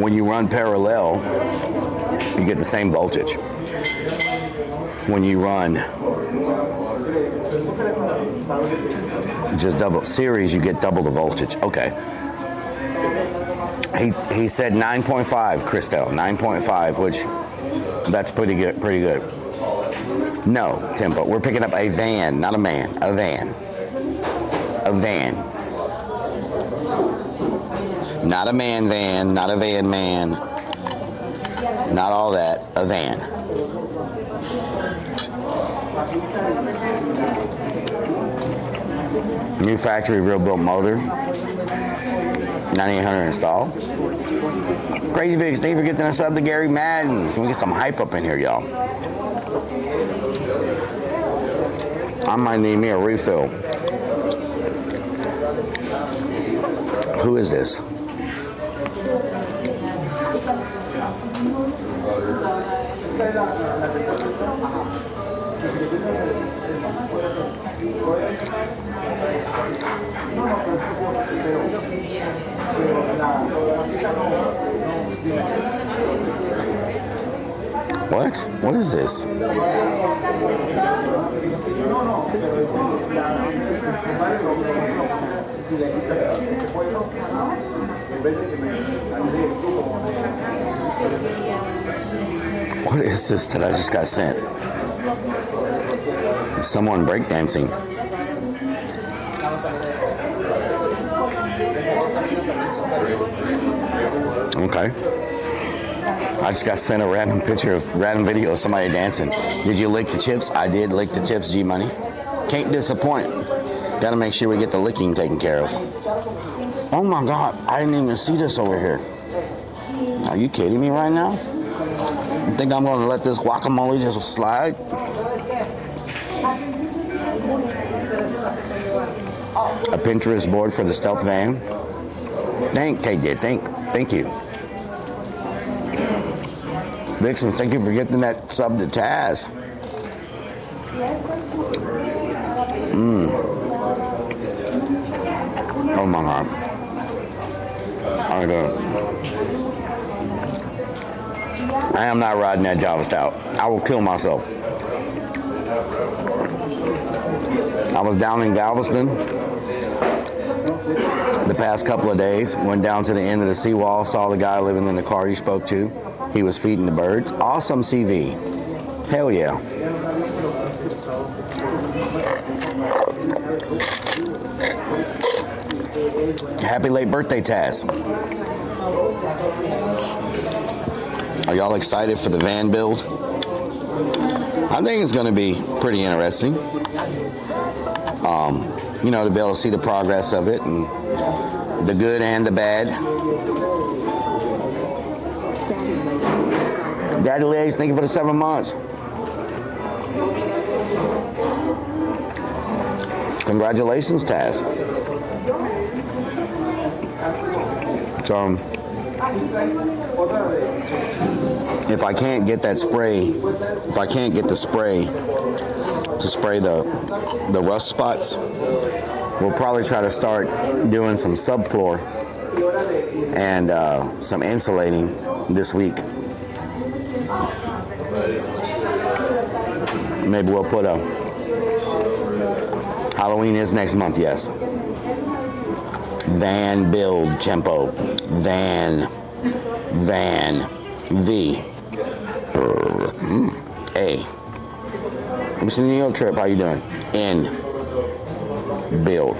When you run parallel, you get the same voltage. When you run just double series, you get double the voltage. Okay. He said 9.5, Christel, 9.5, which that's pretty good. Pretty good. No, Tempo. We're picking up a van, not a man. A van. A van. Not a man van, not a van man. Not all that. A van. New factory real built motor. 9800 installed. Crazy Vic, thank you for getting us up to Gary Madden. Can we get some hype up in here, y'all? I might need me a refill. Who is this? What? What is this? What is this that I just got sent? Someone breakdancing. Okay. I just got sent a random video of somebody dancing. Did you lick the chips? I did lick the chips, G Money. Can't disappoint. Gotta make sure we get the licking taken care of. Oh my God, I didn't even see this over here. Are you kidding me right now? You think I'm gonna let this guacamole just slide? A Pinterest board for the stealth van. Thank you. Vixen, thank you for getting that sub to Taz. Oh my God. I am not riding that Java Stout. I will kill myself. I was down in Galveston the past couple of days. Went down to the end of the seawall, saw the guy living in the car you spoke to. He was feeding the birds. Awesome CV. Hell yeah. Happy late birthday, Taz. Are y'all excited for the van build? I think it's going to be pretty interesting. You know, to be able to see the progress of it and the good and the bad. Daddy Legs, thank you for the 7 months. Congratulations, Taz. So, if I can't get that spray, if I can't get the spray to spray the rust spots, we'll probably try to start doing some subfloor and some insulating this week. Maybe we'll put a Halloween is next month, yes. Van build tempo. Van V A. Mr. Neil Trip, how you doing? N build.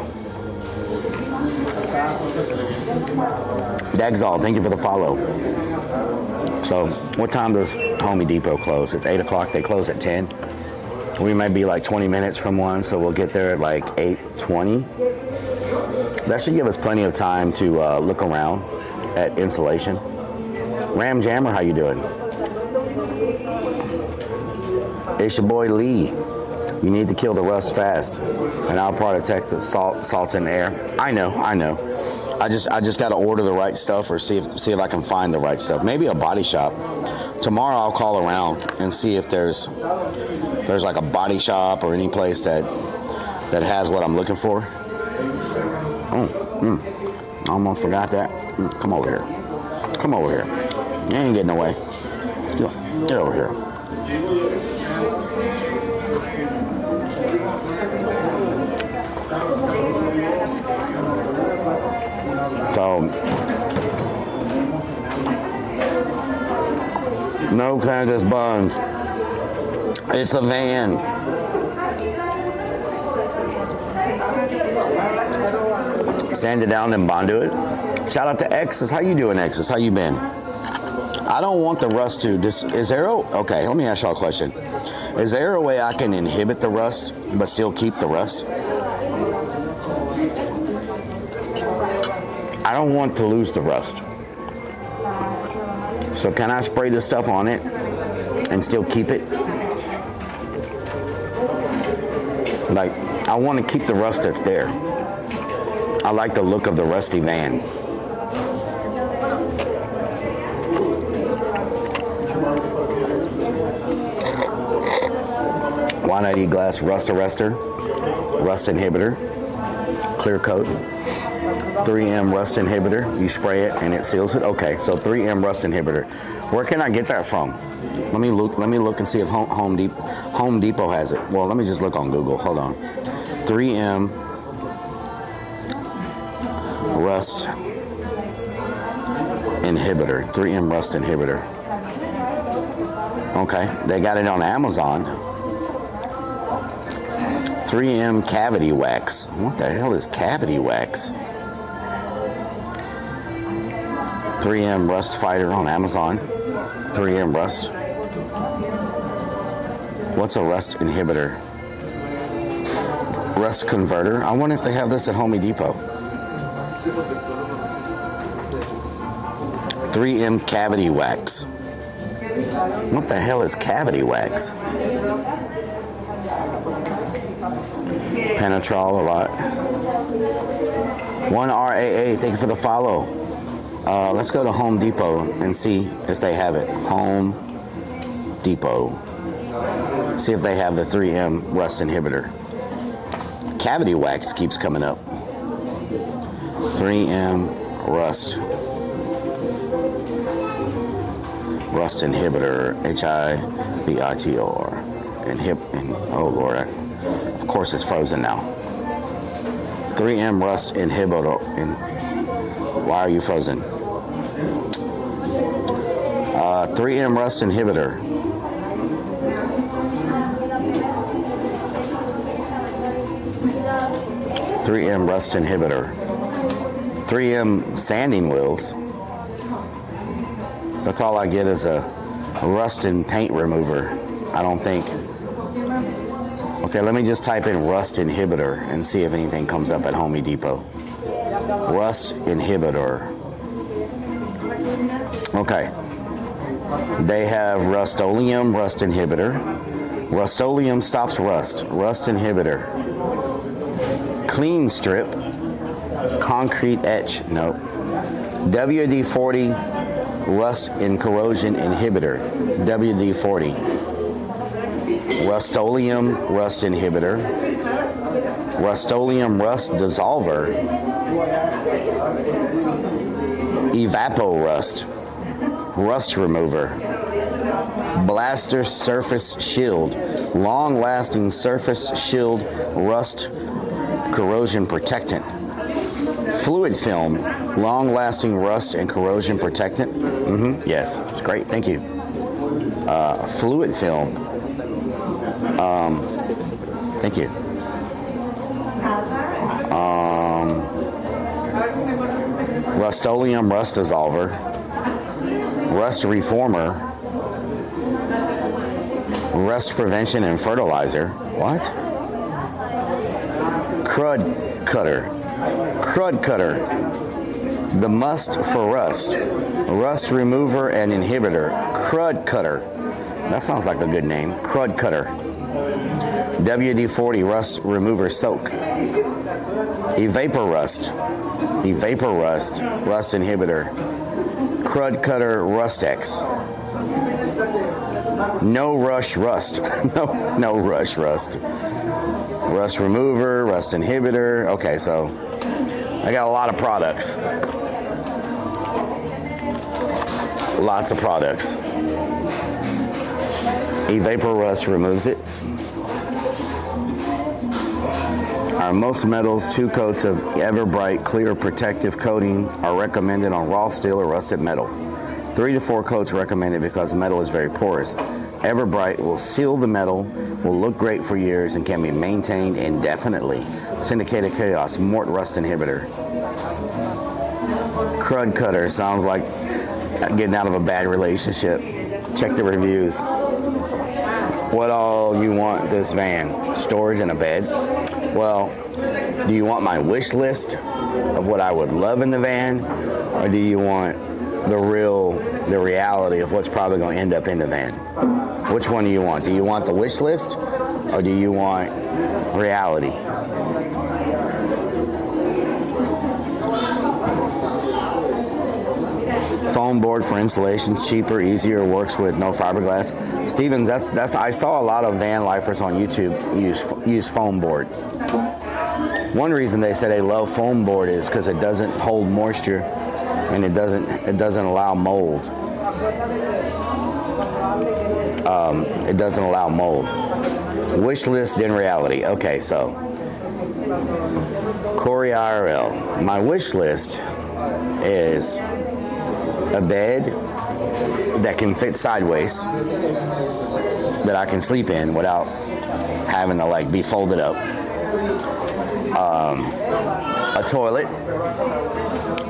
Dexall, thank you for the follow. So, what time does Home Depot close? It's 8 o'clock. They close at 10. We might be like 20 minutes from one, so we'll get there at like 8:20. That should give us plenty of time to look around at insulation. Ram Jammer, how you doing? It's your boy Lee. You need to kill the rust fast, and I'll protect the salt in the air. I know. I just got to order the right stuff, or see if I can find the right stuff. Maybe a body shop. Tomorrow I'll call around and see if there's like a body shop or any place that has what I'm looking for. I almost forgot that. Come over here. You ain't getting away. Get over here. So, no Kansas buns. It's a van. Sand it down and bond to it. Shout out to X's. How you doing, X's? How you been? I don't want the rust to. Okay, let me ask y'all a question. Is there a way I can inhibit the rust but still keep the rust? I don't want to lose the rust. So can I spray this stuff on it and still keep it? Like, I want to keep the rust that's there. I like the look of the rusty van. Why not eat glass rust arrestor, rust inhibitor, clear coat, 3M rust inhibitor. You spray it and it seals it. Okay, so 3M rust inhibitor. Where can I get that from? Let me look and see if Home Depot has it. Well, let me just look on Google. Hold on. 3M rust inhibitor. 3M rust inhibitor. Okay, they got it on Amazon. 3M cavity wax. What the hell is cavity wax? 3M rust fighter on Amazon. 3M rust. What's a rust inhibitor? Rust converter. I wonder if they have this at Home Depot. 3M cavity wax. What the hell is cavity wax? Penetrol a lot. 1RAA, thank you for the follow. Let's go to Home Depot and see if they have it. Home Depot. See if they have the 3M rust inhibitor. Cavity wax keeps coming up. 3M rust inhibitor. HIBITOR. Oh Lord, of course it's frozen now. 3M rust inhibitor. Why are you frozen? 3M rust inhibitor. .3M rust inhibitor. 3M sanding wheels. That's all I get is a rust and paint remover. I don't think. Okay, let me just type in rust inhibitor and see if anything comes up at Home Depot. Rust inhibitor. Okay. They have Rust-Oleum rust inhibitor. Rust-Oleum stops rust. Rust inhibitor. Clean strip. Concrete etch. Nope. WD-40 rust and corrosion inhibitor. WD-40. Rust-Oleum rust inhibitor. Rust-Oleum rust dissolver. Evapo rust. Rust remover. Blaster surface shield. Long-lasting surface shield rust corrosion protectant. Fluid film. Long-lasting rust and corrosion protectant. Yes, it's great. Thank you. Fluid film. Thank you. Rust-Oleum rust dissolver. Rust reformer. Rust prevention and fertilizer. What? Crud cutter. Crud cutter. The must for rust. Rust remover and inhibitor. Crud cutter. That sounds like a good name. Crud cutter. WD-40 rust remover soak. Evapor rust. Evapor rust. Rust inhibitor. Crud cutter Rustex. No rush rust. no rush rust. Rust remover, rust inhibitor. Okay, so I got a lot of products. Lots of products. Evapor rust removes it. Our most metals, 2 coats of Everbright clear protective coating are recommended on raw steel or rusted metal. 3 to 4 coats recommended because metal is very porous. Everbright will seal the metal, will look great for years, and can be maintained indefinitely. Syndicated Chaos Mort Rust Inhibitor. Crud cutter sounds like getting out of a bad relationship. Check the reviews. What all you want this van? Storage and a bed? Well, do you want my wish list of what I would love in the van, or do you want the reality of what's probably going to end up in the van? Which one do you want? Do you want the wish list, or do you want reality? Foam board for insulation, cheaper, easier, works with no fiberglass. Stevens, that's I saw a lot of van lifers on YouTube use foam board. One reason they say they love foam board is because it doesn't hold moisture and it doesn't allow mold. It doesn't allow mold. Wish list then reality. Okay, so Corey IRL. My wish list is a bed that can fit sideways that I can sleep in without having to like be folded up. A toilet,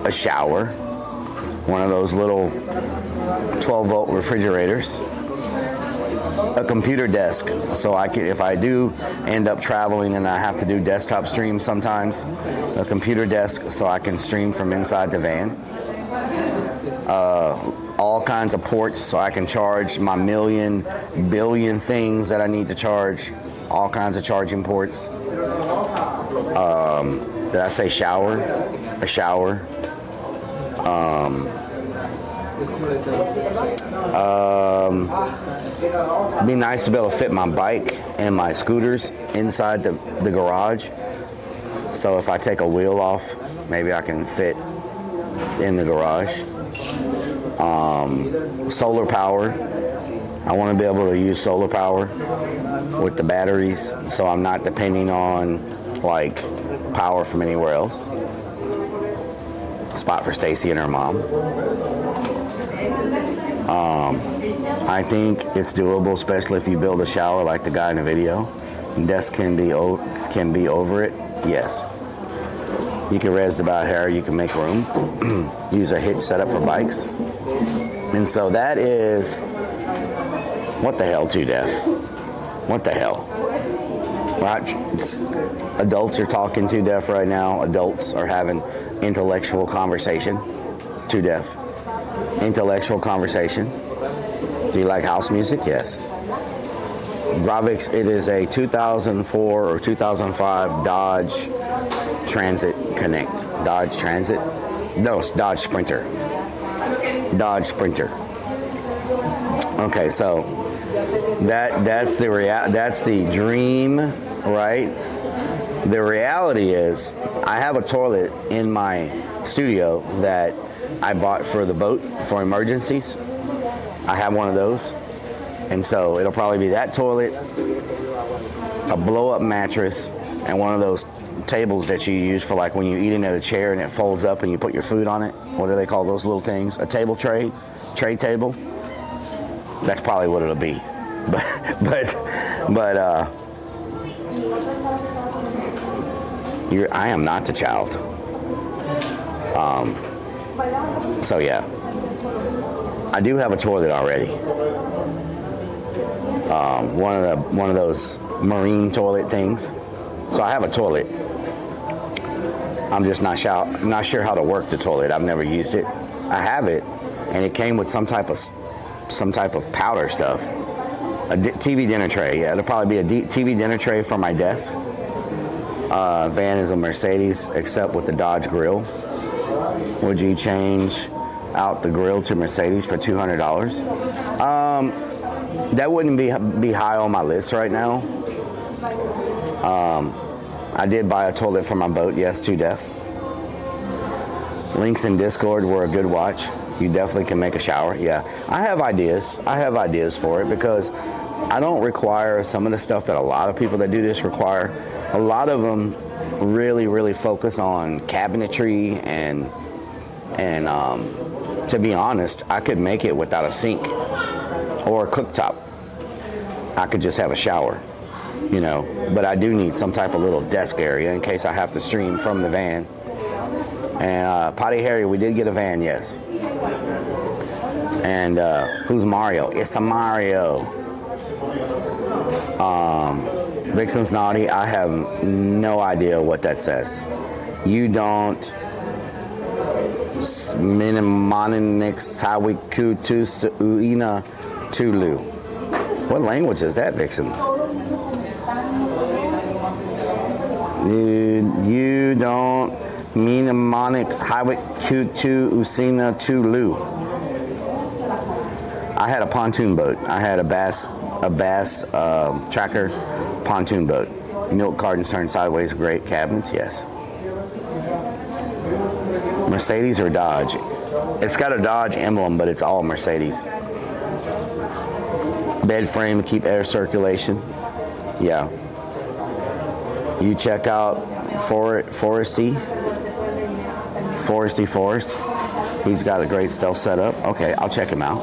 a shower, one of those little 12-volt refrigerators, a computer desk, so I can, if I do end up traveling and I have to do desktop streams sometimes, a computer desk so I can stream from inside the van. All kinds of ports so I can charge my billion things that I need to charge. All kinds of charging ports. Did I say shower? A shower. It'd be nice to be able to fit my bike and my scooters inside the garage. So if I take a wheel off, maybe I can fit in the garage. Solar power. I want to be able to use solar power with the batteries so I'm not depending on like power from anywhere else. Spot for Stacy and her mom. I think it's doable, especially if you build a shower like the guy in the video. Desk can be over it. Yes. You can raise the about hair. You can make room. Use a hitch setup for bikes. And so that is, what the hell, too deaf? What the hell? Right? Adults are talking too deaf right now. Adults are having intellectual conversation. Too deaf. Intellectual conversation. Do you like house music? Yes. Urbex, it is a 2004 or 2005 Dodge Transit Connect. Dodge Transit? No, it's Dodge Sprinter. Dodge Sprinter. Okay, so that's the dream, right? The reality is I have a toilet in my studio that I bought for the boat for emergencies. I have one of those. And so it'll probably be that toilet, a blow-up mattress, and one of those tables that you use for like when you eat in a chair and it folds up and you put your food on it. What do they call those little things? A table tray table. That's probably what it'll be. But I am not the child. So yeah, I do have a toilet already. One of those marine toilet things. So I have a toilet. I'm just not sure how to work the toilet. I've never used it. I have it, and it came with some type of powder stuff. A TV dinner tray. Yeah, it'll probably be a TV dinner tray for my desk. Van is a Mercedes, except with the Dodge grill. Would you change out the grill to Mercedes for $200? That wouldn't be high on my list right now. I did buy a toilet for my boat. Yes, to def. Links in Discord were a good watch. You definitely can make a shower. Yeah, I have ideas. I have ideas for it because I don't require some of the stuff that a lot of people that do this require. A lot of them really, really focus on cabinetry and to be honest, I could make it without a sink or a cooktop. I could just have a shower, you know, but I do need some type of little desk area in case I have to stream from the van. And Potty Harry, we did get a van, yes. And who's Mario? It's a Mario. Vixen's naughty. I have no idea what that says. You don't Minimonix Hawiku to Uina Tulu. What language is that, Vixens? You don't Minimonix Hawiku to Usina Tulu. I had a pontoon boat. I had a bass tracker pontoon boat. Milk cartons turned sideways, great cabinets, yes. Mercedes or Dodge? It's got a Dodge emblem, but it's all Mercedes. Bed frame to keep air circulation. Yeah. You check out Foresty. He's got a great stealth setup. Okay, I'll check him out.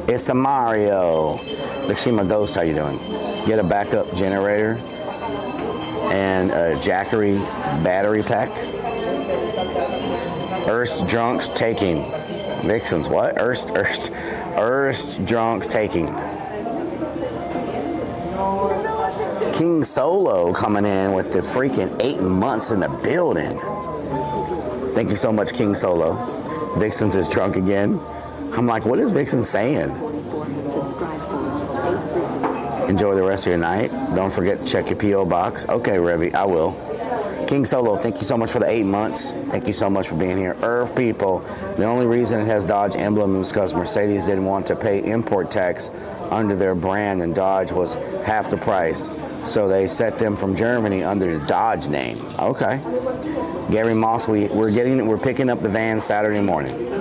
It's a Mario. Lakshima Ghost, how you doing? Get a backup generator and a Jackery battery pack. Erst drunks taking. Vixens, what? Erst drunks taking. King Solo coming in with the freaking 8 months in the building. Thank you so much, King Solo. Vixens is drunk again. I'm like, what is Vixen saying? Enjoy the rest of your night. Don't forget to check your P.O. box. Okay, Revy, I will. King Solo, thank you so much for the 8 months. Thank you so much for being here. Irv people, the only reason it has Dodge emblem is because Mercedes didn't want to pay import tax under their brand, and Dodge was half the price. So they set them from Germany under the Dodge name. Okay. Gary Moss, we're picking up the van Saturday morning.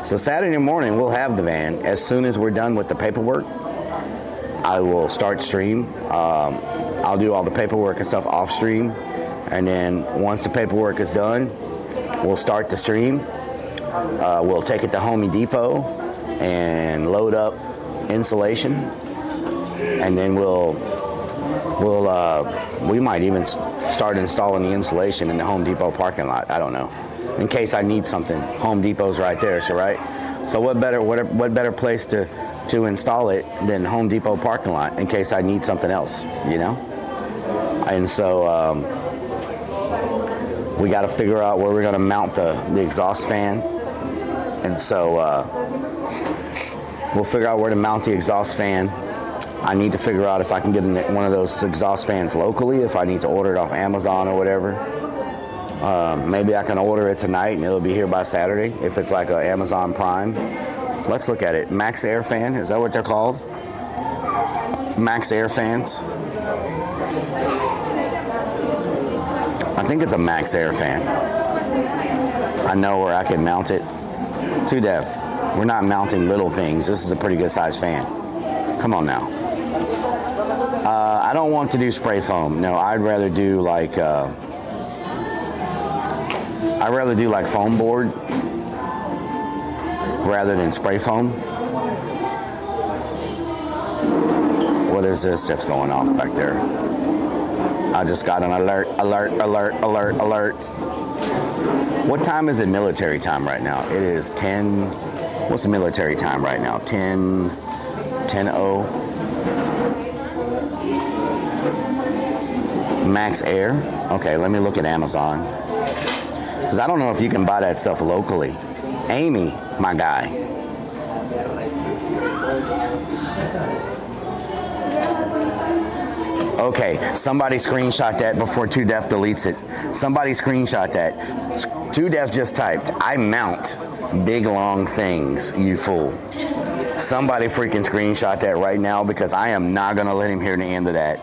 So Saturday morning we'll have the van. As soon as we're done with the paperwork, I will start stream. I'll do all the paperwork and stuff off stream. And then once the paperwork is done, we'll start the stream. We'll take it to Home Depot and load up insulation. And then we might even start installing the insulation in the Home Depot parking lot. I don't know. In case I need something. Home Depot's right there, so right? So what better place to install it than Home Depot parking lot in case I need something else, you know? And so we got to figure out where we're going to mount the exhaust fan. And so we'll figure out where to mount the exhaust fan. I need to figure out if I can get one of those exhaust fans locally, if I need to order it off Amazon or whatever. Maybe I can order it tonight and it'll be here by Saturday if it's like an Amazon Prime. Let's look at it. Max Air Fan, is that what they're called? Max Air Fans? I think it's a Max Air Fan. I know where I can mount it. To death. We're not mounting little things. This is a pretty good size fan. Come on now. I don't want to do spray foam. No, I'd rather do like foam board rather than spray foam. What is this that's going off back there? I just got an alert. What time is it military time right now? It is 10. What's the military time right now? 10:00. Max Air. Okay, let me look at Amazon. Because I don't know if you can buy that stuff locally. Amy, my guy. Okay, somebody screenshot that before 2Def deletes it. Somebody screenshot that. 2Def just typed, I mount big long things, you fool. Somebody freaking screenshot that right now because I am not going to let him hear the end of that.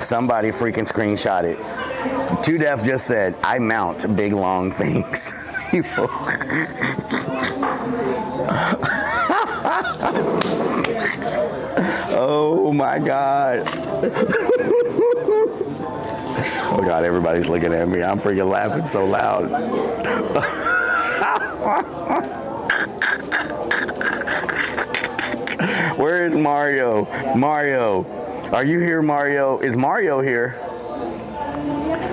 Somebody freaking screenshot it. 2Def just said, I mount big long things, you fool. Oh my God. Oh God, everybody's looking at me. I'm freaking laughing so loud. Where is Mario? Mario, are you here, Mario? Is Mario here?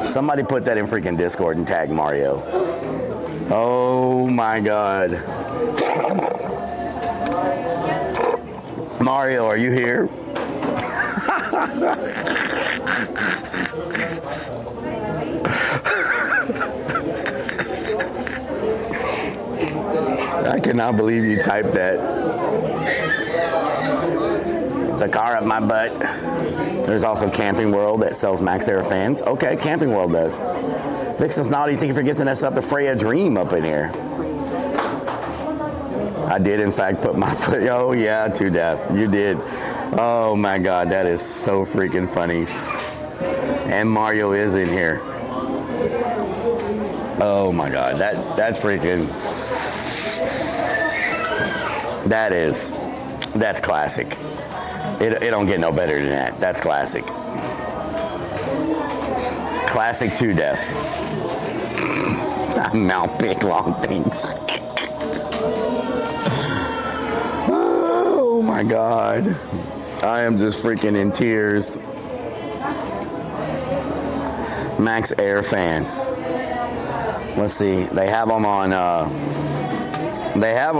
Somebody put that in freaking Discord and tag Mario. Oh my God. Mario, are you here? I cannot believe you typed that. It's a car up my butt. There's also Camping World that sells Max Air fans. Okay, Camping World does. Vixen's naughty. You think you're forgetting that's up the Freya Dream up in here? I did, in fact, put my foot. Oh, yeah, 2Def. You did. Oh, my God. That is so freaking funny. And Mario is in here. Oh, my God. That's freaking. That's classic. It don't get no better than that. That's classic. Classic 2Def. I mount big long things. Oh my God. I am just freaking in tears. Max Air fan. Let's see. They have them on, they have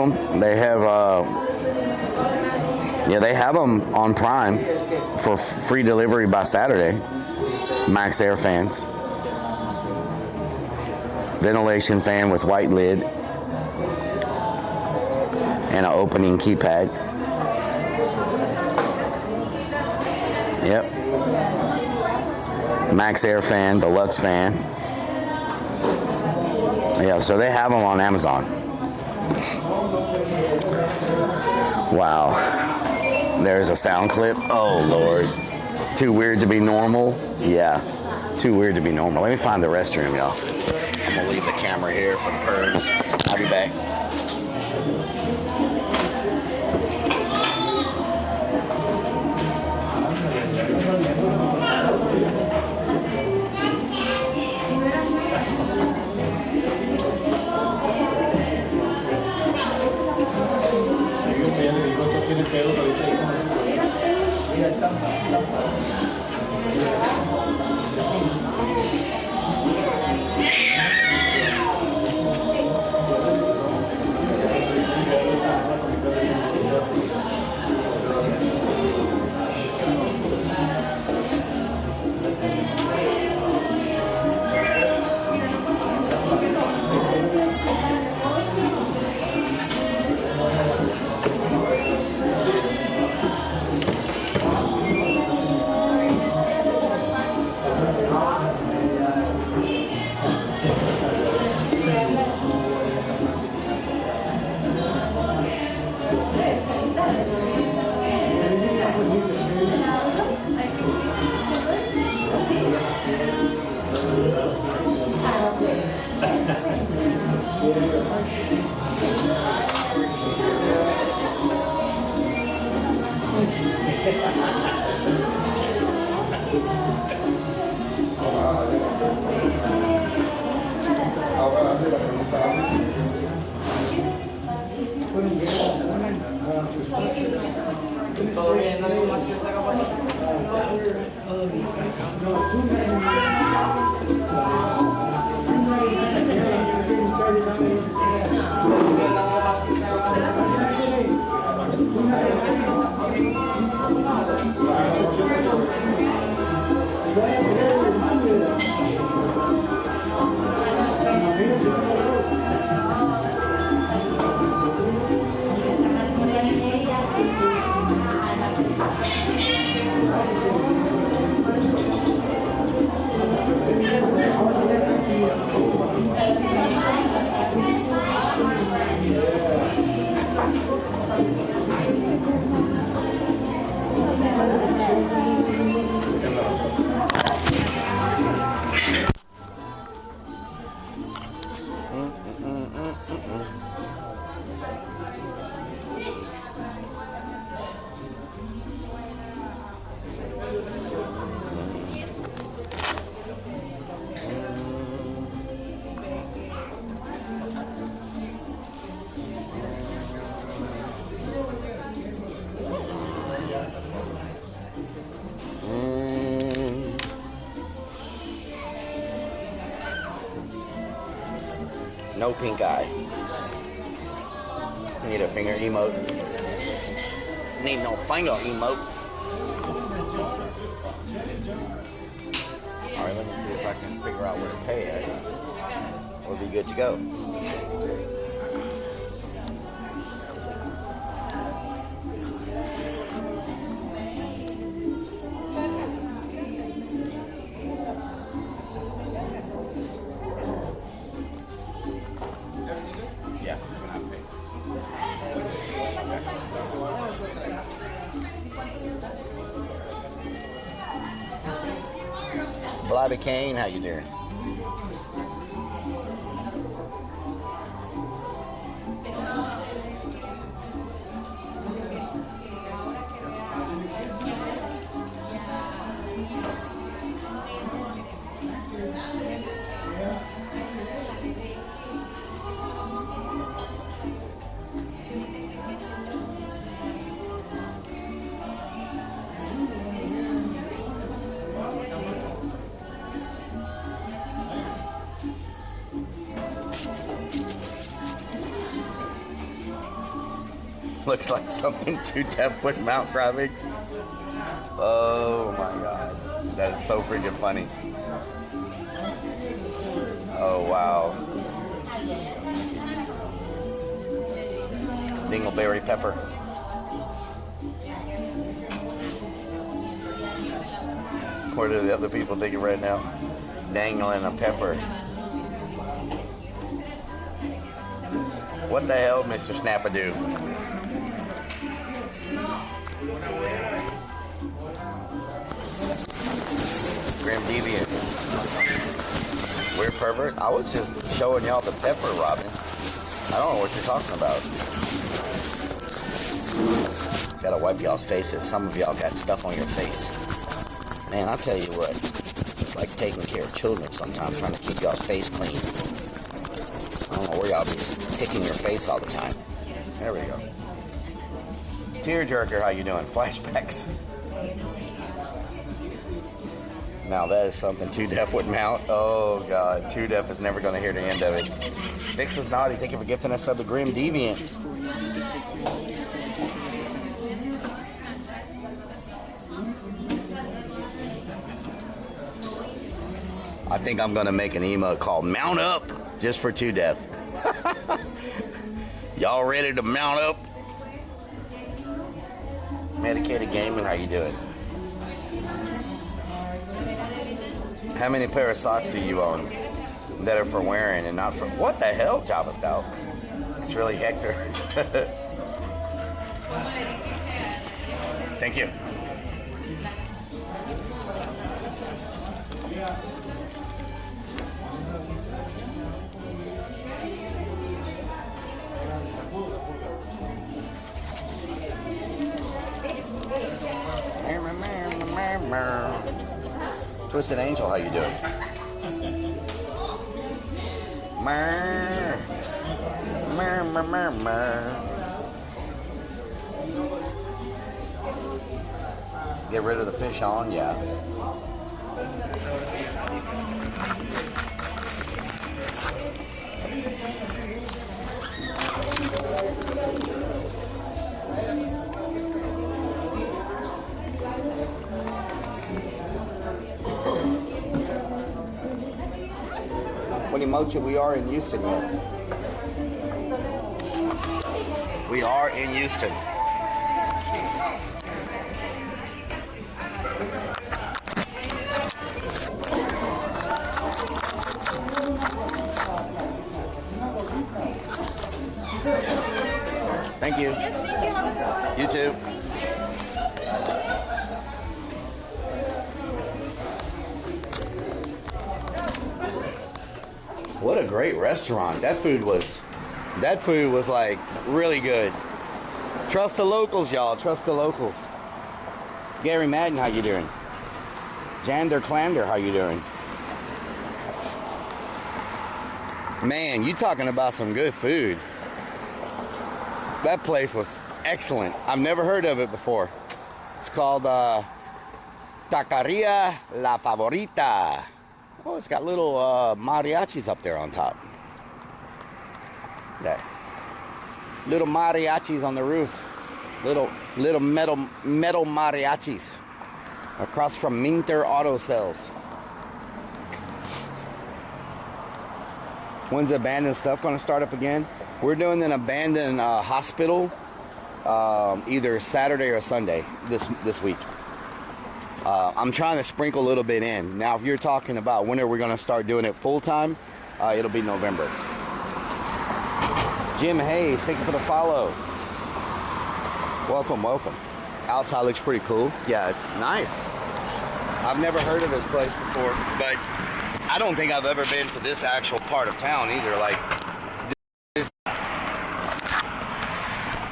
them on Prime for free delivery by Saturday. Max Air fans. Ventilation fan with white lid and an opening keypad. Yep. Max Air fan, deluxe fan. Yeah, so they have them on Amazon. Wow. There's a sound clip. Oh, Lord. Too weird to be normal? Yeah. Too weird to be normal. Let me find the restroom, y'all. I'm going to leave the camera here for the purge. I'll be back. No pink eye. Need a finger emote. Need no finger emote. Alright, let me see if I can figure out where to pay at. We'll be good to go. Yeah, we're gonna pay. Blobby Kane, how you doing? Looks like something too deaf with Mount graphics. Oh my god. That is so freaking funny. Oh wow. Dingleberry pepper. What are the other people thinking right now? Dangling a pepper. What the hell, Mr. Snapadoo? Grim Deviant. Weird pervert. I was just showing y'all the pepper, Robin. I don't know what you're talking about. Gotta wipe y'all's faces. Some of y'all got stuff on your face. Man, I'll tell you what. It's like taking care of children sometimes, trying to keep y'all's face clean. I don't know where y'all be picking your face all the time. There we go. Tearjerker, how you doing? Flashbacks. Now that is something Too Deaf would mount. Oh god, Too Deaf is never going to hear the end of it. Vix is naughty. Thank you for gifting us up the Grim Deviant. I think I'm going to make an emote called Mount Up just for Too Deaf. Y'all ready to mount up? Medicated Gaming, how you doing? How many pair of socks do you own that are for wearing and not for... What the hell, Java Stout? It's really Hector. Thank you. Twisted Angel, how you doing? Get rid of the fish on, yeah. Mocha, we are in Houston, yes. We are in Houston. Thank you. You too. What a great restaurant. That food was like really good. Trust the locals, y'all. Trust the locals. Gary Madden, how you doing? Jander Clander, how you doing? Man, you talking about some good food. That place was excellent. I've never heard of it before. It's called Taqueria La Favorita. Oh, it's got little mariachis up there on top. that. Little mariachis on the roof. Little metal mariachis. Across from Minter Auto Sales. When's the abandoned stuff going to start up again? We're doing an abandoned hospital either Saturday or Sunday this week. I'm trying to sprinkle a little bit in. Now, if you're talking about when are we going to start doing it full time, it'll be November. Jim Hayes, thank you for the follow. Welcome, welcome. Outside looks pretty cool. Yeah, it's nice. I've never heard of this place before, but I don't think I've ever been to this actual part of town either. Like,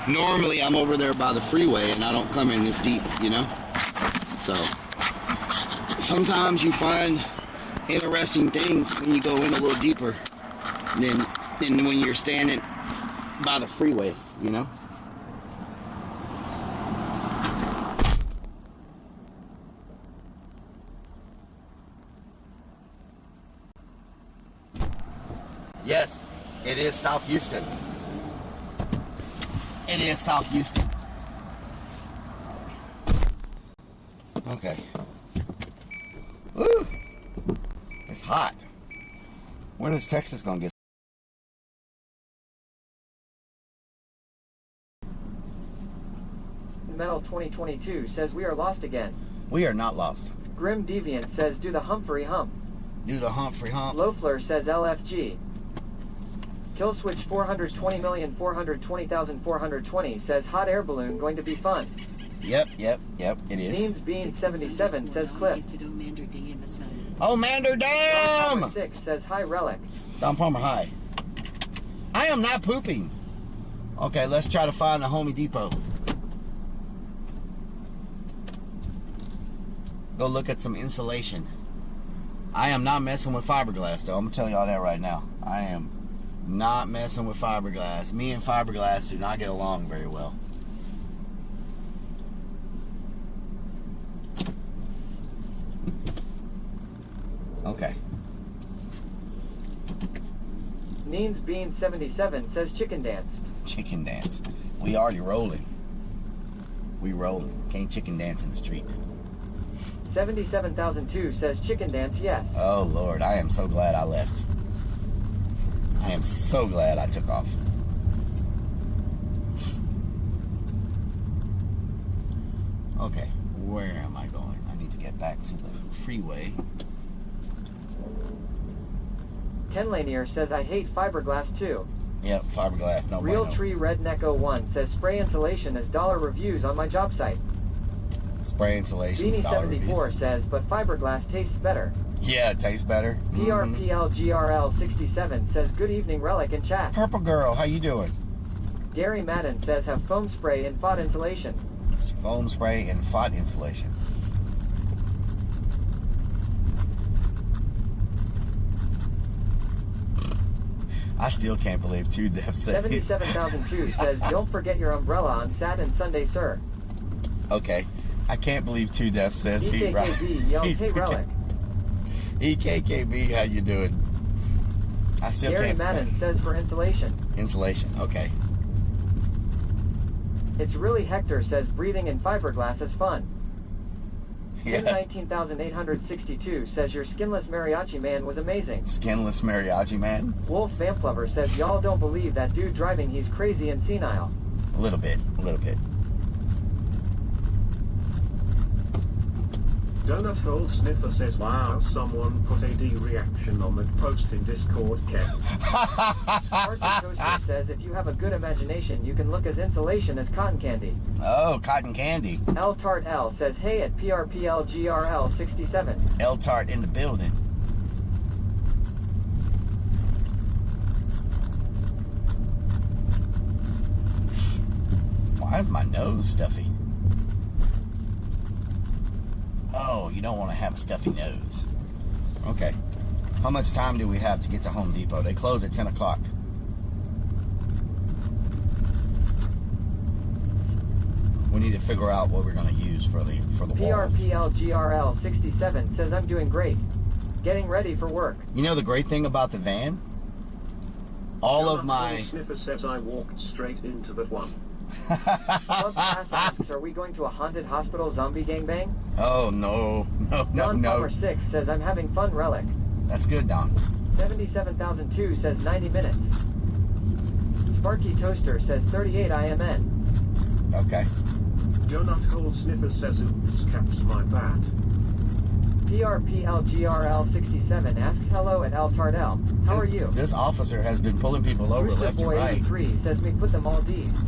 normally I'm over there by the freeway and I don't come in this deep, you know? So, sometimes you find interesting things when you go in a little deeper than when you're standing by the freeway, you know? Yes, it is South Houston. It is South Houston. Okay. Woo! It's hot. When is Texas gonna get? Metal 2022 says we are lost again. We are not lost. Grim Deviant says do the Humphrey hump. Do the Humphrey hump. Loeffler says LFG. Killswitch 420,420,420 says hot air balloon going to be fun. Yep, it is. Bean 77 says Cliff. Oh, Mander Dam! Don 6 says hi Rellik. Don Palmer, hi. I am not pooping. Okay, let's try to find the Home Depot. Go look at some insulation. I am not messing with fiberglass, though. I'm gonna tell y'all that right now. I am not messing with fiberglass. Me and fiberglass do not get along very well. Okay. Neens Bean 77 says chicken dance. Chicken dance. We already rolling. We rolling. Can't chicken dance in the street. 77,002 says chicken dance, yes. Oh, Lord. I am so glad I left. I am so glad I took off. Okay. Where am I going? I need to get back to the freeway. Ken Lanier says I hate fiberglass too. Yep, fiberglass, no Real bueno. Tree Redneck 01 says spray insulation as dollar reviews on my job site. Spray insulation Beanie is dollar 74 reviews. says, but fiberglass tastes better. Yeah, it tastes better. PRPLGRL 67 says good evening Rellik and chat. Purple Girl, how you doing? Gary Madden says have foam spray and FOD insulation. It's foam spray and FOD insulation. I still can't believe 2 Def says. 77,002 says don't forget your umbrella on Sat and Sunday, sir. Okay. I can't believe 2 Def says he right. EKKB yells hey Rellik. EKKB, how you doing? I still Gary can't. Madden says for insulation. Insulation, okay. It's really Hector says breathing in fiberglass is fun. Yeah. 19,862 says your skinless mariachi man was amazing. Skinless mariachi man? Wolf Vamp Lover says y'all don't believe that dude driving, he's crazy and senile. A little bit, a little bit. Donut Hole Sniffer says, wow, someone put a D reaction on that post in Discord, Kev. Arthur Coaster says if you have a good imagination, you can look as insulation as cotton candy. Oh, cotton candy. L Tart L says hey at PRPLGRL 67. L Tart in the building. Why is my nose stuffy? Oh, you don't want to have a stuffy nose. Okay. How much time do we have to get to Home Depot? They close at 10 o'clock. We need to figure out what we're going to use for the walls. PRPLGRL 67 says I'm doing great. Getting ready for work. You know the great thing about the van all of my... Sniffer says I walked straight into that one. Love Pass asks, are we going to a haunted hospital zombie gangbang? Oh, no. Don Palmer 6 says, I'm having fun, Rellik. That's good, Don. 77,002 says 90 minutes. Sparky Toaster says 38 IMN. Okay. Donut Hole Sniffer says oops, caps my bat. PRPLGRL67 asks hello at El Tardell. How are you? This officer has been pulling people over Rooster left Boy and right. 83 says me put them all D's.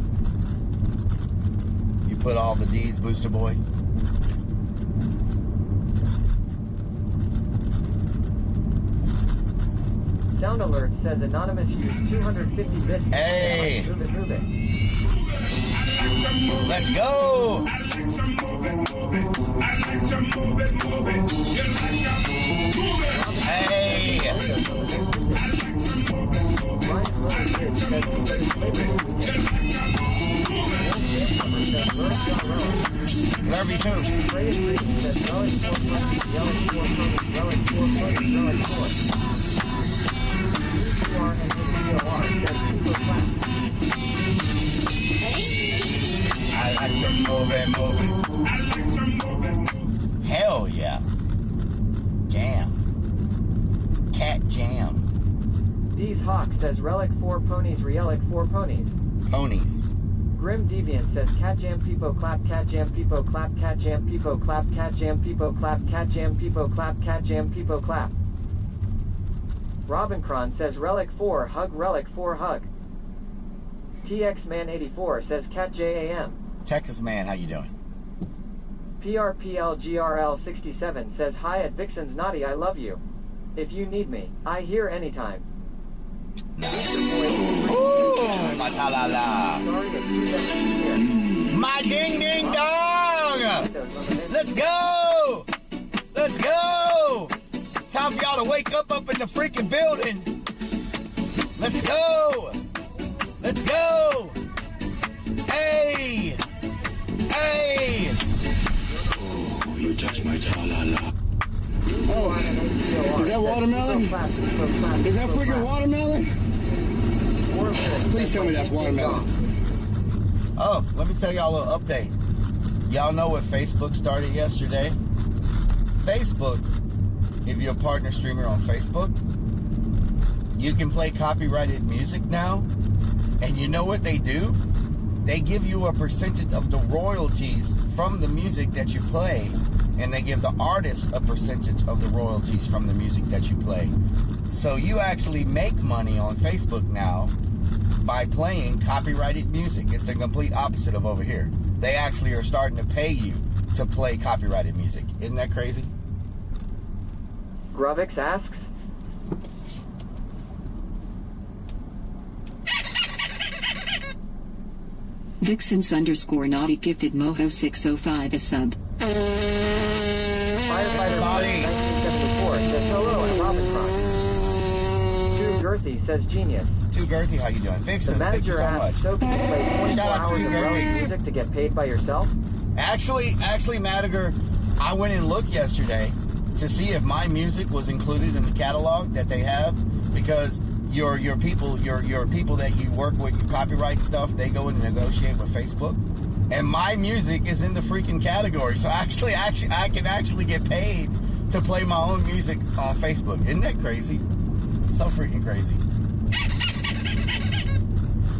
You put all the D's, Booster Boy? Sound Alert says anonymous used 250 bits. Hey! Move it. Let's go! Hey! Love you too. I like to move it. Hell yeah. Jam. Cat jam. D's Hawk says Rellik 4 ponies, Rellik 4 ponies. Ponies. Grim Deviant says cat jam peepo clap, cat jam peepo clap, cat jam peepo clap, cat jam peepo clap, cat jam peepo clap, cat jam peepo clap. Robincron says Rellik 4 hug, Rellik 4 hug. TX Man 84 says cat JAM. Texas man, how you doing? PRPLGRL 67 says hi at Vixen's Naughty, I love you. If you need me, I here anytime. Ooh, my ta-la-la. My ding-ding dong! Let's go! Let's go! Time for y'all to wake up in the freaking building. Let's go! Let's go! Hey! Hey! Oh, you touch my ta-la-la. Oh, is that watermelon? Is that freaking watermelon? Please tell me that's watermelon. Oh, let me tell y'all a little update. Y'all know what Facebook started yesterday? Facebook, if you're a partner streamer on Facebook, you can play copyrighted music now. And you know what they do? They give you a percentage of the royalties from the music that you play, and they give the artist a percentage of the royalties from the music that you play. So you actually make money on Facebook now by playing copyrighted music. It's the complete opposite of over here. They actually are starting to pay you to play copyrighted music. Isn't that crazy? Gruvix asks, Vixens _naughty gifted Moho 605 a sub. Firefighter 1974 says hello at Robincron. Too Girthy says genius. Too Girthy, how you doing? Vixen, The thank you manager so much. asks, so can you play 24 Shout out to hours Too of Rellik Girthy. music to get paid by yourself? Actually, Madiger, I went and looked yesterday to see if my music was included in the catalog that they have, because your people that you work with, you copyright stuff, they go and negotiate with Facebook, and my music is in the freaking category. So actually, I can actually get paid to play my own music on Facebook. Isn't that crazy? So freaking crazy.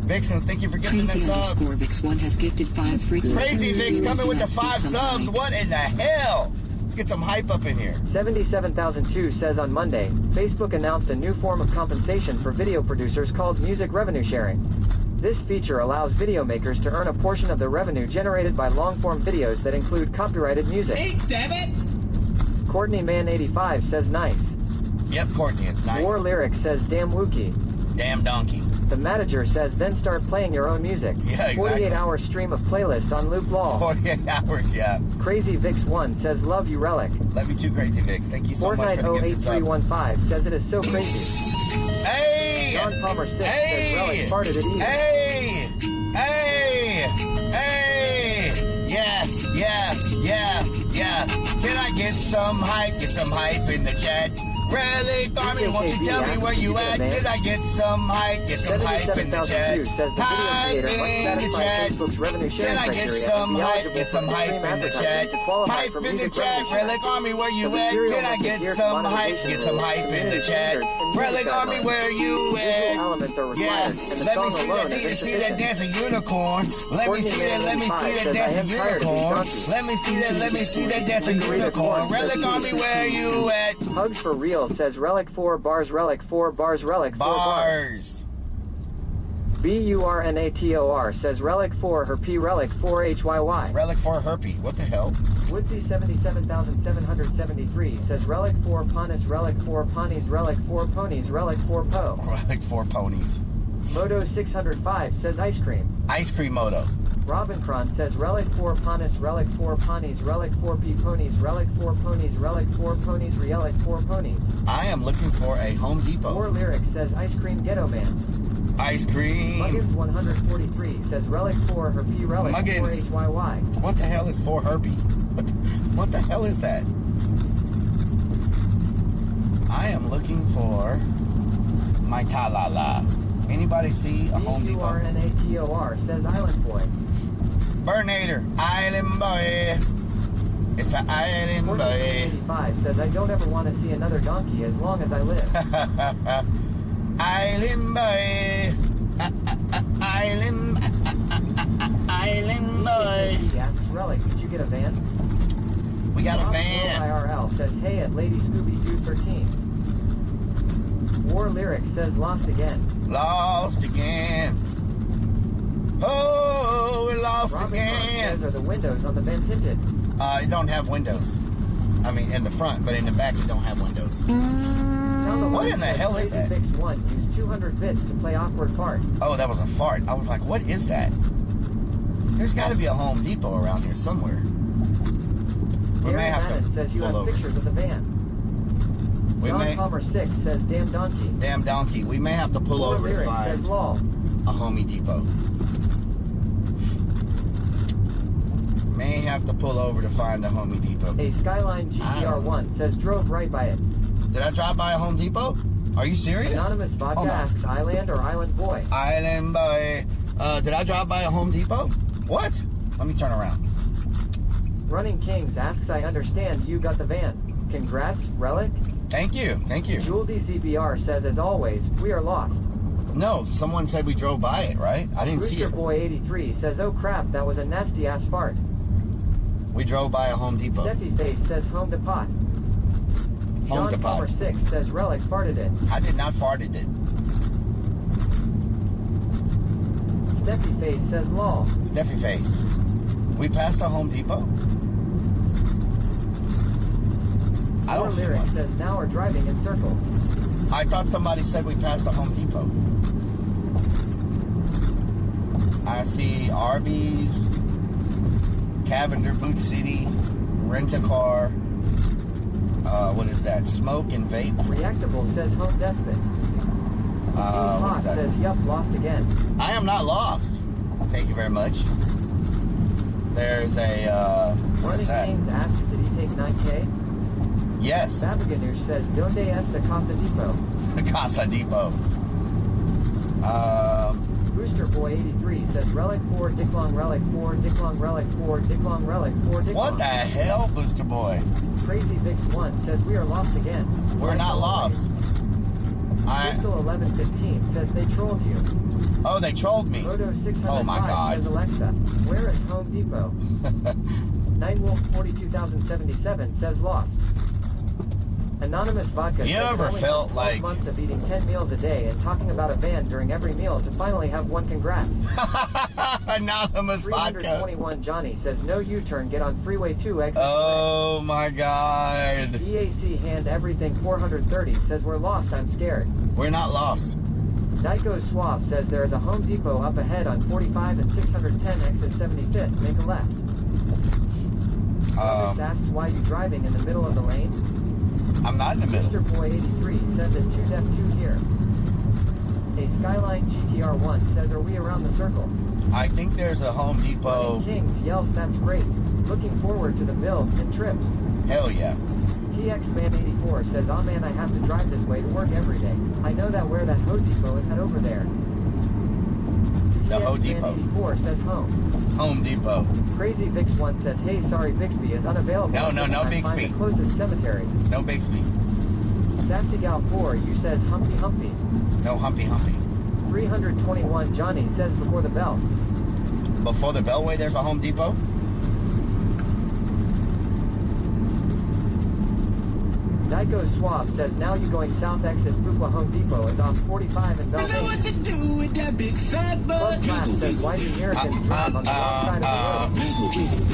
Vixens, thank you for gifting that sub. Vix1 has gifted 5 freaking Crazy Vix coming with the 5 subs. What in the hell? Let's get some hype up in here. 77,002 says on Monday, Facebook announced a new form of compensation for video producers called music revenue sharing. This feature allows video makers to earn a portion of the revenue generated by long-form videos that include copyrighted music. Hey, damn it! Courtney Man 85 says nice. Yep, Courtney, it's nice. War Lyrics says damn Wookie. Damn donkey. The manager says then start playing your own music. Yeah, exactly. 48-hour stream of playlists on loop law. 48 hours, yeah. Crazy Vix 1 says love you Rellik. Love you too, Crazy Vix. Thank you so much for the gifted subs. Fortnite 08315 says it is so crazy. Hey! John Palmer 6 Hey! says Rellik farted it easy. Hey! Hey! Hey! Yeah! Can I get some hype? Get some hype in the chat. Relic Army, won't you tell me where you at? Did I get some hype? Get some hype in the chat. Hype in the chat. Can I get some hype? Get some hype in the chat. Hype in the chat. Relic Army, where you at? Can I get some hype? Get some hype in the chat. Relic Army, where you at? Yeah. Let me see that dancing unicorn. Let me see that dancing unicorn. Let me see that dancing unicorn. Relic Army, where you at? Hugs for real, says Relic 4 bars, Relic 4 bars, Relic 4 bars. BURNATOR says Relic 4 Herpy, Relic 4 HYY. Relic 4 Herpy, what the hell? Woodsy 77,773 says Relic 4 Panis, Relic 4 Ponies, Relic 4 Ponies, Relic 4 Po. Relic 4 Ponies. Moto 605 says Ice Cream. Ice Cream Moto. Robincron says Relic 4 Panis, Relic 4 Ponies, Relic 4 P Ponies, Relic 4 Ponies, Relic 4 Ponies, Relic 4 Ponies. I am looking for a Home Depot. More Lyrics says Ice Cream Ghetto Man. Ice Cream. Muggins 143 says Relic 4 Herpy, Relic Muggins. 4 HYY. What the hell is 4 Herpy? What the hell is that? I am looking for my Talala. Anybody see a Home Depot? BURNATOR says Island Boy. Burnator, Island Boy. It's an Island Boy. 85 says I don't ever want to see another donkey as long as I live. Island Boy. Island Boy. He asks Relic, did you get a van? We got a van. IRL says hey at Lady Scooby Doo 13. War Lyrics says lost again. Lost again. Oh, we lost again. Says, are the windows on the van tinted? It don't have windows. I mean, in the front, but in the back it don't have windows. What in the hell is that? Fix 1 use 200 bits to play awkward fart. Oh, that was a fart. I was like, what is that? There's got to be a Home Depot around here somewhere. We may have to says you pull have over. pictures of the van. John Palmer 6 says damn donkey. Damn donkey. We may have to pull over to find a Home Depot. May have to pull over to find a Home Depot. A Skyline GTR1 says drove right by it. Did I drive by a Home Depot? Are you serious? Anonymous Vodka asks Island or Island Boy. Island Boy. Did I drive by a Home Depot? What? Let me turn around. Running Kings asks I understand you got the van. Congrats, Relic. Thank you. Thank you. Jewel DCBR says as always, we are lost. No, someone said we drove by it, right? I didn't see it. Rooster Boy 83 says oh crap, that was a nasty ass fart. We drove by a Home Depot. Steffi Face says home to pot. Home to pot. John Palmer 6 says Relic farted it. I did not farted it. Steffi Face says lol. Steffi Face. We passed a Home Depot? I don't see one. Says now we're driving in circles. I thought somebody said we passed a Home Depot. I see Arby's, Cavender Boot City, Rent-A-Car. What is that? Smoke and vape. Reactable says Home Despot. What is that? Says yup, lost again. I am not lost. Thank you very much. There's a Running Kings asks, did he take 9K? Yes. Babaganoush says, donde esta Casa Depot? Casa Depot. Booster Boy 83 says, Relic 4, Dicklong, Relic 4, Dicklong, Relic 4, Dicklong, Relic 4, Dicklong. What the hell, Booster Boy? Crazy Vix 1 says, we are lost again. We're not lost. Crystal 1115 says, they trolled you. Oh, they trolled me. Moto 605 oh my God. says, Alexa, where is Home Depot? Nightwolf 42077 says, lost. Anonymous Vodka you ever felt like months of eating 10 meals a day and talking about a van during every meal to finally have one congrats. Anonymous Vodka 321 Johnny says no U-turn, get on freeway 2 exit. Oh my God. EAC hand everything 430 says we're lost, I'm scared. We're not lost. Dyko Suave says there is a Home Depot up ahead on 45 and 610 exit 75th, make a left. Asks why you driving in the middle of the lane. I'm not in the middle. Mr. Boy 83 says it 2 death 2 here. A Skyline GTR1 says are we around the circle? I think there's a Home Depot. Kings yells that's great. Looking forward to the build and trips. Hell yeah. TXman84 says, "Aw man, I have to drive this way to work every day. I know that where that Home Depot is, head over there." The Home Depot. TXman84 says home. Home Depot. Crazy Vix1 says, "Hey, sorry, Bixby is unavailable. No Find Bixby. the closest cemetery." No Bixby. Sassy Gal 4, you says Humpty Humpty. No Humpty Humpty. 321 Johnny says before the bell. Before the Beltway, there's a Home Depot? Dyko Swab says, "Now you going south exit Fuqua Home Depot is off 45 and You know Bell what to do with that big fat butt. Plus Matt says, "Why do Americans drive on the wrong side of the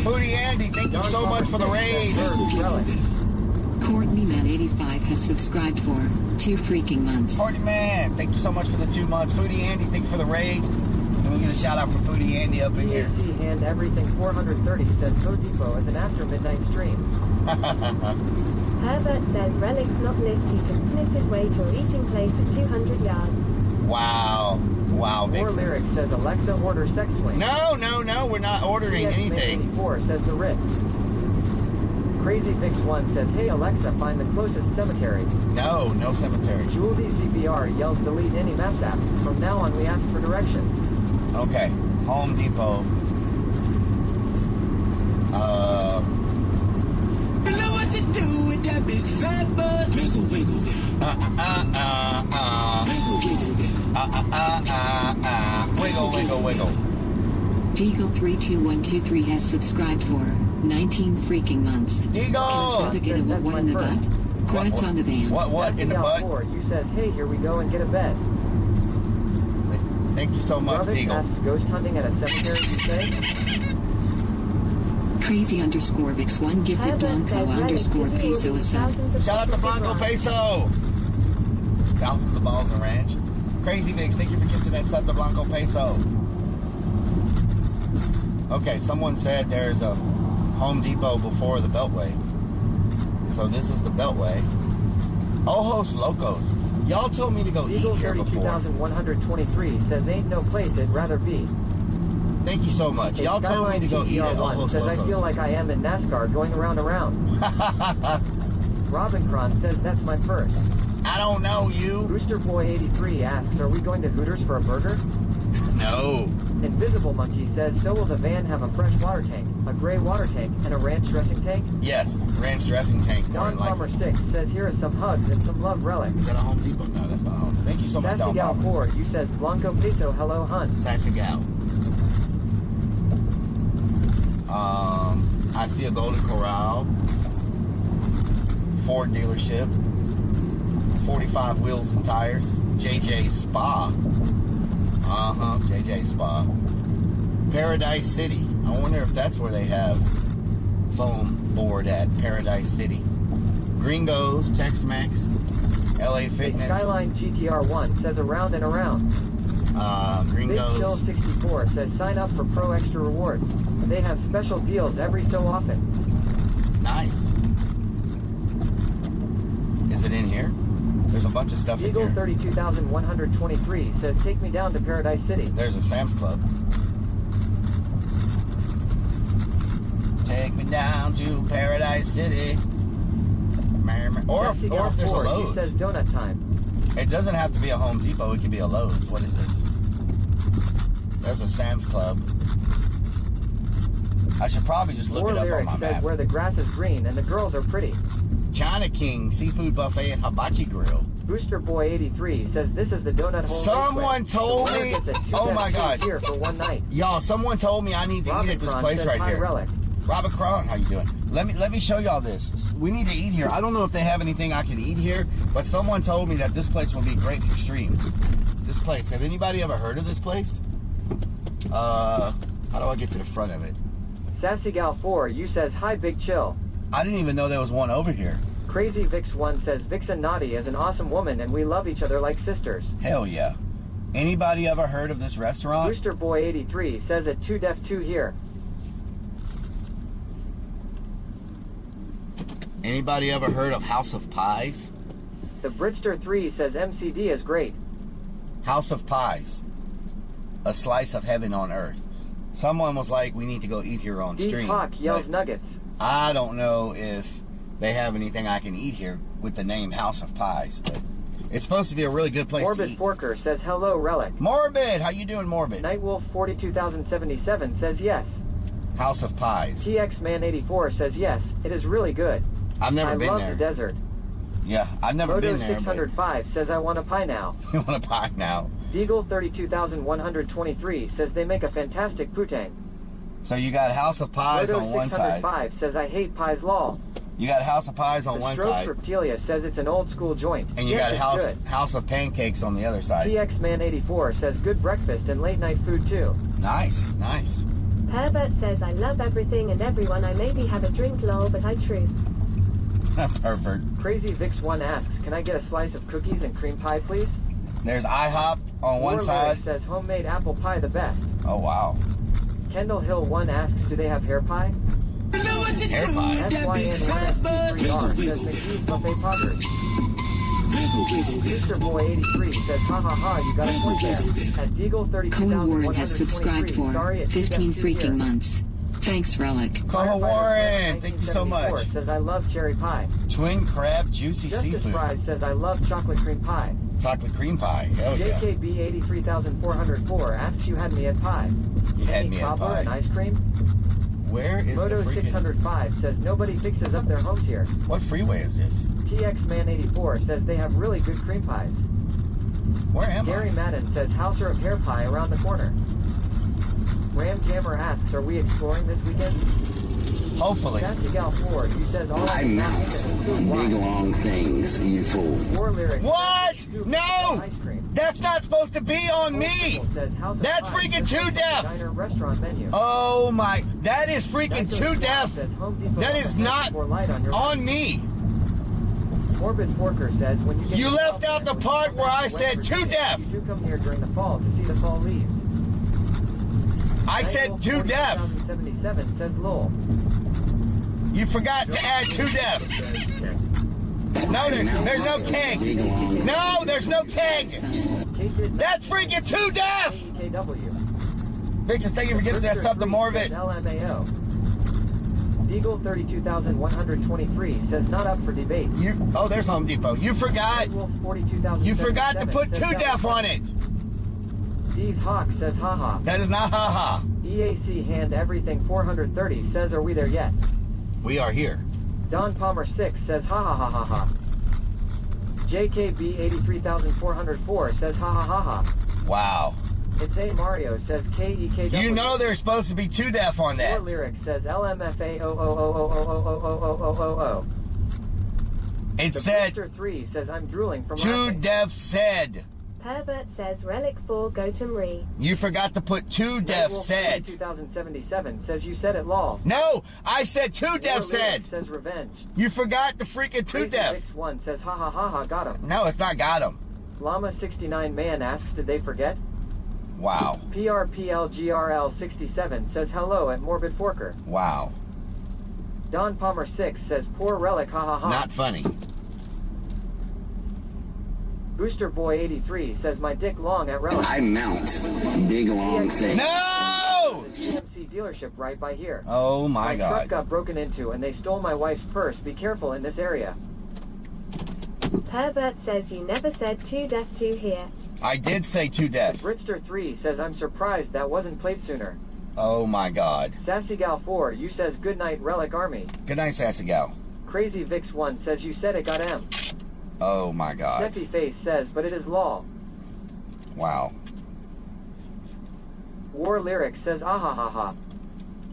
road?" Foodie Andy, thank you so much for the raid. Relic. Courtney Man 85 has subscribed for 2 freaking months. Courtney Man, thank you so much for the 2 months. Foodie Andy, thank you for the raid. And we get a shout out for Foodie Andy up in here. DAC Hand Everything 430 says Home Depot is an after midnight stream. Herbert says Relic's not list. He can sniff his way to a eating place at 200 yards. Wow. Wow, More Vixen. Lyrics says Alexa order sex swing. No, we're not ordering anything. 84 says the Ritz. Crazy Vix1 says, "Hey Alexa, find the closest cemetery." No cemetery. Julie ZBR yells delete any Maps app. From now on we ask for directions. Okay, Home Depot. You know what to do with that big fat butt. Wiggle, wiggle, wiggle. Wiggle, wiggle, wiggle. Deagle32123 has subscribed for 19 freaking months. Deagle! Can I get a what in the butt? Grats on the van. What in the butt? You says, "Hey, here we go and get a bed." Thank you so much, Robin Deagle. asks, "Ghost hunting at a cemetery, you say?" Crazy_Vix1 gifted Herbert Blanco says underscore Relic peso a sub. thousands of Shout out to boxes Blanco of rice. Peso. Thousands of balls and ranch. Crazy Vix, thank you for gifting that sub to Blanco Peso. Okay, someone said there's a Home Depot before the Beltway. So this is the Beltway. Ojos Locos. Y'all told me to go Eagle eat here before. 32123 says, "Ain't no place it'd rather be." Thank you so much. Y'all told me to go eat at GTR1 Ojos says, "I feel Locos. like I am in NASCAR going around. Robin Cron says, "That's my first." I don't know you. Booster Boy 83 asks, "Are we going to Hooters for a burger?" No. Invisible Monkey says, "So will the van have a fresh water tank, a gray water tank, and a ranch dressing tank?" Yes, ranch dressing tank. Don Palmer 6 says, "Here is some hugs and some love, Relic." Is that a Home Depot? No, that's not a Home. Thank you so much, Sassy Don Gal Palmer. 4, you says, "Blanco Peso, hello, hun." Sassy Gal. I see a Golden Corral. Ford dealership. 45 wheels and tires. JJ Spa. JJ Spa. Paradise City. I wonder if that's where they have foam board at Paradise City. Gringos, Tex-Mex, LA Fitness. Skyline GTR1 says, "Around and around." Big Chill Gringos. 64 says, "Sign up for Pro Extra Rewards. They have special deals every so often." Nice. Is it in here? There's a bunch of stuff in Eagle here. 32123 says, "Take me down to Paradise City." There's a Sam's Club. Take me down to Paradise City. Or if there's a She Lowe's. says, "Donut time." It doesn't have to be a Home Depot. It could be a Lowe's. What is this? There's a Sam's Club. I should probably just look More it up on Lyrics my says, map. "Where the grass is green and the girls are pretty." China King Seafood Buffet and Hibachi Grill. Booster Boy 83 says, "This is the donut hole." Someone told me. Oh my God. Here for one night. Y'all, someone told me I need to eat at this place right "Hi, here. Relic." Robert Cron, how you doing? Let me show y'all this. We need to eat here. I don't know if they have anything I can eat here, but someone told me that this place will be great for stream. This place. Have anybody ever heard of this place? How do I get to the front of it? Sassy Gal 4, you says, "Hi, Big Chill." I didn't even know there was one over here. Crazy Vix 1 says, "Vixen Naughty is an awesome woman and we love each other like sisters." Hell yeah. Anybody ever heard of this restaurant? Booster Boy 83 says, "At 2 Def 2 here." Anybody ever heard of House of Pies? The Britster 3 says, "MCD is great." House of Pies. A slice of heaven on earth. Someone was like, we need to go eat here on D stream. Hawk yells But nuggets. I don't know if they have anything I can eat here with the name House of Pies. But it's supposed to be a really good place to Morbid eat. Forker says hello, Relic. Morbid, how you doing, Morbid? Nightwolf 42077 says yes. House of Pies. TX Man 84 says yes. It is really good. I've never been I love there. the desert. Yeah, I've never Moto been there. 605 says I want a pie now. You want a pie now? Deagle 32123 says they make a fantastic putang. So you got House of Pies Moto on one side. 605 says I hate pies lol. You got House of Pies on The one Strokes side. Reptilia says it's an old school joint. And you yes, got it's good. House of Pancakes on the other side. TX Man 84 says good breakfast and late night food too. Nice, nice. Herbert says I love everything and everyone. I maybe have a drink lol, but I truth. Perfect. Crazy Vix1 asks, can I get a slice of cookies and cream pie, please? There's IHOP on one War side. Lyric says homemade apple pie the best. Oh, wow. Kendall Hill 1 asks, do they have hair pie? Hair pie. SYN1SC3R says McGee's Buffet Poggers. Mr. Boy 83 says, ha ha ha, you got a point there. At Deagle 32,123, Cohen Warren has subscribed for sorry, it's 15 just freaking here. months. Thanks, Relic. Cohen Warren, thank you so 1974 much. says, I love cherry pie. Twin crab juicy Justice seafood. Fries says, I love chocolate cream pie. Chocolate cream pie. Hell yeah. JKB 83404 asks, you had me at pie. You had Any me at cobbler pie. and ice cream? Where is Moto the freaking... 605 says, nobody fixes up their homes here. What freeway is this? TX Man 84 says they have really good cream pies. Where am Gary Madden says Hauser of hair pie around the corner. Ram Jammer asks, are we exploring this weekend? I? Hopefully. Sassy Gal 4, you says all I mount big long things, you fool. War Lyric. What? No! Ice cream. That's not supposed to be on me! Says House of That's Pie, freaking says too deaf! Diner restaurant menu. Oh my, that is freaking too deaf! Says Home Depot That is not light on, your on me! Morbid Forker says when you get You to left South out the Bend, part where I West said Virginia, too deaf! You do come here during the fall to see the fall leaves. I said too deaf! 2077 says Lowell. You forgot to add too deaf! No, there's no keg! No, there's no keg! That's freaking too deaf! KW. Vixen, thank you for giving that sub to Morvid. LMAO. Deagle 32123 says not up for debate. Oh, there's Home Depot. You forgot. You forgot to put too deaf on it. D's Hawk says haha. That is not haha. EAC hand everything 430 says are we there yet? We are here. Don Palmer 6 says ha ha ha ha ha. JKB 83404 says ha ha ha ha. Wow. It's A Mario says KEKW. You know there's supposed to be too deaf on that. Your lyric says LMFA 00000000000. It said Booster 3 says I'm drooling from too laughing. deaf said. Pervert says Relic 4 Gotem Re. You forgot to put too deaf said. 2077 says you said it lol. No, I said too deaf said. Says revenge. You forgot the freaking too deaf. X1 says ha ha ha ha got him. No, it's not got him. Llama 69 man asks did they forget? Wow. PRPLGRL 67 says hello at Morbid Forker. Wow. Don Palmer 6 says poor Relic ha ha ha. Not funny. Booster Boy 83 says my dick long at Relic. I mount big long things. No! GMC dealership right by here. Oh my truck God. got broken into and they stole my wife's purse. Be careful in this area. Pervert says you never said too deaf to hear. I did say too deaf. Britster 3 says I'm surprised that wasn't played sooner. Oh my God. Sassy Gal 4 you says good night Relic Army. Good night, Sassy Gal. Crazy Vix 1 says you said it got M. Oh my God. Snippy Face says but it is law. Wow. War Lyric says ah ha ha ha.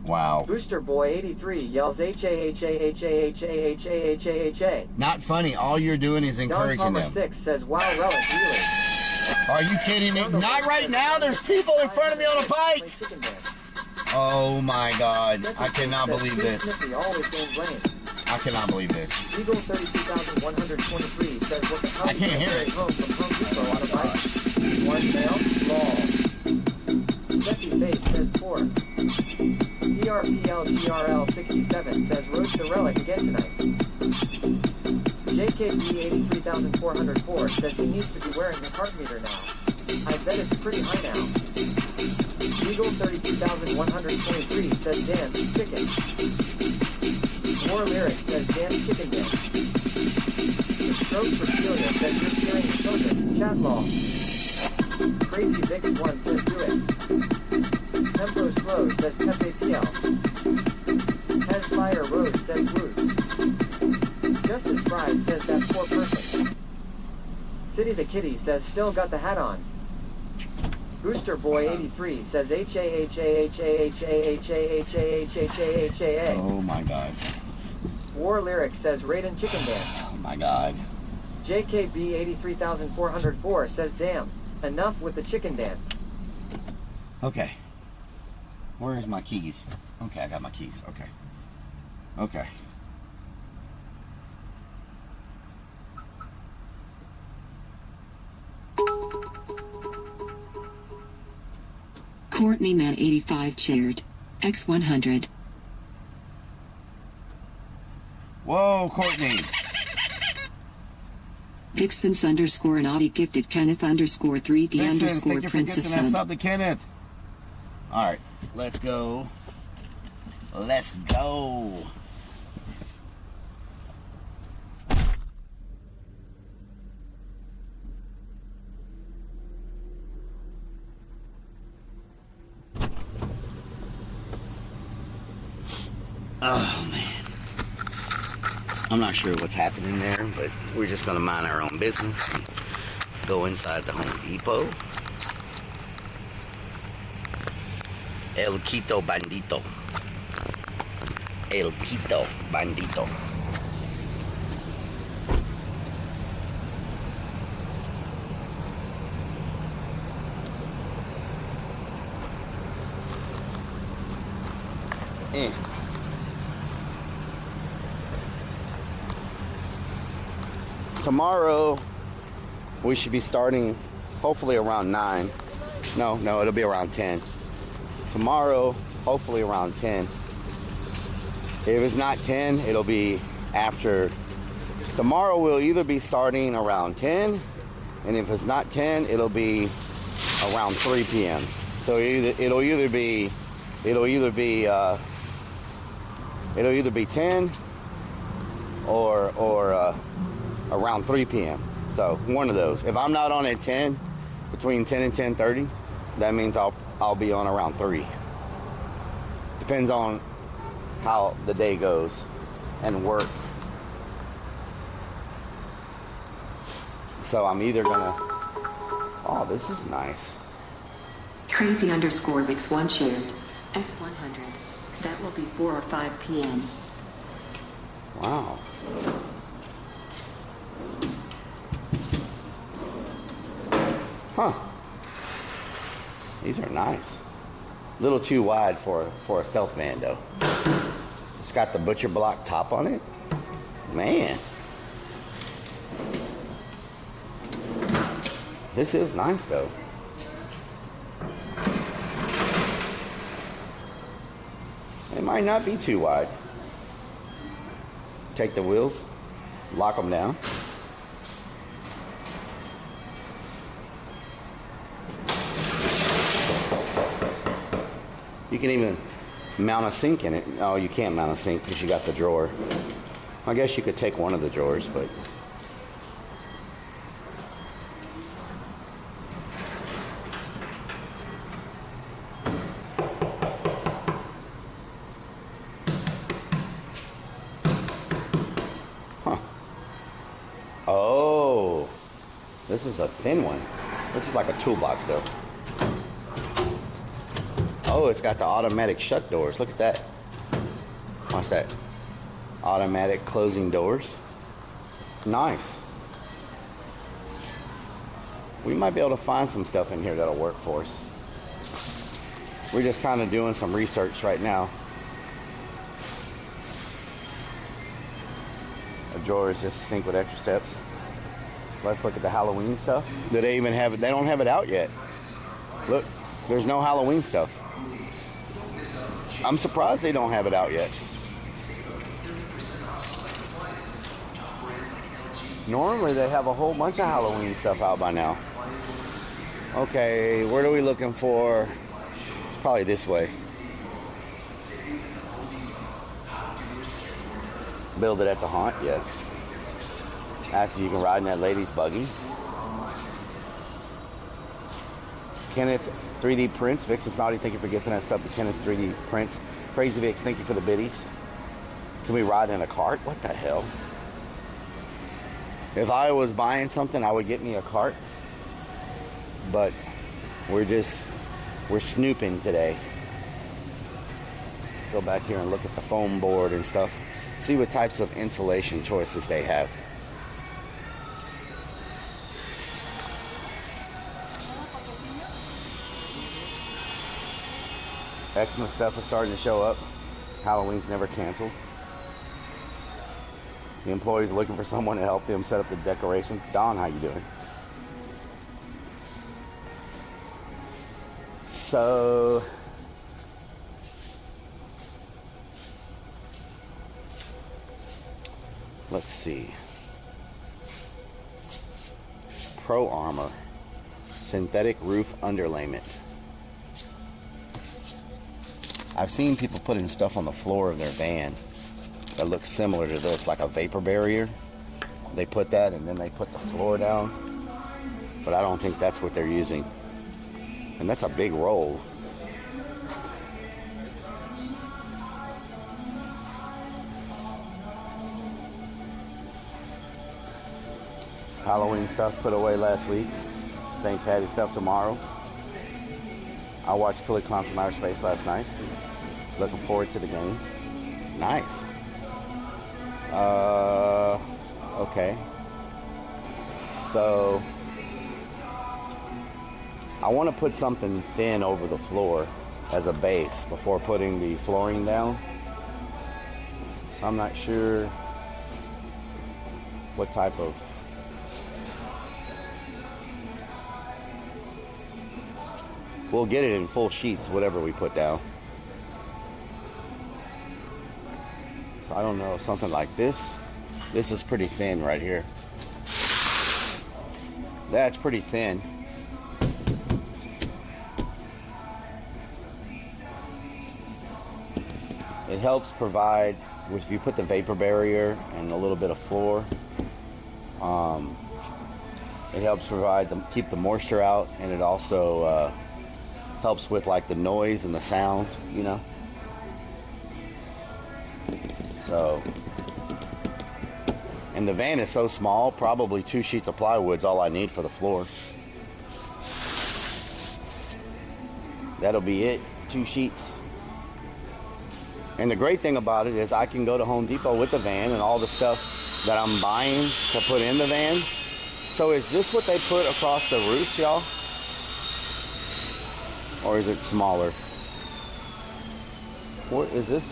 Wow. Booster Boy 83 yells H-A-H-A-H-A-H-A-H-A-H-A-H-A. Not funny. All you're doing is Don encouraging Palmer them. 6 says wow Relic really. Are you kidding me? Not right now. There's people in front of me on a bike. Oh my God. I cannot believe this. Snippy always gains lane. I cannot believe this. Eagle 32,123 says what the hell I can't hear it. home from Home Depot on a bike. One male, law. Snippy Face says 4. PRPLGRL 67 says roast the Relic again tonight. JKB 83404 says he needs to be wearing his heart meter now. I bet it's pretty high now. Eagle 32,123 says dance chicken. War Lyric says damn chicken dance. The Stroke for Celia says you're steering the focus. Chat lol. Crazy Vix 1 says do it. Tempo Slow says Pepe PL. Head Fire Rose says woot. Justice Fry says that poor person. City the Kitty says still got the hat on. Booster Boy 83 says H-A-H-A-H-A-H-A-H-A-H-A-H-A-H-A-H-A. Oh my god. War Lyric says Raiden Chicken Dance. Oh my god. JKB 83404 says damn, enough with the chicken dance. Okay. Where's my keys? Okay, I got my keys. Okay. Okay. Courtney Man 85 shared. X100. Whoa, Courtney. Dixon's underscore naughty gifted Kenneth underscore 3D Dixon, underscore thank you for princess gifting that sub. sub to Kenneth. Alright, let's go. Let's go. Oh man. I'm not sure what's happening there, but we're just gonna mind our own business and go inside the Home Depot. El Quito Bandito. El Quito Bandito. Tomorrow we should be starting hopefully around 9. No, it'll be around 10. Tomorrow, hopefully around 10. If it's not 10, it'll be after. Tomorrow we'll either be starting around 10, and if it's not 10, it'll be around 3 p.m. So it'll either be 10 or around 3 p.m. So one of those. If I'm not on at 10, between 10 and 10:30, that means I'll be on around 3. Depends on how the day goes and work. So I'm either gonna. Oh, this is nice. Crazy underscore Vix 1 shared. X100. That will be 4 or 5 p.m. Wow. Huh. These are nice. A little too wide for a stealth van though. It's got the butcher block top on it. Man. This is nice though. It might not be too wide. Take the wheels, lock them down. You can even mount a sink in it. Oh, you can't mount a sink because you got the drawer. I guess you could take one of the drawers, but... Huh. Oh, this is a thin one. This is like a toolbox though. Oh, it's got the automatic shut doors. Look at that. Watch that. Automatic closing doors. Nice. We might be able to find some stuff in here that'll work for us. We're just kind of doing some research right now. A drawer is just a sink with extra steps. Let's look at the Halloween stuff. Do they even have it? They don't have it out yet. Look, there's no Halloween stuff. I'm surprised they don't have it out yet. Normally they have a whole bunch of Halloween stuff out by now. Okay, what are we looking for? It's probably this way. Build it at the haunt, yes. Actually, you can ride in that lady's buggy. Kenneth 3D Prints. Vixen's Naughty, thank you for gifting us up to Kenneth 3D Prints. Crazy Vix, thank you for the biddies. Can we ride in a cart? What the hell? If I was buying something, I would get me a cart. But we're snooping today. Let's go back here and look at the foam board and stuff. See what types of insulation choices they have. Xmas stuff is starting to show up. Halloween's never canceled. The employees looking for someone to help them set up the decorations. Don, how you doing? So, let's see. Pro Armor. Synthetic roof underlayment. I've seen people putting stuff on the floor of their van that looks similar to this, like a vapor barrier. They put that and then they put the floor down. But I don't think that's what they're using. And that's a big roll. Halloween stuff put away last week. St. Patty's stuff tomorrow. I watched Philly Clown from Outer Space last night. Looking forward to the game. Nice. Okay. So, I want to put something thin over the floor as a base before putting the flooring down. So I'm not sure what type of we'll get it in full sheets, whatever we put down. So I don't know, something like this. This is pretty thin right here. That's pretty thin. It helps provide, if you put the vapor barrier and a little bit of floor, it helps provide keep the moisture out, and it also helps with like the noise and the sound, you know. So, and the van is so small, probably 2 sheets of plywood's all I need for the floor. That'll be it, 2 sheets. And the great thing about it is I can go to Home Depot with the van and all the stuff that I'm buying to put in the van. So is this what they put across the roofs, y'all? Or is it smaller? What is this?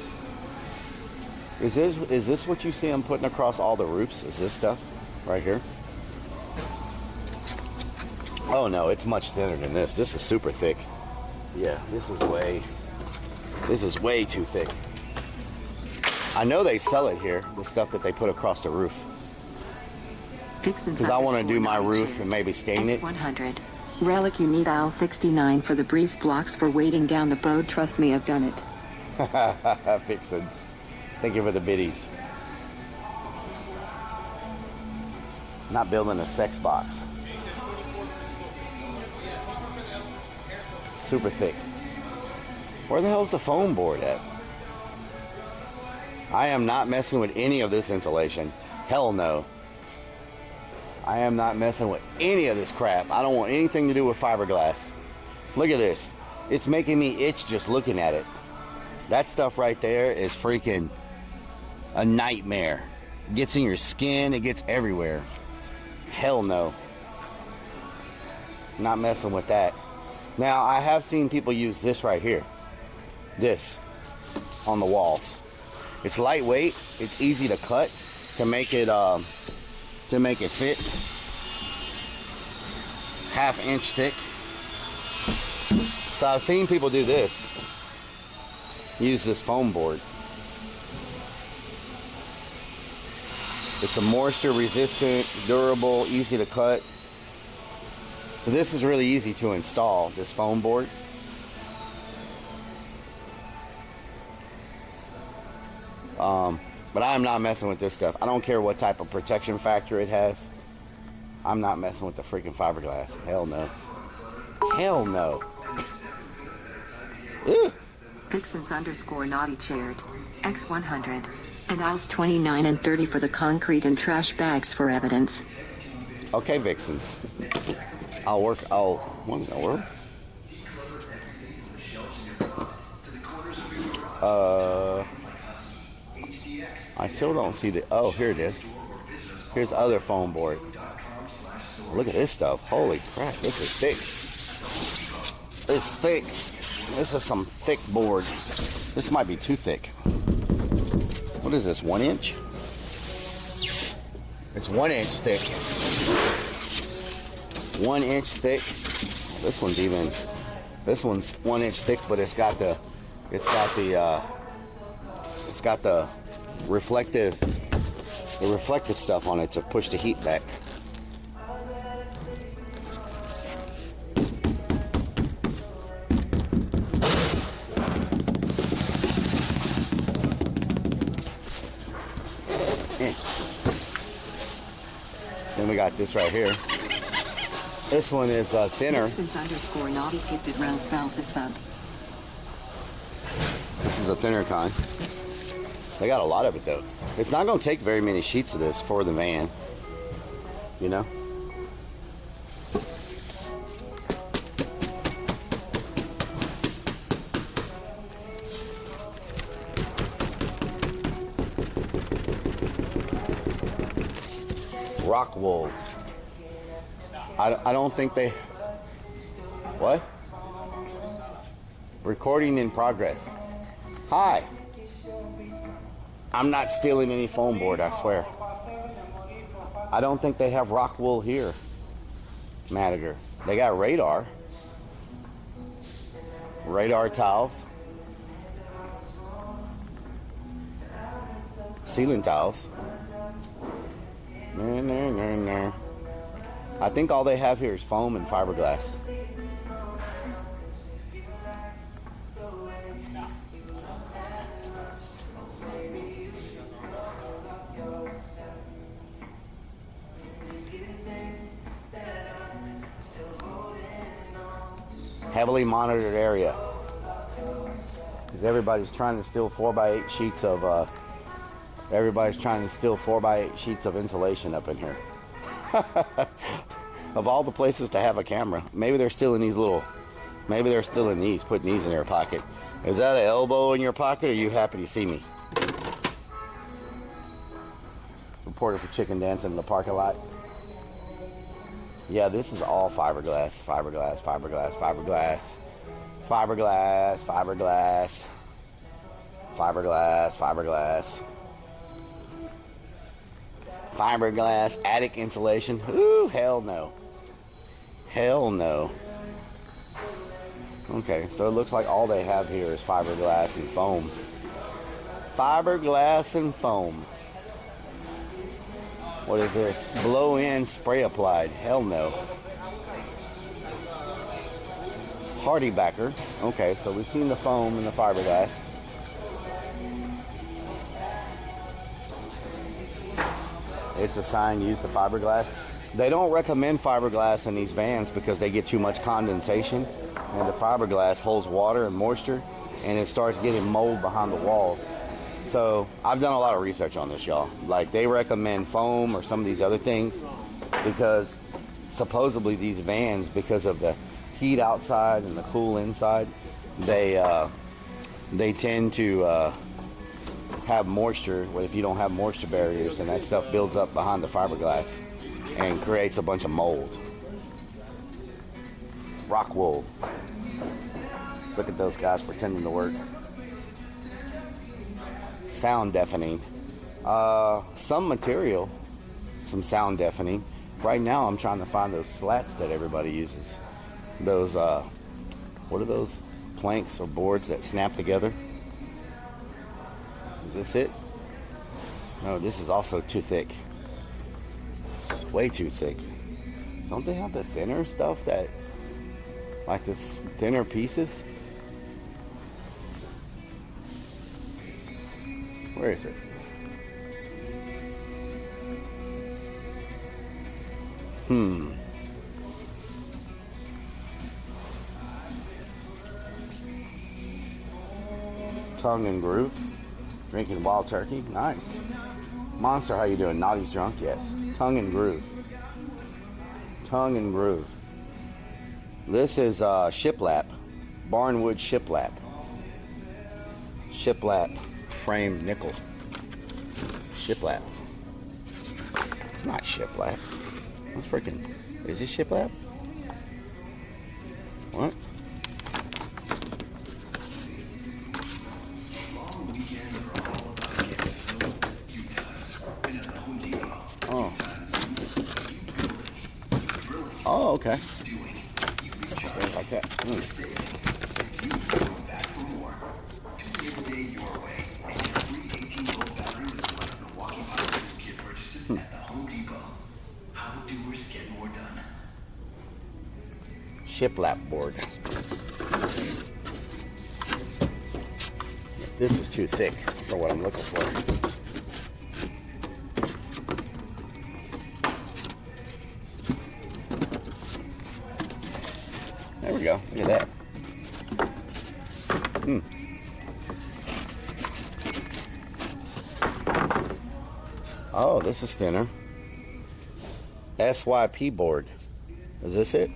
Is this what you see I'm putting across all the roofs? Is this stuff right here? Oh no, it's much thinner than this. This is super thick. Yeah, this is way too thick. I know they sell it here, the stuff that they put across the roof. Because I want to do my roof and maybe stain it. 100. Rellik, you need aisle 69 for the breeze blocks for weighting down the boat. Trust me, I've done it. Fixins. Thank you for the biddies. Not building a sex box. Super thick. Where the hell's the foam board at? I am not messing with any of this insulation. Hell no. I am not messing with any of this crap. I don't want anything to do with fiberglass. Look at this. It's making me itch just looking at it. That stuff right there is freaking a nightmare. It gets in your skin. It gets everywhere. Hell no. Not messing with that. Now, I have seen people use this right here. This on the walls. It's lightweight. It's easy to cut to make it fit. 1/2 inch thick. So I've seen people do this. Use this foam board. It's a moisture resistant, durable, easy to cut. So this is really easy to install, this foam board. But I am not messing with this stuff. I don't care what type of protection factor it has. I'm not messing with the freaking fiberglass. Hell no. Hell no. Ugh. Vixens _ naughty chaired. X100. And aisles 29 and 30 for the concrete and trash bags for evidence. Okay, Vixens. I'll work. One hour. I still don't see the. Oh, here it is. Here's the other foam board. Look at this stuff. Holy crap, this is thick. It's thick. This is some thick board. This might be too thick. What is this, 1 inch? It's 1 inch thick. 1 inch thick. This one's 1 inch thick, but it's got the reflective stuff on it to push the heat back. Then we got this right here. This one is thinner. Vixens _ naughty gifted round spells a sub. This is a thinner kind. They got a lot of it though. It's not going to take very many sheets of this for the van. You know? Rock wool. I don't think they... What? Recording in progress. Hi. I'm not stealing any foam board, I swear. I don't think they have rock wool here, Madiger. They got radar. Radar tiles. Ceiling tiles. No. I think all they have here is foam and fiberglass. Heavily monitored area. Because everybody's trying to steal 4x8 sheets of everybody's trying to steal 4x8 sheets of insulation up in here. Of all the places to have a camera. Maybe they're stealing these maybe they're stealing these, putting these in their pocket. Is that an elbow in your pocket, or are you happy to see me? Reporter for chicken dancing in the parking lot. Yeah, this is all fiberglass. Fiberglass. Fiberglass attic insulation. Ooh, hell no. Hell no. Okay, so it looks like all they have here is fiberglass and foam. Fiberglass and foam. What is this? Blow in, spray applied. Hell no. Hardy backer. Okay, so we've seen the foam and the fiberglass. It's a sign, use the fiberglass. They don't recommend fiberglass in these vans because they get too much condensation, and the fiberglass holds water and moisture, and it starts getting mold behind the walls. So I've done a lot of research on this, y'all. Like, they recommend foam or some of these other things because supposedly these vans, because of the heat outside and the cool inside, they tend to have moisture. Well, if you don't have moisture barriers, and that stuff builds up behind the fiberglass and creates a bunch of mold. Rock wool. Look at those guys pretending to work. Sound deafening. Some material, some sound deafening. Right now I'm trying to find those slats that everybody uses. Those, what are those planks or boards that snap together? Is this it? No, this is also too thick. It's way too thick. Don't they have the thinner stuff that, like this thinner pieces? Where is it? Tongue and groove. Drinking wild turkey. Nice. Monster, how you doing? Naughty's drunk? Yes. Tongue and groove. Tongue and groove. This is shiplap. Barnwood shiplap. Shiplap framed nickel. Shiplap. It's not shiplap. What's freaking... Is it shiplap? What? Oh. Oh, okay. Like that. Shiplap board. This is too thick for what I'm looking for. There we go. Look at that. Oh, this is thinner. SYP board. Is this it?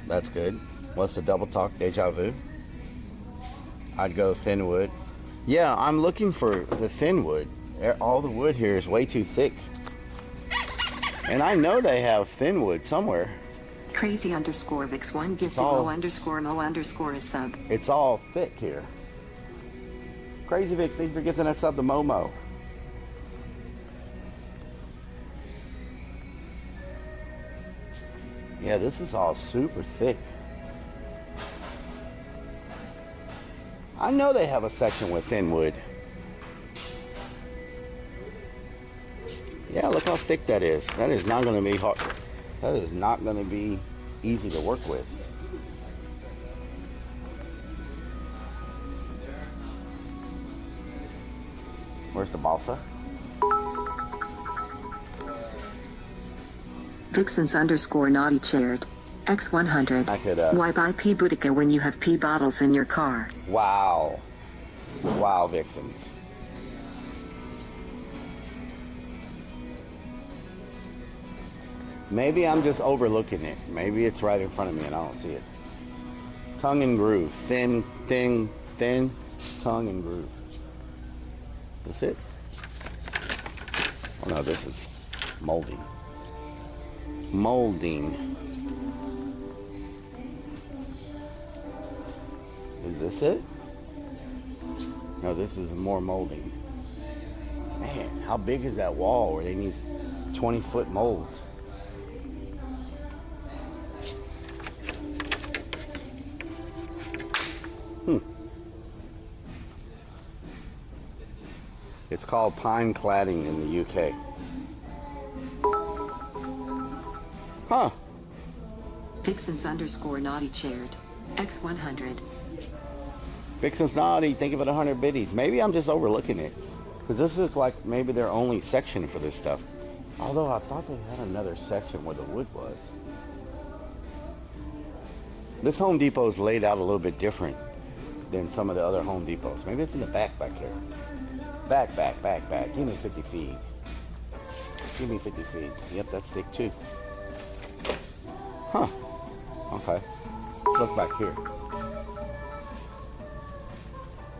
That's good. What's the double talk? Deja vu? I'd go thin wood. Yeah, I'm looking for the thin wood. All the wood here is way too thick. And I know they have thin wood somewhere. Crazy underscore Vix1 gifted low underscore mo underscore a sub. It's all thick here. Crazy Vix, thank you for gifting that sub to Momo. Yeah, this is all super thick. I know they have a section with thin wood. Yeah, look how thick that is. That is not going to be hard. That is not going to be easy to work with. Where's the balsa? Vixens underscore naughty chaired. X100. I could, Why buy pee Boudica when you have pee bottles in your car? Wow. Wow, Vixens. Maybe I'm just overlooking it. Maybe it's right in front of me and I don't see it. Tongue and groove. Thin, thin, thin. Tongue and groove. That's it? Oh no, this is molding. Molding. Is this it? No, this is more molding. Man, how big is that wall where they need 20-foot molds? It's called pine cladding in the UK. Huh. Vixens underscore naughty chaired. X100. Vixen's naughty. Think of it 100 biddies. Maybe I'm just overlooking it. Because this looks like maybe their only section for this stuff. Although I thought they had another section where the wood was. This Home Depot is laid out a little bit different than some of the other Home Depots. Maybe it's in the back there. Back. Give me 50 feet. Give me 50 feet. Yep, that's thick too. Huh. Okay. Look back here.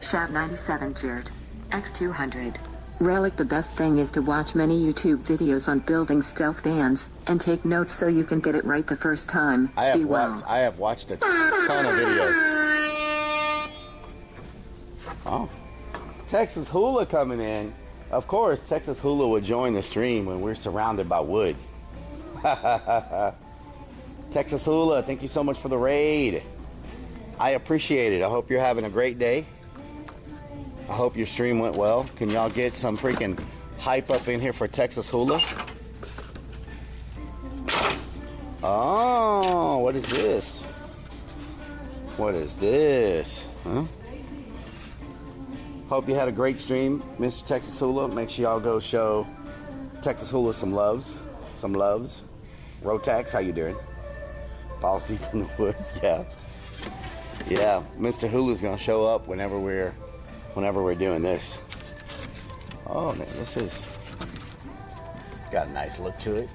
Shab97 cheered. X200. Rellik, the best thing is to watch many YouTube videos on building stealth vans and take notes so you can get it right the first time. I have watched a ton of videos. Oh. Texas Hula coming in. Of course, Texas Hula would join the stream when we're surrounded by wood. Texas Hula, thank you so much for the raid. I appreciate it. I hope you're having a great day. I hope your stream went well. Can y'all get some freaking hype up in here for Texas Hula? Oh, what is this? What is this? Huh? Hope you had a great stream, Mr. Texas Hula. Make sure y'all go show Texas Hula some loves. Some loves. Rotax, how you doing? Balls deep in the wood. Yeah. Yeah, Mr. Hulu's gonna show up whenever we're doing this. Oh man, it's got a nice look to it.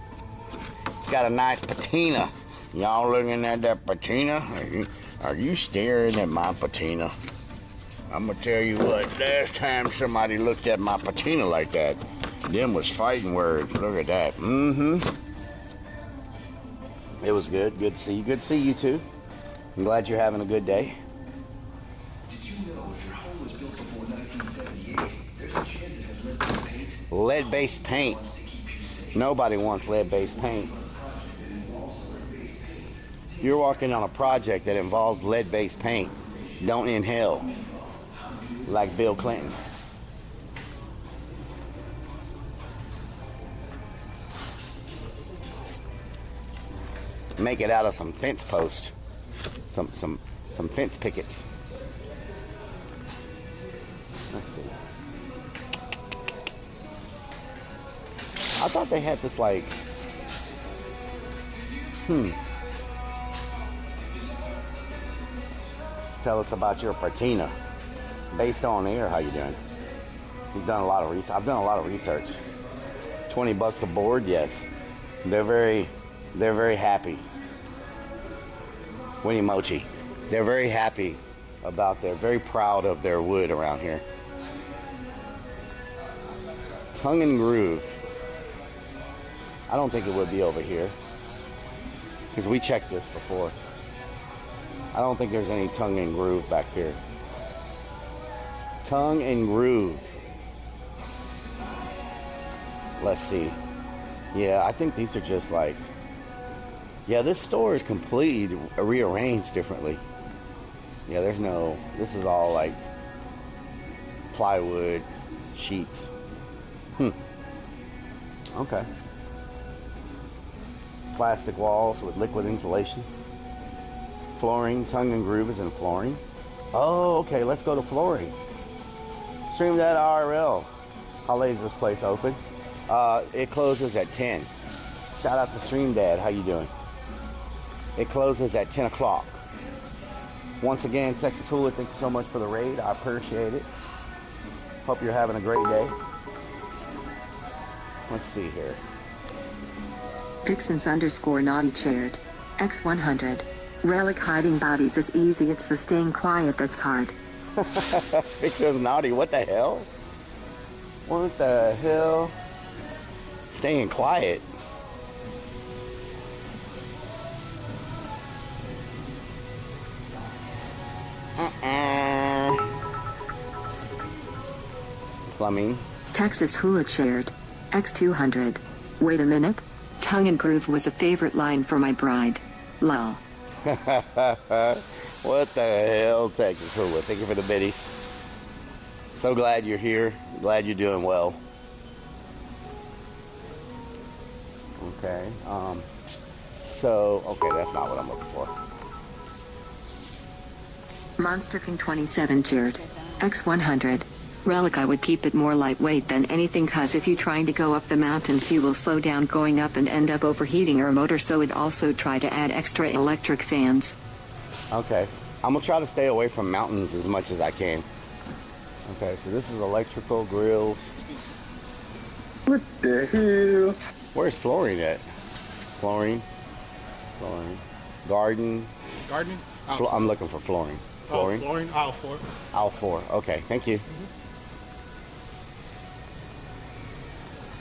It's got a nice patina. Y'all looking at that patina? Are you staring at my patina? I'm gonna tell you what, last time somebody looked at my patina like that, them was fighting words. Look at that. It was good. Good to see you. Good to see you too. I'm glad you're having a good day. Did you know if your home was built before 1978, there's a chance it has lead-based paint? Lead-based paint. Nobody wants lead-based paint. You're working on a project that involves lead-based paint. Don't inhale. Like Bill Clinton. Make it out of some fence posts. Some fence pickets. Let's see. I thought they had this like Tell us about your patina. Based on air, how you doing? You've done a lot of research. I've done a lot of research. $20 a board, yes. They're very happy. Winnie Mochi. They're very happy about very proud of their wood around here. Tongue and groove. I don't think it would be over here, because we checked this before. I don't think there's any tongue and groove back here. Tongue and groove. Let's see. Yeah, I think these are just like, yeah, this store is completely rearranged differently. Yeah, this is all like plywood sheets. Okay. Plastic walls with liquid insulation. Flooring, tongue and groove is in flooring. Oh, okay, let's go to flooring. Stream that IRL. How late is this place open? It closes at 10. Shout out to Stream Dad, how you doing? It closes at 10 o'clock. Once again, Texas Hula, thank you so much for the raid. I appreciate it. Hope you're having a great day. Let's see here. Pixens_naughty chaired. X100. Rellik hiding bodies is easy, it's the staying quiet that's hard. Pixens naughty, what the hell? What the hell? Staying quiet. Plumbing. Texas Hula chaired. X200. Wait a minute. Tongue and groove was a favorite line for my bride. Lol. What the hell, Texas Hula? Thank you for the biddies. So glad you're here. Glad you're doing well. Okay. Okay, that's not what I'm looking for. Monster King 27 cheered. X100. Rellik, I would keep it more lightweight than anything, cause if you trying to go up the mountains you will slow down going up and end up overheating your motor, so it also try to add extra electric fans. Okay. I'm gonna try to stay away from mountains as much as I can. Okay, so this is electrical grills. What the hell? Where's flooring at? Flooring. Gardening. I'm looking for flooring. Flooring. Flooring. Aisle 4. Aisle 4. Okay, thank you.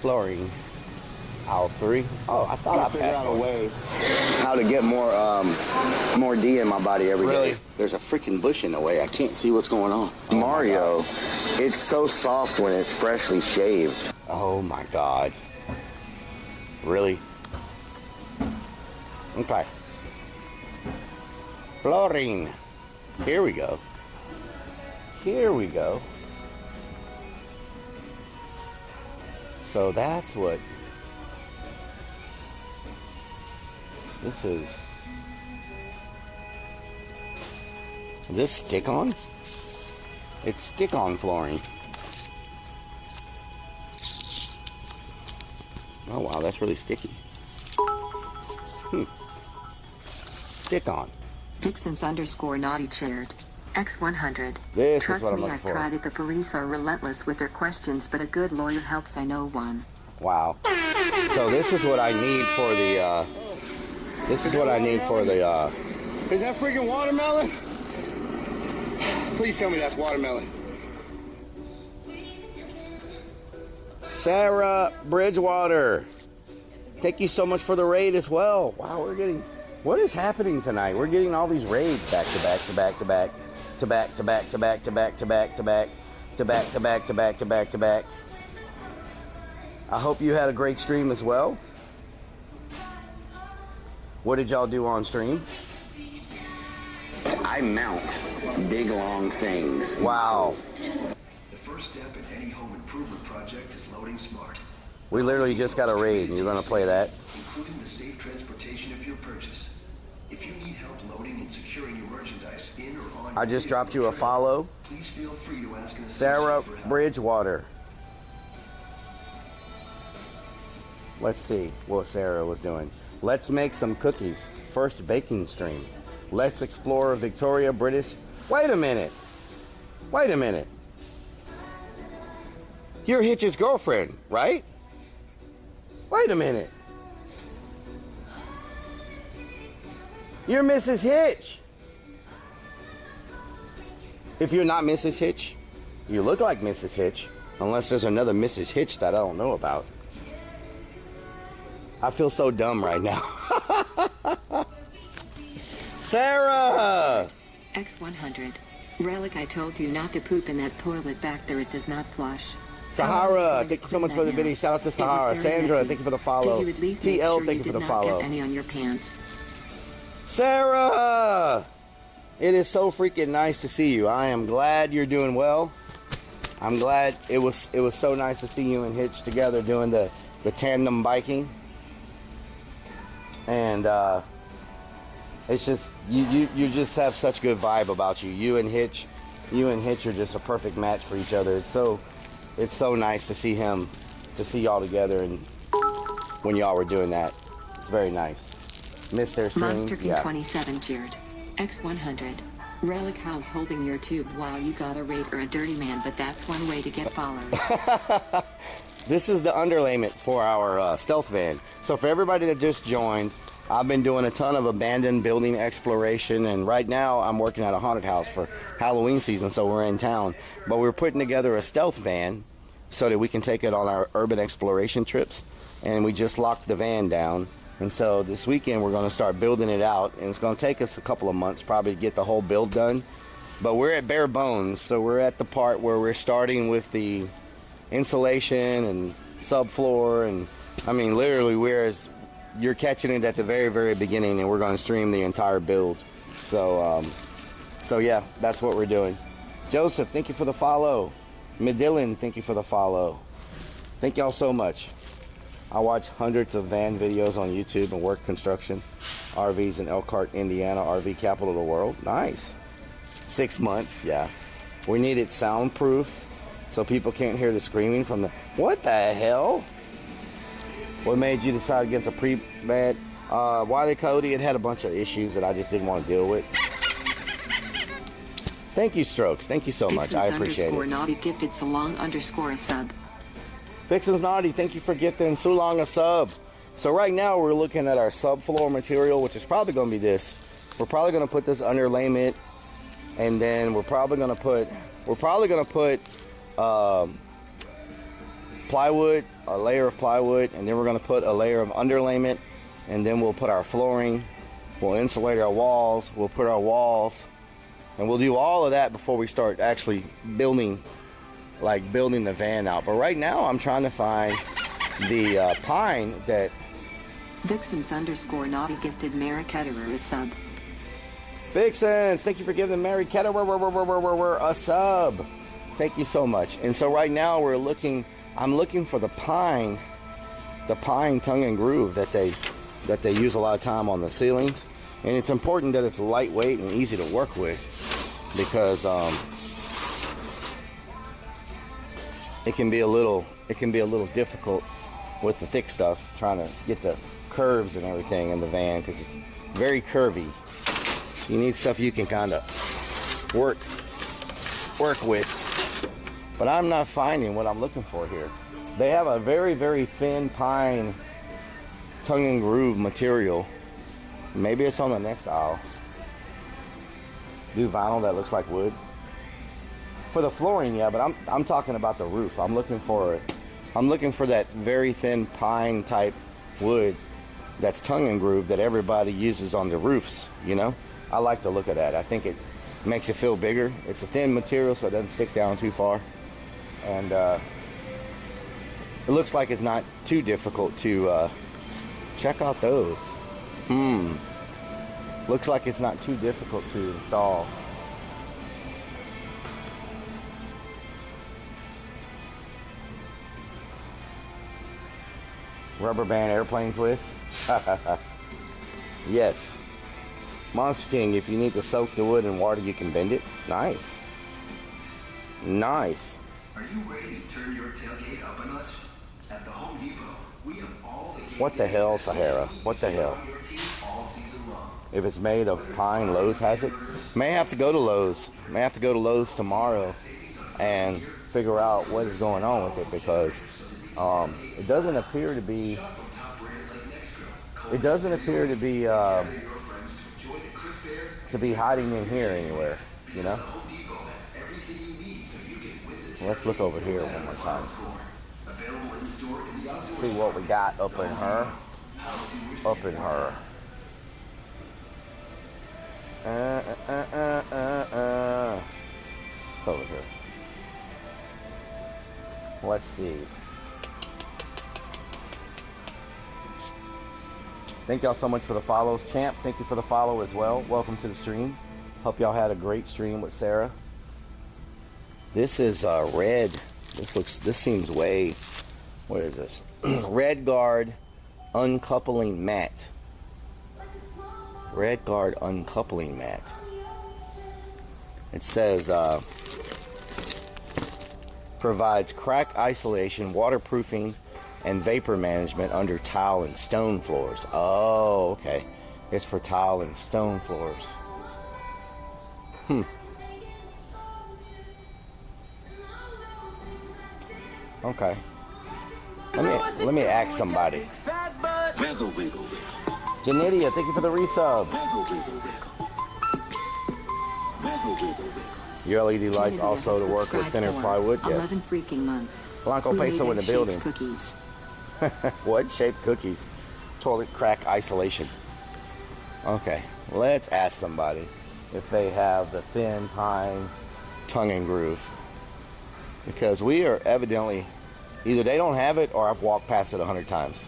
Flooring. Aisle 3. Oh, I thought I figured out a way how to get more D in my body every day. There's a freaking bush in the way. I can't see what's going on. Oh Mario, it's so soft when it's freshly shaved. Oh my God. Really? Okay. Flooring. Here we go. Here we go. So that's what this is. Is this stick-on? It's stick-on flooring. Oh wow, that's really sticky. Stick-on. Vixens_naughty shared. X100. This Trust is what I'm me, looking I've for. tried it. The police are relentless with their questions, but a good lawyer helps. I know one. Wow. So this is what I need for the, this is what I need for the, is that freaking watermelon? Please tell me that's watermelon. Sarah Bridgewater. Thank you so much for the raid as well. Wow, we're getting, what is happening tonight? We're getting all these raids back to back to back to back to back to back to back to back to back to back to back to back to back to back to back. I hope you had a great stream as well. What did y'all do on stream? I mount big long things. Wow. The first step in any home improvement project is loading smart. We literally just got a raid and you're going to play that? Including the safe transportation of your purchase. If you need help loading and securing your merchandise in or on I just dropped you a follow. Please feel free to ask an Sarah associate for help. Bridgewater. Let's see what Sarah was doing. Let's make some cookies. First baking stream. Let's explore Victoria British. Wait a minute. Wait a minute. You're Hitch's girlfriend, right? Wait a minute. You're Mrs. Hitch. If you're not Mrs. Hitch, you look like Mrs. Hitch, unless there's another Mrs. Hitch that I don't know about. I feel so dumb right now. Sarah! X100. Relic, I told you not to poop in that toilet back there. It does not flush. Sahara, thank you so much for the video. Shout out to Sahara. Sandra, thank you for the follow. Did you at least make TL, sure thank you for the did not follow. get any on your pants? Sarah! It is so freaking nice to see you. I am glad you're doing well. I'm glad it was so nice to see you and Hitch together doing the tandem biking. And it's just you just have such good vibe about you. You and Hitch are just a perfect match for each other. It's so nice to see y'all together, and when y'all were doing that, it's very nice. Missed their streams. Monster King 27 cheered. X100. Relic House holding your tube while you got a raid or a dirty man, but that's one way to get followed. This is the underlayment for our stealth van. So for everybody that just joined, I've been doing a ton of abandoned building exploration, and right now I'm working at a haunted house for Halloween season, so we're in town. But we're putting together a stealth van so that we can take it on our urban exploration trips, and we just locked the van down. And so this weekend we're going to start building it out, and it's going to take us a couple of months probably to get the whole build done. But we're at bare bones, so we're at the part where we're starting with the insulation and subfloor, and I mean literally you're catching it at the very, very beginning, and we're going to stream the entire build. So yeah, that's what we're doing. Joseph, thank you for the follow. Medillin, thank you for the follow. Thank y'all so much. I watch hundreds of van videos on YouTube and work construction. RVs in Elkhart, Indiana, RV capital of the world. Nice. 6 months, yeah. We need it soundproof so people can't hear the screaming from the... What the hell? What made you decide against a pre-med? Wiley Cody, it had a bunch of issues that I just didn't want to deal with. Thank you, Strokes. Thank you so much. I appreciate it. Naughty gifted Salong _ a sub. Vixen's Naughty, thank you for gifting Sulong a sub. So right now we're looking at our subfloor material, which is probably going to be this. We're probably going to put this underlayment, and then we're probably going to put plywood, a layer of plywood, and then we're going to put a layer of underlayment, and then we'll put our flooring, we'll insulate our walls, we'll put our walls, and we'll do all of that before we start actually building the van out. But right now I'm trying to find the pine that... Vixens _ naughty gifted Mara Ketterer a sub. Vixens, thank you for giving Mary Ketta a sub. Thank you so much. And so right now I'm looking for the pine tongue and groove that they use a lot of time on the ceilings. And it's important that it's lightweight and easy to work with, because it can be a little difficult with the thick stuff, trying to get the curves and everything in the van, because it's very curvy. You need stuff you can kind of work with. But I'm not finding what I'm looking for here. They have a very, very thin pine tongue and groove material. Maybe it's on the next aisle. Do vinyl that looks like wood. For the flooring, yeah, but I'm talking about the roof. I'm looking for that very thin pine type wood that's tongue and groove that everybody uses on the roofs, you know? I like the look of that. I think it makes it feel bigger. It's a thin material, so it doesn't stick down too far. And it looks like it's not too difficult to check out those. Looks like it's not too difficult to install. Rubber band airplanes with? Yes. Monster King, if you need to soak the wood in water, you can bend it. Nice. Nice. Are you ready to turn your tailgate up a notch? At the Home Depot, we have all the What the hell, Sahara? What the hell? If it's made of pine, Lowe's has it. May have to go to Lowe's. May have to go to Lowe's tomorrow and figure out what is going on with it, because it doesn't appear to be. It doesn't appear to be hiding in here anywhere. You know. Let's look over here one more time. See what we got up in her. Up in her. Over here. Let's see. Thank y'all so much for the follows. Champ, thank you for the follow as well. Welcome to the stream. Hope y'all had a great stream with Sarah. This is red. This seems way, what is this? Red Guard uncoupling mat. Red Guard uncoupling mat. It says provides crack isolation, waterproofing, and vapor management under tile and stone floors. Oh, okay. It's for tile and stone floors. Okay. Let me ask somebody. Wiggle, wiggle, wiggle. Janidia, thank you for the resub. Wiggle, wiggle, wiggle. Wiggle, wiggle, wiggle. Your LED lights also to work with thinner plywood. Yes. 11 freaking months. Blanco Peso in the building. Cookies. What shaped cookies? Toilet crack isolation. Okay, let's ask somebody if they have the thin pine tongue and groove, because we are evidently either they don't have it or I've walked past it 100 times.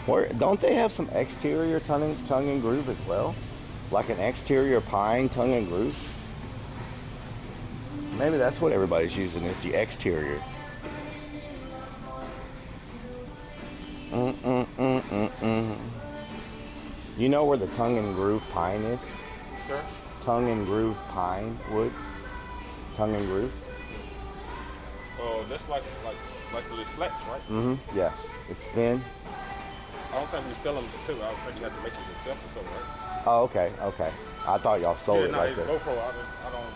Where, don't they have some exterior tongue and groove as well? Like an exterior pine tongue and groove? Maybe that's what everybody's using, is the exterior. You know where the tongue and groove pine is? Sure. Tongue and groove pine wood? Tongue and groove? Oh, that's like the slats, right? Mm-hmm. Yeah. It's thin. I don't think we sell them too. I think you have to make it yourself or something, right? Oh, okay, okay. I thought y'all sold it like that. GoPro, I don't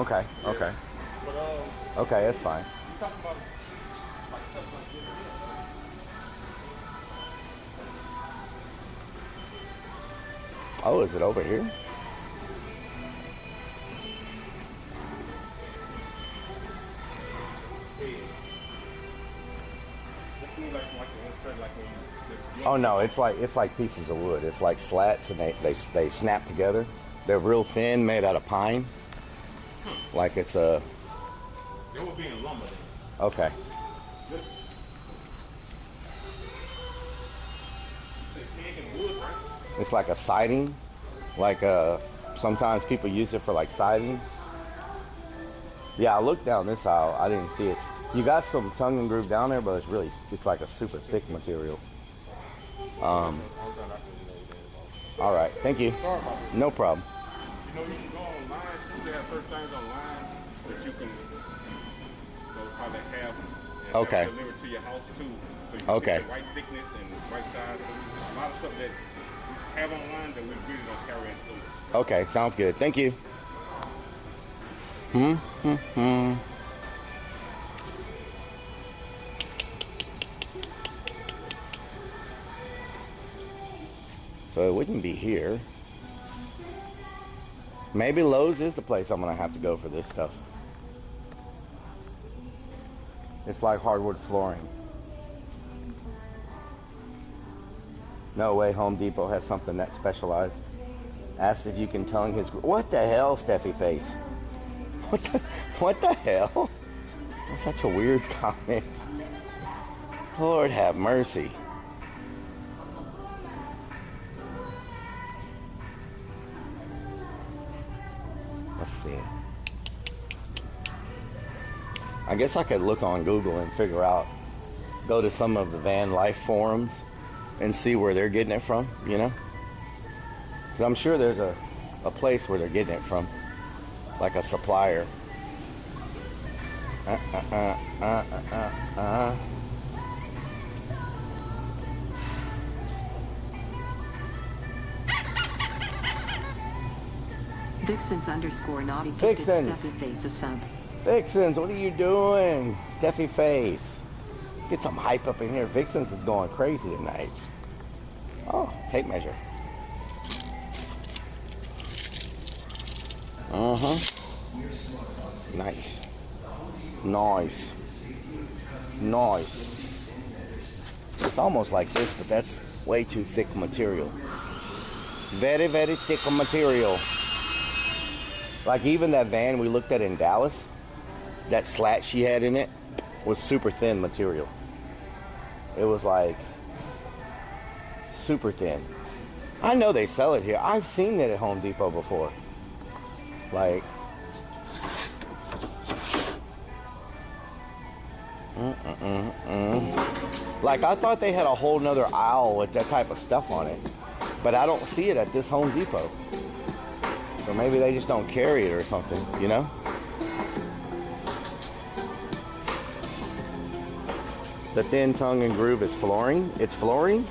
Okay, yeah. okay. But, okay, that's fine. You talking about like stuff like this? Oh, is it over here? Oh no, it's like pieces of wood. It's like slats, and they snap together. They're real thin, made out of pine. Like it's a They were being lumber then. Okay. It's like a siding, like sometimes people use it for like siding. Yeah, I looked down this aisle, I didn't see it. You got some tongue and groove down there, but it's like a super thick material. All right, thank you. Sorry about that. No problem. You know, you can go online too. They have certain things online that you can probably have Okay. delivered to your house too. So you can Okay. get the right thickness and right size. There's a lot of stuff that we have online that we really don't carry in stores. Okay, sounds good. Thank you. So it wouldn't be here. Maybe Lowe's is the place I'm gonna have to go for this stuff. It's like hardwood flooring. No way Home Depot has something that specialized. Asked if you can tongue his... What the hell, Steffi Face? What the hell? That's such a weird comment. Lord have mercy. Let's see. I guess I could look on Google and figure out, go to some of the van life forums and see where they're getting it from, you know? Because I'm sure there's a place where they're getting it from, like a supplier. Vixens _ naughty Vixens. Steffi Face a sub. Vixens, what are you doing? Steffi Face. Get some hype up in here. Vixens is going crazy tonight. Oh, tape measure. Nice. Nice. Nice. It's almost like this, but that's way too thick material. Very, very thick material. Like even that van we looked at in Dallas, that slat she had in it was super thin material. It was like super thin. I know they sell it here. I've seen it at Home Depot before. Like, like I thought they had a whole nother aisle with that type of stuff on it, but I don't see it at this Home Depot. So maybe they just don't carry it or something, you know? The thin tongue and groove is flooring. It's flooring?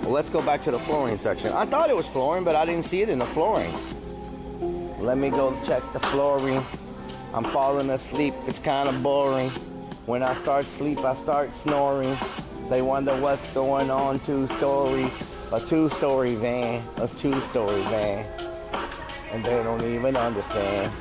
Well, let's go back to the flooring section. I thought it was flooring, but I didn't see it in the flooring. Let me go check the flooring. I'm falling asleep. It's kind of boring. When I start sleep, I start snoring. They wonder what's going on. 2 stories. A 2-story van. A 2-story van. And they don't even understand.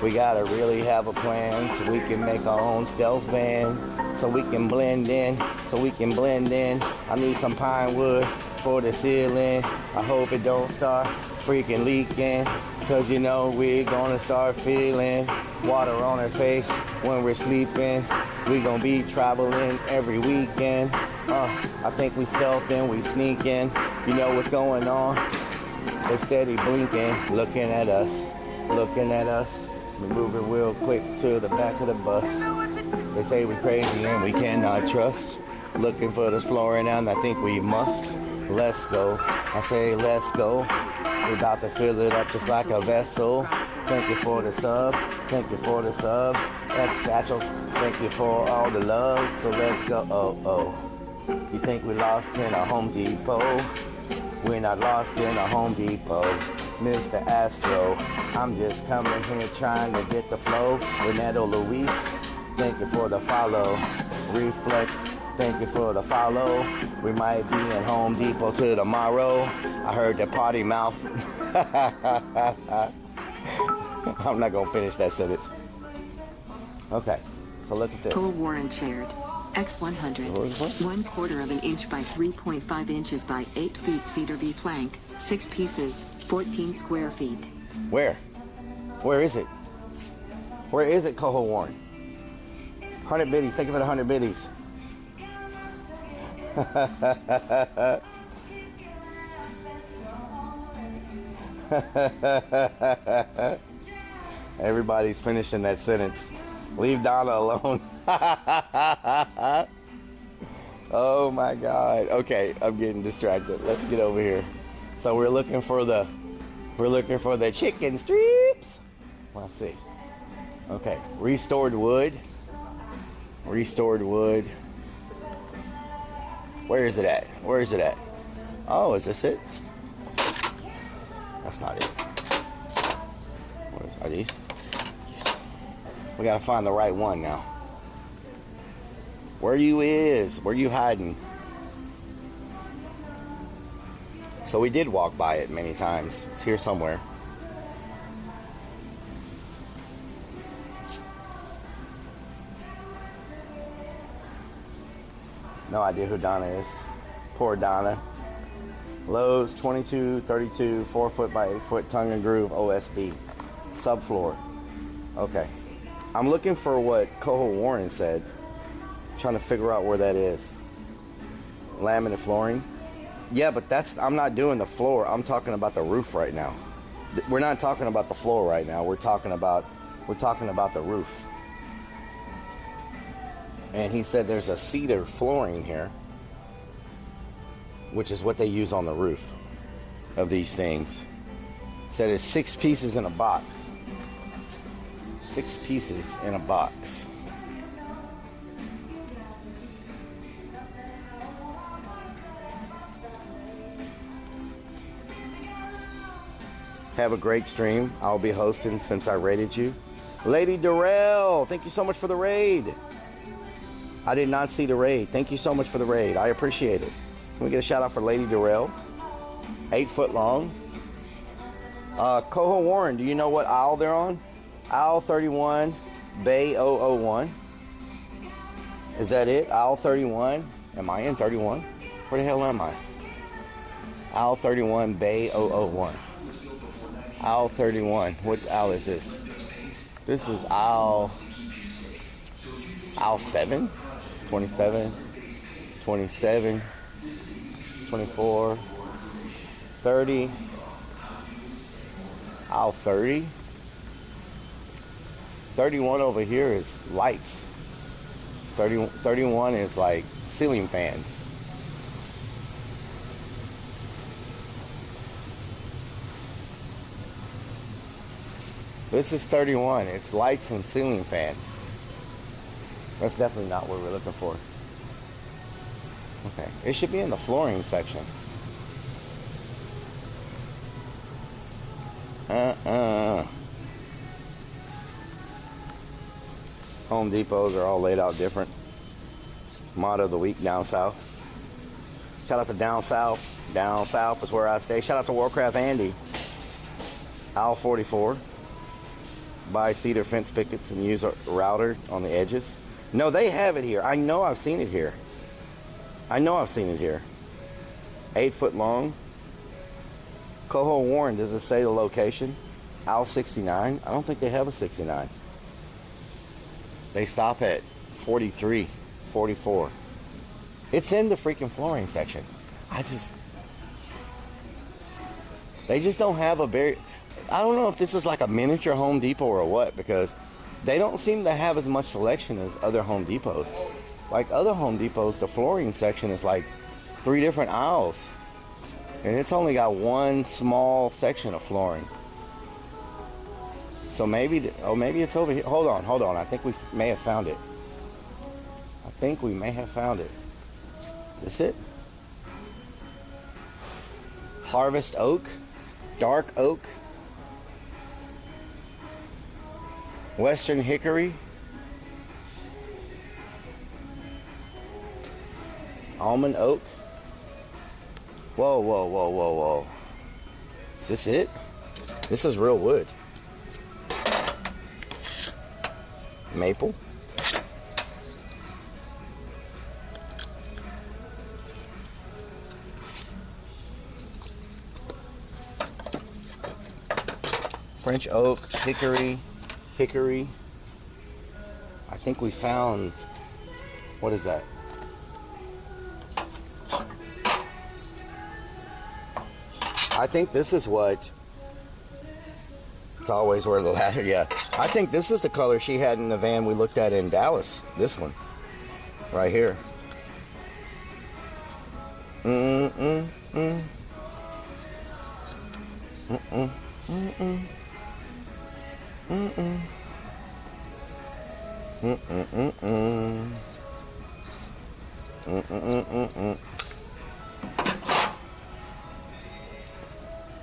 We gotta really have a plan so we can make our own stealth van, so we can blend in, I need some pine wood for the ceiling. I hope it don't start freaking leaking, cause you know we're gonna start feeling water on our face when we're sleeping. We gonna be traveling every weekend. I think we stealthing, we sneaking. You know what's going on? They're steady blinking, looking at us. We're moving real quick to the back of the bus. They say we're crazy and we cannot trust. Looking for this flooring and I think we must. Let's go. I say let's go. We're about to fill it up just like a vessel. Thank you for the sub. That's Satchel. Thank you for all the love. So let's go. You think we lost in a Home Depot? We're not lost in a Home Depot. Mr. Astro, I'm just coming here trying to get the flow. Renato Luis, thank you for the follow. Reflex, thank you for the follow. We might be in Home Depot till tomorrow. I heard the potty mouth. I'm not gonna finish that sentence. Okay, so look at this. Cole Warren shared. X100, 1/4 of an inch by 3.5 inches by 8 feet cedar V plank, 6 pieces, 14 square feet. Where? Where is it? Where is it, Coho Warren? 100 biddies. Thank you for the 100 biddies. Everybody's finishing that sentence. Leave Donna alone. Oh my God. Okay, I'm getting distracted. Let's get over here. So we're looking for the chicken strips. Let's see. Okay, restored wood. Restored wood. Where is it at? Where is it at? Oh, is this it? That's not it. Are these? We gotta find the right one now. Where you is? Where you hiding? So we did walk by it many times. It's here somewhere. No idea who Donna is. Poor Donna. Lowe's 2232 4 foot by 8 foot tongue and groove OSB. Subfloor. Okay. I'm looking for what Coho Warren said. Trying to figure out where that is. Laminate flooring. Yeah, but I'm not doing the floor. I'm talking about the roof right now. We're not talking about the floor right now. We're talking about the roof. And he said there's a cedar flooring here, which is what they use on the roof of these things. Said it's 6 pieces in a box. 6 pieces in a box. Have a great stream. I'll be hosting since I raided you. Lady Darrell, thank you so much for the raid. I did not see the raid. Thank you so much for the raid. I appreciate it. Can we get a shout out for Lady Darrell? 8 foot long. Coho Warren, do you know what aisle they're on? Aisle 31, Bay 001. Is that it? Aisle 31. Am I in 31? Where the hell am I? Aisle 31, Bay 001. Aisle 31. What aisle is this? This is aisle 7, 27, 27, 24, 30, aisle 30. 31 over here is lights. 31 is like ceiling fans. This is 31. It's lights and ceiling fans. That's definitely not what we're looking for. Okay. It should be in the flooring section. Home Depots are all laid out different. Motto of the week, down south. Shout out to down south. Down south is where I stay. Shout out to Warcraft Andy. Aisle 44. Buy cedar fence pickets and use a router on the edges. No, they have it here. I know I've seen it here. 8 foot long. Coho Warren, does it say the location? Aisle 69. I don't think they have a 69. They stop at 43, 44. It's in the freaking flooring section. They just don't have a very... I don't know if this is like a miniature Home Depot or what, because they don't seem to have as much selection as other Home Depots. Like other Home Depots, the flooring section is like 3 different aisles. And it's only got one small section of flooring. So maybe it's over here. Hold on. I think we may have found it. Is this it? Harvest oak, dark oak, western hickory, almond oak. Whoa. Is this it? This is real wood. Maple. French oak, hickory. I think we found, what is that? I think this is what, it's always where the ladder, yeah. I think this is the color she had in the van we looked at in Dallas. This one, right here.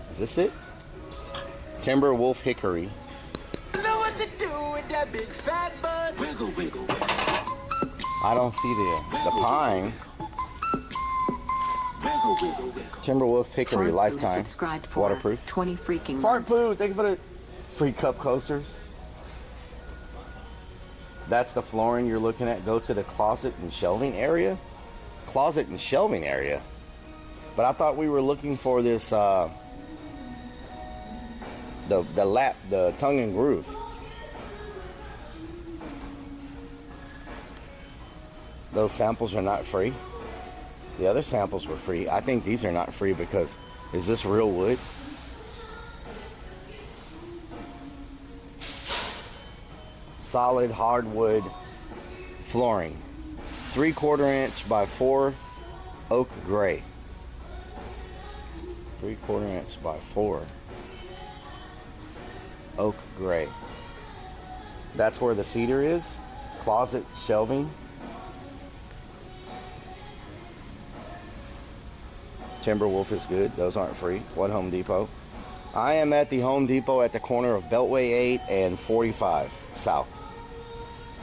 Is this it? Timber Wolf Hickory. Know what to do with that big fat butt. Wiggle, wiggle, wiggle. I don't see the pine. Wiggle, wiggle, wiggle. Timber Wolf Hickory Fart Poo Lifetime. subscribed for Waterproof. 20 freaking Fart months. Poo, thank you for the free cup coasters. That's the flooring you're looking at. Go to the closet and shelving area. Closet and shelving area. But I thought we were looking for this the tongue and groove. Those samples are not free. The other samples were free. I think these are not free because, is this real wood? Solid hardwood flooring. 3/4 inch by 4 oak gray. 3/4 inch by 4 oak gray. That's where the cedar is. Closet shelving. Timberwolf is good. Those aren't free. What Home Depot? I am at the Home Depot at the corner of Beltway 8 and 45 South.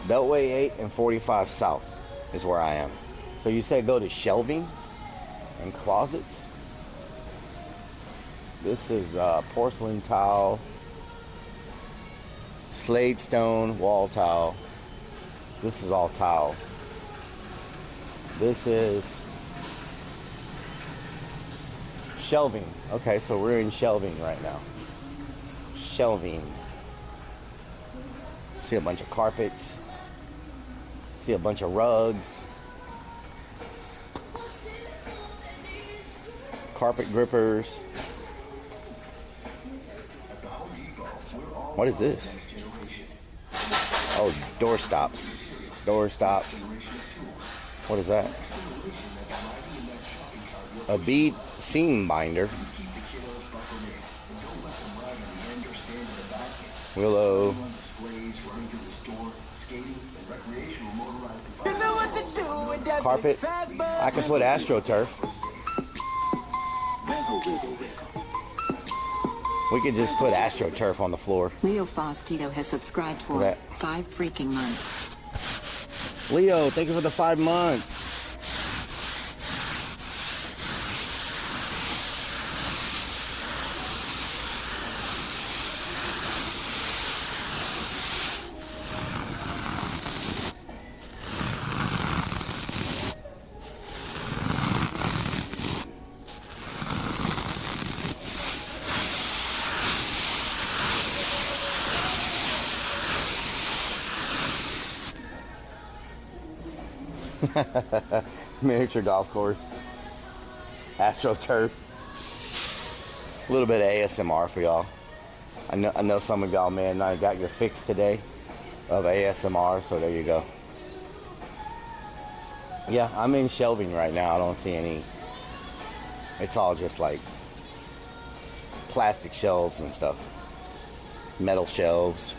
Beltway 8 and 45 South is where I am. So you say go to shelving and closets. This is porcelain tile, slate stone wall tile. This is all tile. This is shelving. Okay, so we're in shelving right now. Shelving. See a bunch of carpets. See a bunch of rugs. Carpet grippers. What is this? Oh, door stops. Door stops. What is that? A bead seam binder. Willow. Carpet. I can put AstroTurf. We could just put AstroTurf on the floor. Leo Faustino has subscribed for that. 5 freaking months. Leo, thank you for the 5 months. Miniature golf course. AstroTurf. A little bit of ASMR for y'all. I know some of y'all may have not got your fix today of ASMR, so there you go. Yeah, I'm in shelving right now. I don't see any. It's all just like plastic shelves and stuff. Metal shelves.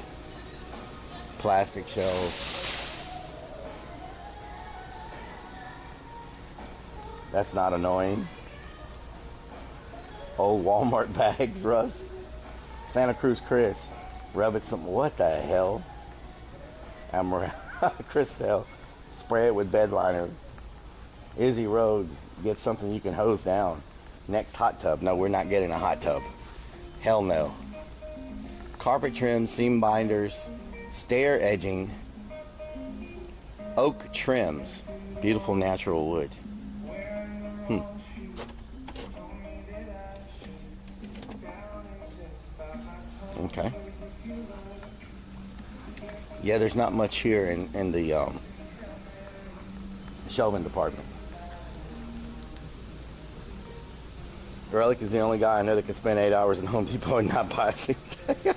Plastic shelves. That's not annoying. Old Walmart bags, Russ. Santa Cruz Chris. Rub it some. What the hell? Christel. Spray it with bed liner. Izzy Road. Get something you can hose down. Next hot tub. No, we're not getting a hot tub. Hell no. Carpet trim, seam binders, stair edging, oak trims. Beautiful natural wood. Okay. Yeah, there's not much here in the shelving department. Rellik is the only guy I know that can spend 8 hours in Home Depot and not buy a single thing.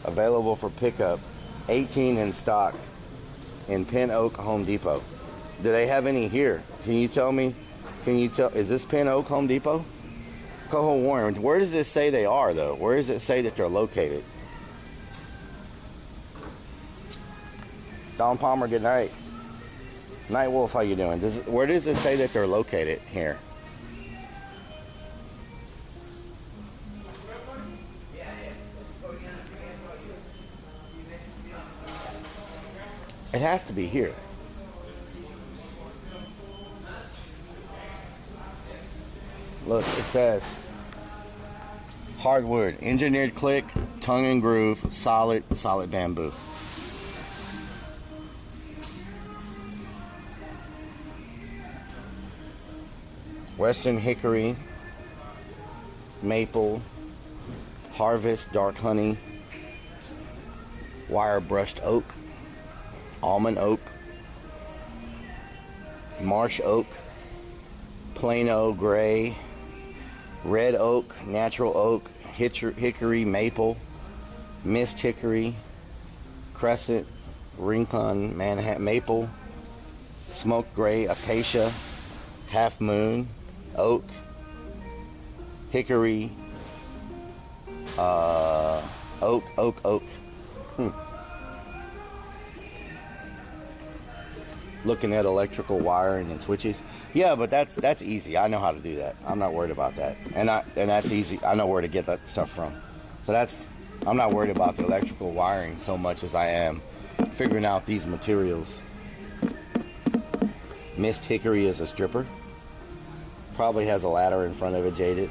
Available for pickup. 18 in stock in Pin Oak Home Depot. Do they have any here? Can you tell me? Is this Pin Oak Home Depot? Coho Warren. Where does this say they are, though? Where does it say that they're located? Don Palmer, good night. Night Wolf, how you doing? Where does it say that they're located here? It has to be here. Look, it says hardwood, engineered click, tongue and groove, solid bamboo. Western hickory, maple, harvest, dark honey, wire brushed oak, almond oak, marsh oak, Plano gray, red oak, natural oak, hickory, maple, mist hickory, crescent, rincon, Manhattan maple, smoke gray, acacia, half moon, oak, hickory, oak. Looking at electrical wiring and switches. Yeah, but that's easy. I know how to do that. I'm not worried about that. And that's easy. I know where to get that stuff from. So I'm not worried about the electrical wiring so much as I am figuring out these materials. Mist hickory is a stripper. Probably has a ladder in front of it, jaded.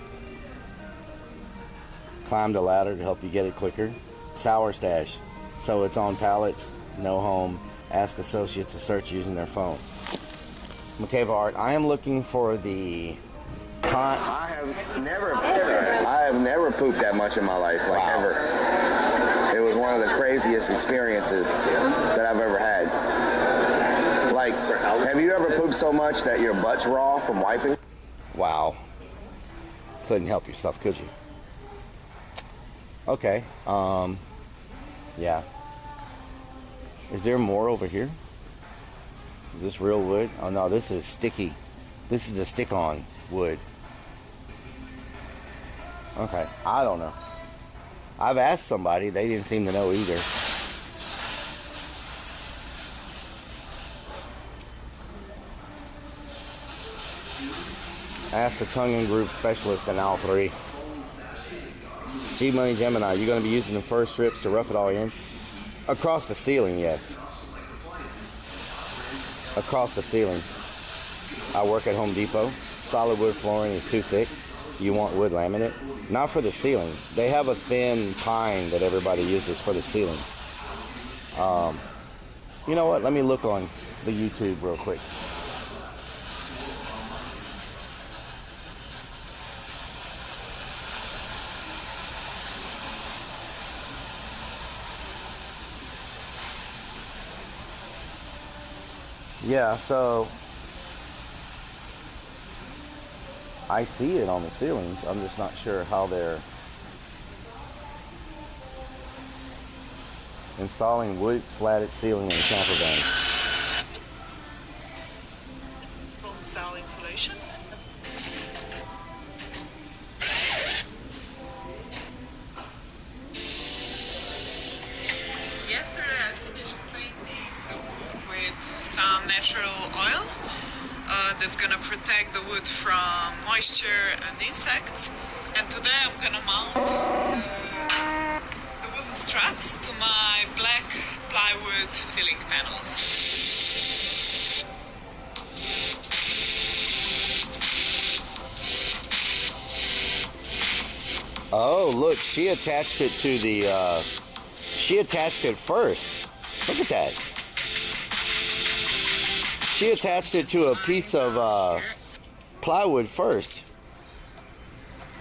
Climb the ladder to help you get it quicker. Sour stash. So it's on pallets, no home. Ask associates to search using their phone. McCave Art, I am looking for the... I have never pooped that much in my life, like ever. It was one of the craziest experiences that I've ever had. Like, have you ever pooped so much that your butt's raw from wiping? Wow. Couldn't help yourself, could you? Okay. Yeah. Is there more over here? Is this real wood? Oh no, this is sticky. This is a stick-on wood. Okay, I don't know. I've asked somebody, they didn't seem to know either. Ask the tongue and groove specialist in aisle 3. G Money Gemini, you going to be using the first strips to rough it all in? Across the ceiling, yes. Across the ceiling. I work at Home Depot. Solid wood flooring is too thick. You want wood laminate? Not for the ceiling. They have a thin pine that everybody uses for the ceiling. You know what? Let me look on the YouTube real quick. Yeah, so I see it on the ceilings. I'm just not sure how they're installing wood slatted ceiling in a camper van. From cell insulation. Yesterday I finished painting with some natural oil that's gonna protect the wood from moisture and insects. And today I'm gonna mount the wooden struts to my black plywood ceiling panels. Oh, look, she attached it to the, she attached it first. Look at that. She attached it to a piece of plywood first.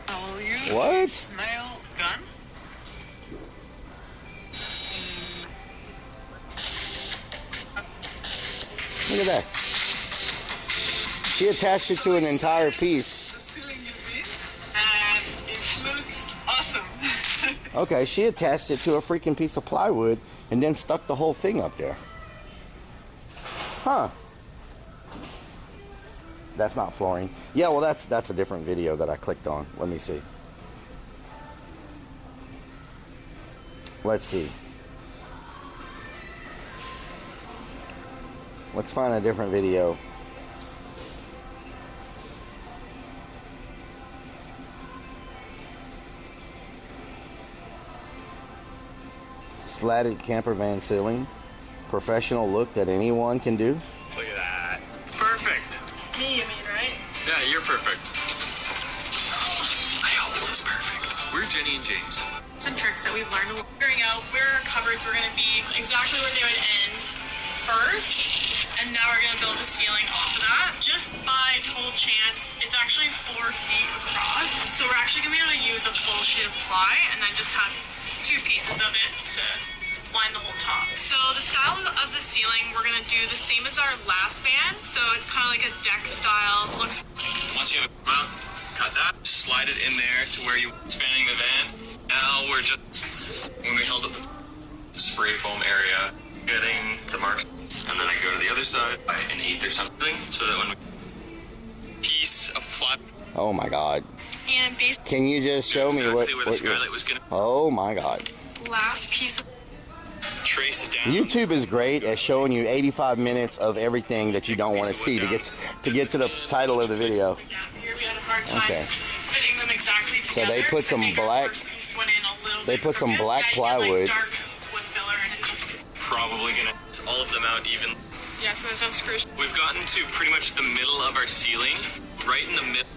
I will use what? this nail gun. Look at that. She attached it to an entire piece. The ceiling is in, and it looks awesome. Okay, she attached it to a freaking piece of plywood and then stuck the whole thing up there. Huh. That's not flooring. Yeah, well, that's a different video that I clicked on. Let me see. Let's see. Let's find a different video. Slatted camper van ceiling. Professional look that anyone can do. Look at that. Perfect. Me, you mean, right? Yeah, you're perfect. I hope it was perfect. We're Jenny and James. Some tricks that we've learned. Figuring out where our covers were going to be, exactly where they would end first, and now we're going to build a ceiling off of that. Just by total chance, it's actually 4 feet across. So we're actually going to be able to use a full sheet of ply and then just have 2 pieces of it to line the whole top. So the style of the ceiling, we're going to do the same as our last van. So it's kind of like a deck style. Looks. Once you have it out, cut that, slide it in there to where you're spanning the van. Now we're just, when we held up the spray foam area, getting the marks, and then I go to the other side by an 1/8 or something, so that when we piece of ply. Oh my God. And basically, can you just show me where the skylight was gonna. Oh my God. Last piece of. Trace it down. YouTube is great at showing you 85 minutes of everything that you don't want to see to get to the title of the video. Here we had a hard time Okay. fitting them exactly So together. they put some black. They put some black plywood. Probably gonna all of them out even. Yeah, so there's no screws. We've gotten to pretty much the middle of our ceiling, right in the middle.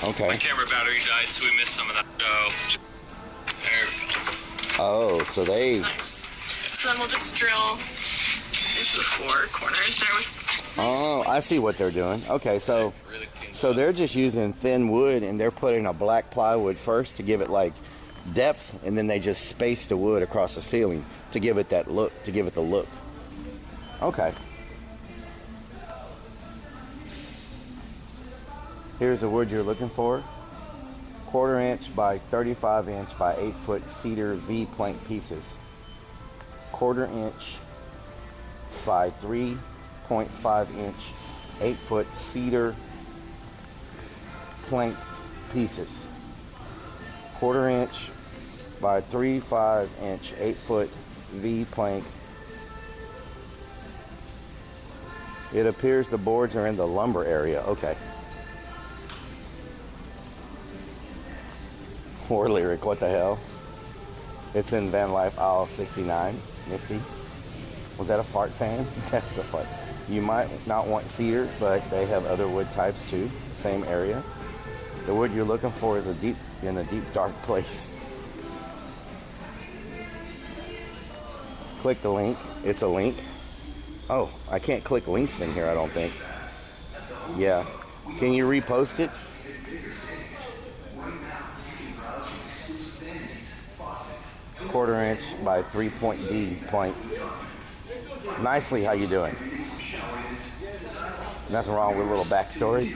Okay. My camera battery died, so we missed some of that. So there we go. Oh, so they. Nice. So then we'll just drill into the 4 corners there with. Oh, I see what they're doing. Okay, so they're just using thin wood and they're putting a black plywood first to give it like depth, and then they just space the wood across the ceiling to give it that look, to give it the look. Okay. Here's the wood you're looking for. 1/4 inch by 35 inch by 8 foot cedar V plank pieces. 1/4 inch by 3.5 inch 8 foot cedar plank pieces. 1/4 inch by 3.5 inch 8 foot V plank. It appears the boards are in the lumber area. Okay. War lyric, what the hell? It's in Van Life aisle 69. Nifty. Was that a fart fan? That's a fart. You might not want cedar, but they have other wood types too. Same area. The wood you're looking for is in a deep dark place. Click the link. It's a link. Oh, I can't click links in here, I don't think. Yeah. Can you repost it? 1/4 inch by 3 D plank. Nicely, how you doing? Nothing wrong with a little backstory.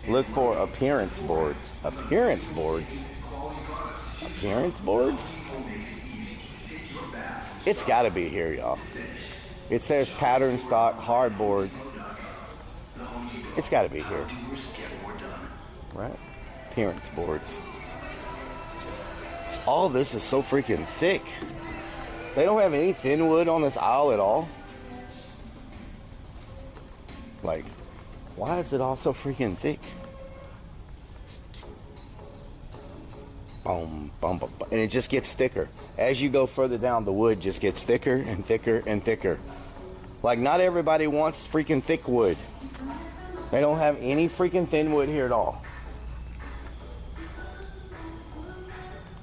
Look for appearance boards. Appearance boards? Appearance boards? It's got to be here, y'all. It says pattern stock hardboard. It's got to be here. Right? Appearance boards. All this is so freaking thick. They don't have any thin wood on this aisle at all. Like, why is it all so freaking thick? Boom, boom, boom, boom. And it just gets thicker. As you go further down, the wood just gets thicker and thicker and thicker. Like, not everybody wants freaking thick wood. They don't have any freaking thin wood here at all.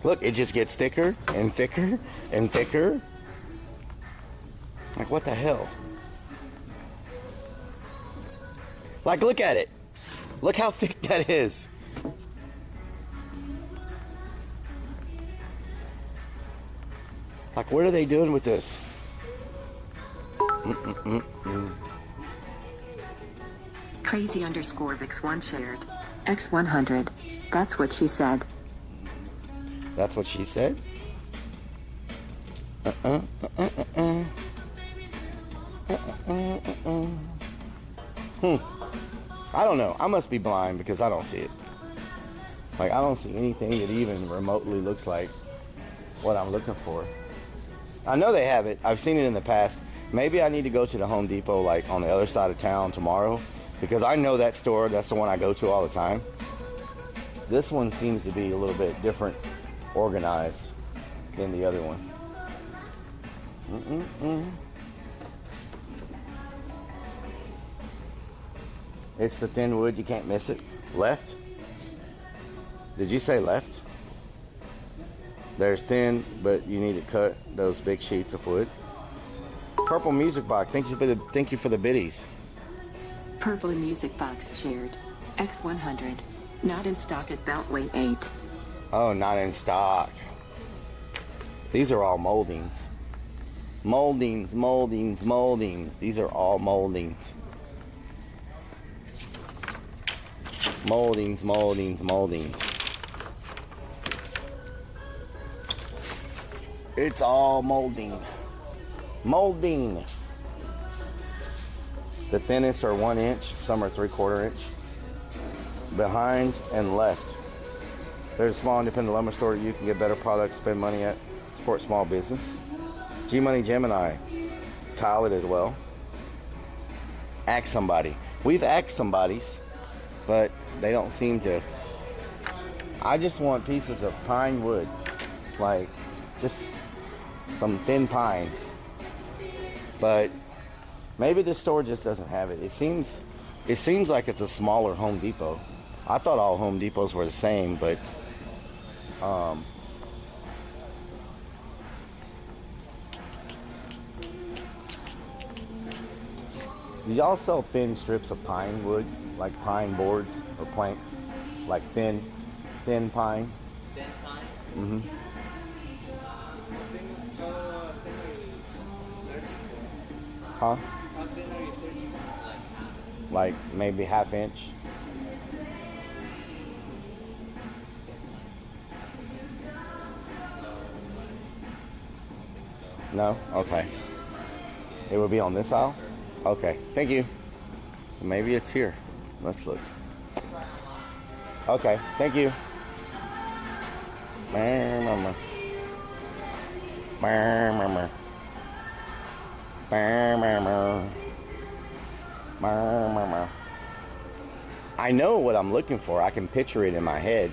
Look, it just gets thicker and thicker and thicker. Like, what the hell? Like, look at it. Look how thick that is. Like, what are they doing with this? Crazy underscore Vix1 shared. X100. That's what she said. That's what she said? I don't know. I must be blind because I don't see it. Like, I don't see anything that even remotely looks like what I'm looking for. I know they have it. I've seen it in the past. Maybe I need to go to the Home Depot, like, on the other side of town tomorrow, because I know that store. That's the one I go to all the time. This one seems to be a little bit different organized than the other one. It's the thin wood. You can't miss it. Left? Did you say left? There's thin, but you need to cut those big sheets of wood. Purple Music Box. Thank you for the biddies. Purple Music Box shared. X100. Not in stock at Beltway 8. Oh, not in stock. These are all moldings. Moldings. These are all moldings. Moldings. It's all molding. The thinnest are 1 inch, some are 3/4 inch. Behind and left. There's a small independent lumber store you can get better products, spend money at, support small business. G-Money Gemini, tile it as well. Ask somebody. We've asked somebody's, but they don't seem to. I just want pieces of pine wood, like just some thin pine. But maybe this store just doesn't have it. It seems like it's a smaller Home Depot. I thought all Home Depots were the same, but do y'all sell thin strips of pine wood, like pine boards or planks, like thin pine? Thin pine? Mm-hmm. Huh? How thin are you searching for? Like maybe ½ inch. No? Okay. It would be on this aisle? Okay. Thank you. Maybe it's here. Let's look. Okay. Thank you. I know what I'm looking for. I can picture it in my head.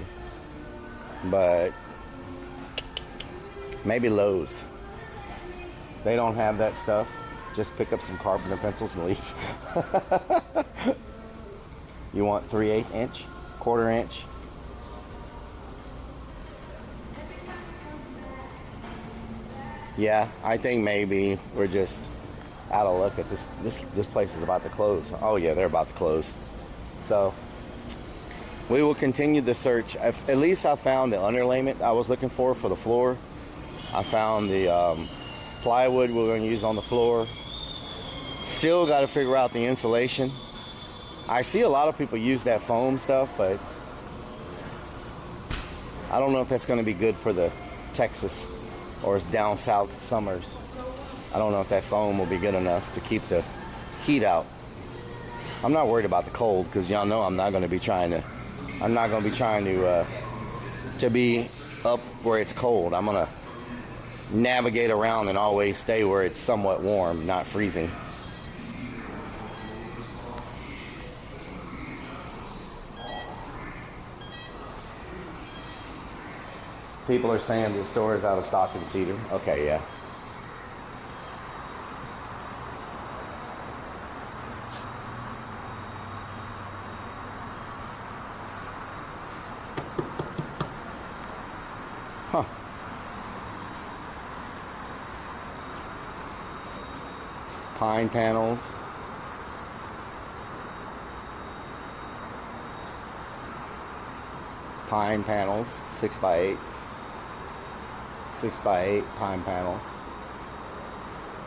But maybe Lowe's. They don't have that stuff. Just pick up some carpenter pencils and leave. You want 3/8 inch? 1/4 inch? Yeah, I think maybe we're just out of luck at this place is about to close. Oh yeah, they're about to close. So we will continue the search. At least I found the underlayment I was looking for the floor. I found the plywood we're going to use on the floor. Still got to figure out the insulation. I see a lot of people use that foam stuff, but I don't know if that's going to be good for the Texas or down south summers. I don't know if that foam will be good enough to keep the heat out. I'm not worried about the cold because y'all know I'm not going to be trying to be up where it's cold. I'm going to navigate around and always stay where it's somewhat warm, not freezing. People are saying the store is out of stock in Cedar. Okay, yeah. Huh. Pine panels. Pine panels, 6x8s. 6x8 pine panels.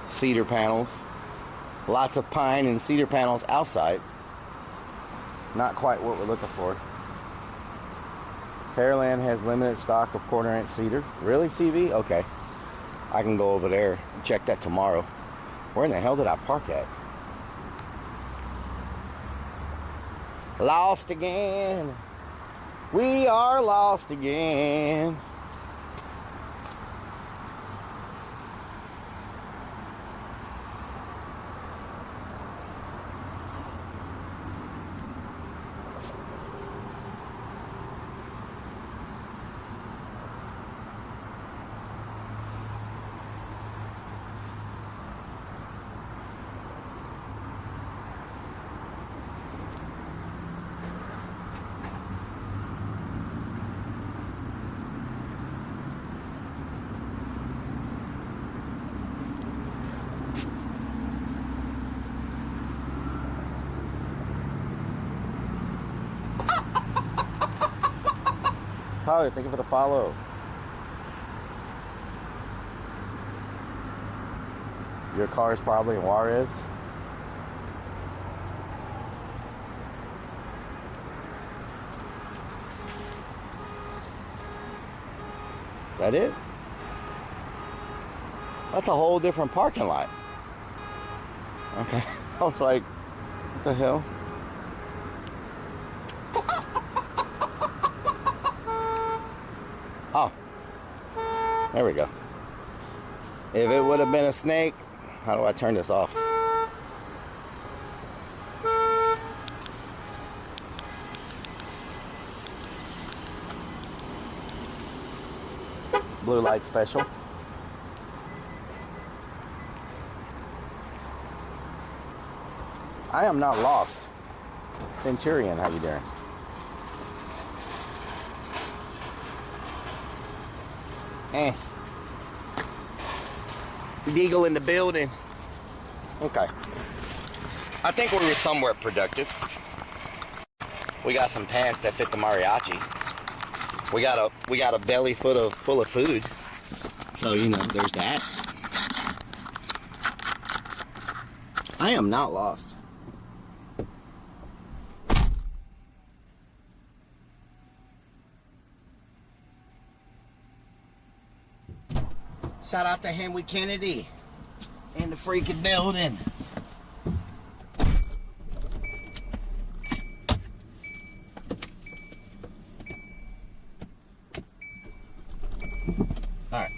Cedar panels. Lots of pine and cedar panels outside. Not quite what we're looking for. Pearland has limited stock of quarter-inch cedar. Really, CV? Okay. I can go over there and check that tomorrow. Where in the hell did I park at? Lost again. We are lost again. Tyler, thank you for the follow. Your car is probably in Juarez. Is that it? That's a whole different parking lot. Okay. I was like, what the hell? Oh, there we go. If it would have been a snake, how do I turn this off? Blue light special. I am not lost. Centurion, how you doing? Deagle in the building. Okay. I think we were somewhat productive. We got some pants that fit the mariachi. We got a belly full of food. So, you know, there's that. I am not lost. Shout out to Henry Kennedy in the freaking building. Alright.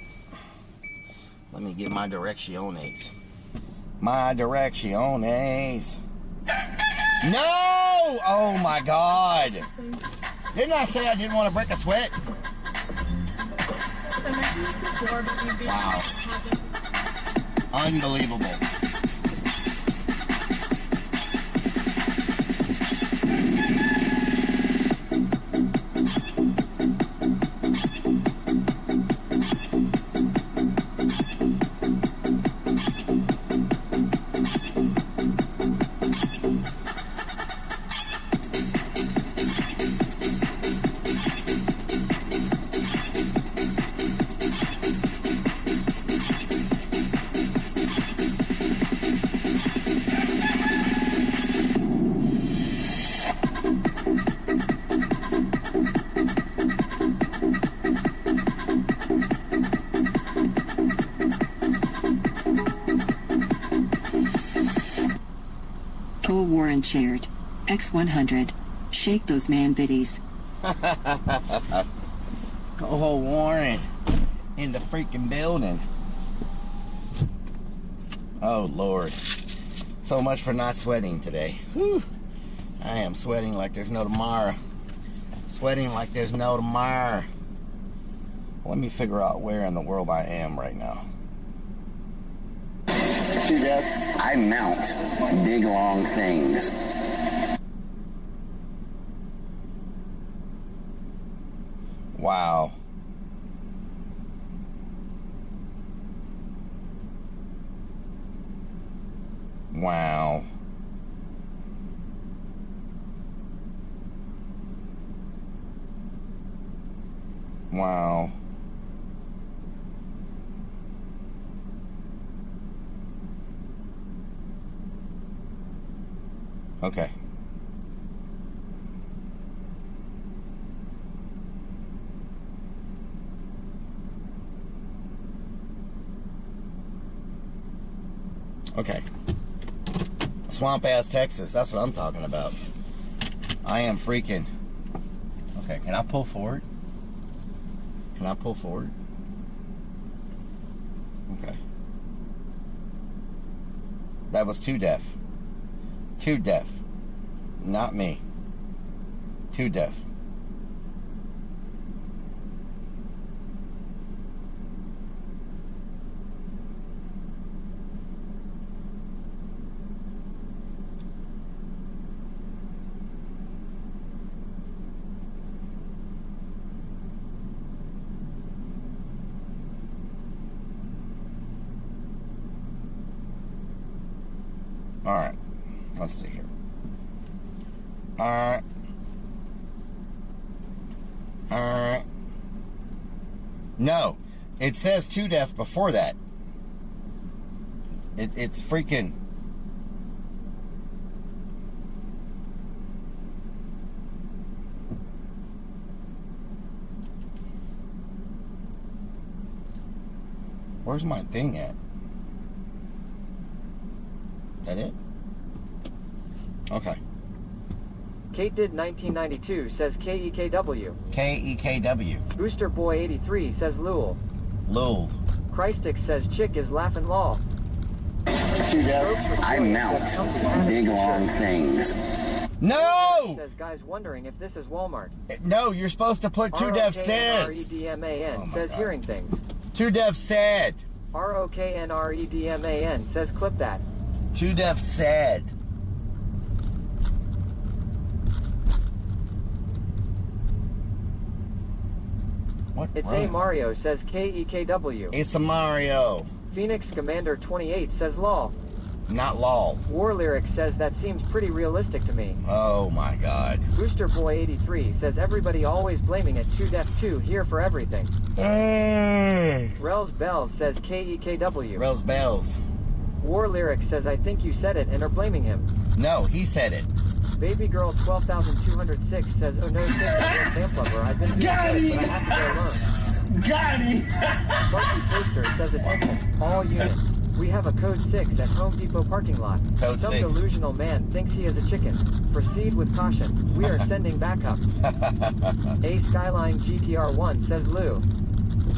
Let me get my direcciones. My direcciones. No! Oh my God. Didn't I say I didn't want to break a sweat? I mentioned this before, but we basically wow. Unbelievable. Warren shared. X100. Shake those man bitties. Oh, Warren. In the freaking building. Oh, Lord. So much for not sweating today. Whew. I am sweating like there's no tomorrow. Sweating like there's no tomorrow. Let me figure out where in the world I am right now. Shoot up, I mount big long things. Wow. Wow. Wow. Okay. Okay. Swamp ass Texas. That's what I'm talking about. I am freaking. Okay, can I pull forward? Can I pull forward? Okay. That was too deaf. Too deaf. Not me. Too deaf. Alright, let's see here. Alright. No, it says too deaf before that. It's freaking. Where's my thing at? That it? Okay. Kate did 1992 says KEKW. KEKW. Booster Boy 83 says Lul. Lul. Christic says chick is laughing law. I mount big long things. No! Says guys wondering if this is Walmart. No, you're supposed to put Too Deaf says. ROKNREDMAN says hearing things. Too Deaf said. ROKNREDMAN says clip that. Too Deaf said. What? It's Right. A Mario says KEKW. It's a Mario. Phoenix Commander 28 says lol. Not lol. War Lyric says that seems pretty realistic to me. Oh my god. Booster Boy 83 says everybody always blaming it. Too Deaf 2 here for everything. Rels Bells says KEKW. Rels Bells. War Lyric says I think you said it and are blaming him. No, he said it. Baby Girl 12206 says oh no vamp lover. I've been doing good, but I have to go alone. Got him! Sparky Poster says attention, all units. We have a code 6 at Home Depot parking lot. Code Some 6. delusional man thinks he is a chicken. Proceed with caution. We are sending backup. A Skyline GTR1 says Lou.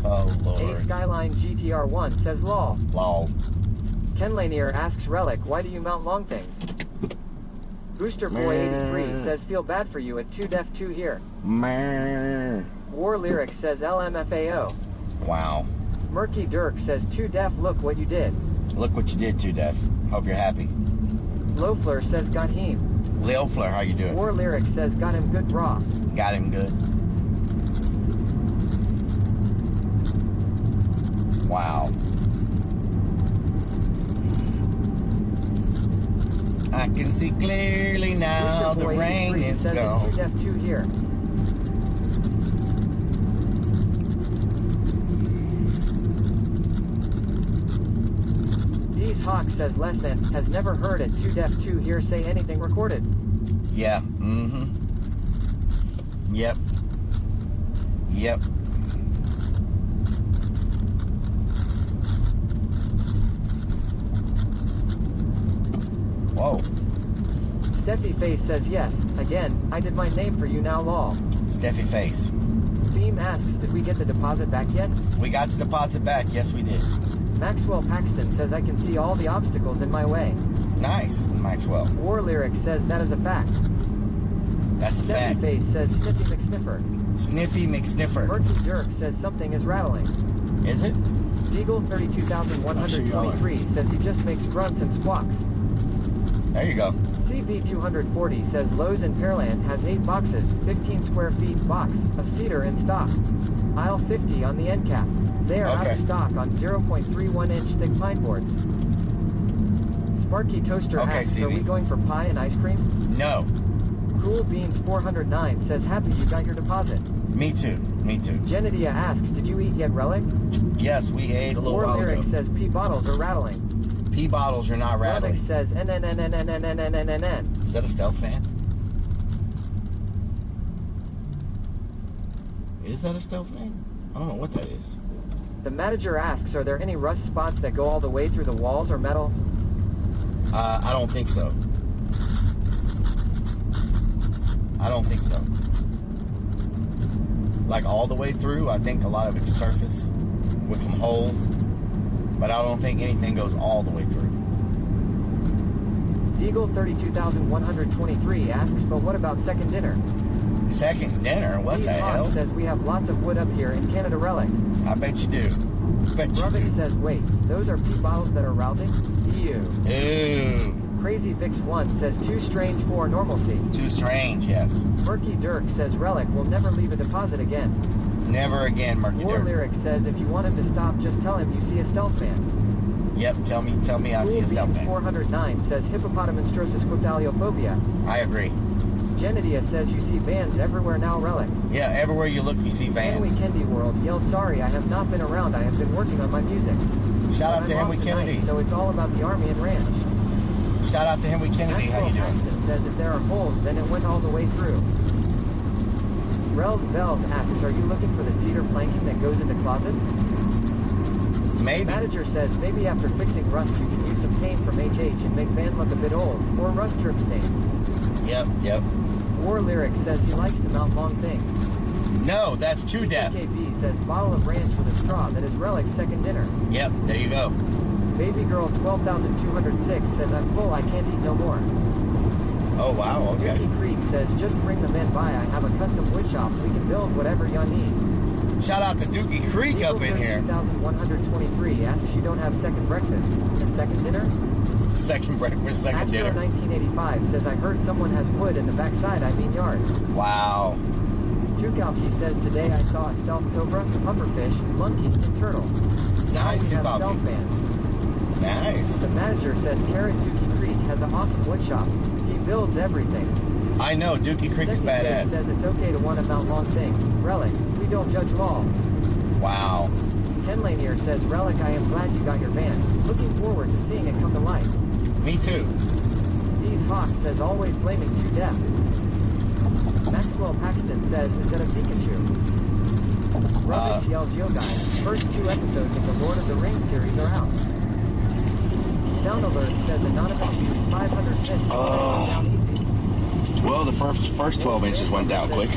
Oh lord. A Skyline GTR1 says lol. Lol. Ken Lanier asks Rellik, why do you mount long things? Booster Boy 83 says feel bad for you at 2 Def 2 here. War Lyric says LMFAO. Wow. Murky Dirk says 2 Def look what you did. Look what you did, Too Deaf. Hope you're happy. Lofler says got him. Leofler, how you doing? War Lyric says got him good raw. Got him good. Wow. I can see clearly now the rain is gone. 2 Def 2 here. D's Hawk says less than has never heard it. 2 Def 2 here say anything recorded. Yeah. Mm-hmm. Yep. Yep. Whoa. Steffi Face says yes. Again, I did my name for you now lol. Steffi Face. Theme asks, did we get the deposit back yet? We got the deposit back. Yes, we did. Maxwell Paxton says I can see all the obstacles in my way. Nice, Maxwell. War Lyric says that is a fact. That's a Steffi fact. Face says Sniffy McSniffer. Sniffy McSniffer. Murky Dirk says something is rattling. Is it? Deagle 32123 says he just makes grunts and squawks. There you go. CV240 says Lowe's in Pearland has 8 boxes, 15 square feet box of cedar in stock. Aisle 50 on the end cap. They are out of stock on 0.31 inch thick pine boards. Sparky Toaster asks, are we going for pie and ice cream? No. Cool Beans 409 says happy you got your deposit. Me too. Me too. Genedia asks, did you eat yet Rellik? Yes, we ate a little while ago. War Lyric says pee bottles are rattling. Pee bottles are not rattling. Urbex says NNNNNNNNNNN. Is that a stealth fan? Is that a stealth fan? I don't know what that is. The manager asks, are there any rust spots that go all the way through the walls or metal? I don't think so. I don't think so. Like all the way through, I think a lot of it's surface with some holes, but I don't think anything goes all the way through. Deagle 32123 asks, but what about second dinner? Second dinner? What the hell? Says we have lots of wood up here in Canada Relic. I bet you do. Urbex says, wait, those are pee bottles that are routing? Ew. Ew. Crazy Vix 1 says too strange for normalcy. Too strange, yes. Murky Dirk says Relic will never leave a deposit again. Never again, Murky War Dirk. Lyric says if you want him to stop, just tell him you see a stealth fan. Yep, tell me I see a stealth fan. 409 says hippopotamonstrosis quiptaliophobia. I agree. Genidia says you see vans everywhere now, Relic. Yeah, everywhere you look, you see vans. Henry Kennedy World yells, sorry, I have not been around. I have been working on my music. Shout out to Henry Kennedy. So it's all about the Army and Ranch. Shout out to Henry Kennedy. How you doing? Says if there are holes, then it went all the way through. Rels Bells asks, are you looking for the cedar planking that goes into closets? Maybe. Manager says maybe after fixing rust you can use some paint from HH and make van look a bit old, or rust drip stains. Yep. War Lyric says he likes to mount long things. No, that's too deaf. KB says bottle of ranch with a straw that is Relic's second dinner. Yep, there you go. Baby Girl 12206 says I'm full, I can't eat no more. Oh wow, okay. Dookie Creek says just bring the men by, I have a custom wood shop, we can build whatever y'all need. Shout out to Dookie Creek up in here. 123 asks you don't have second breakfast. The second dinner? Second breakfast, second dinner. 1985 says I heard someone has wood in the backside, I mean yard. Wow. Tukalki says today I saw a stealth cobra, pufferfish, monkey, and turtle. Nice, Tukalki. Nice. The manager says Carrot Dookie Creek has an awesome wood shop. He builds everything. I know, Dookie Creek is badass. Says it's okay to want to mount long things. Relic, we don't judge law. Wow. Ken Lanier says, Relic, I am glad you got your van. Looking forward to seeing it come to life. Me too. Deez Hawk says, always blaming too deaf. Maxwell Paxton says, is that a Pikachu? Rubbish yells Yo Guys. First 2 episodes of the Lord of the Rings series are out. Down Alert says, Anonymous used 550 down easy. Well, the first 12 inches went down quick.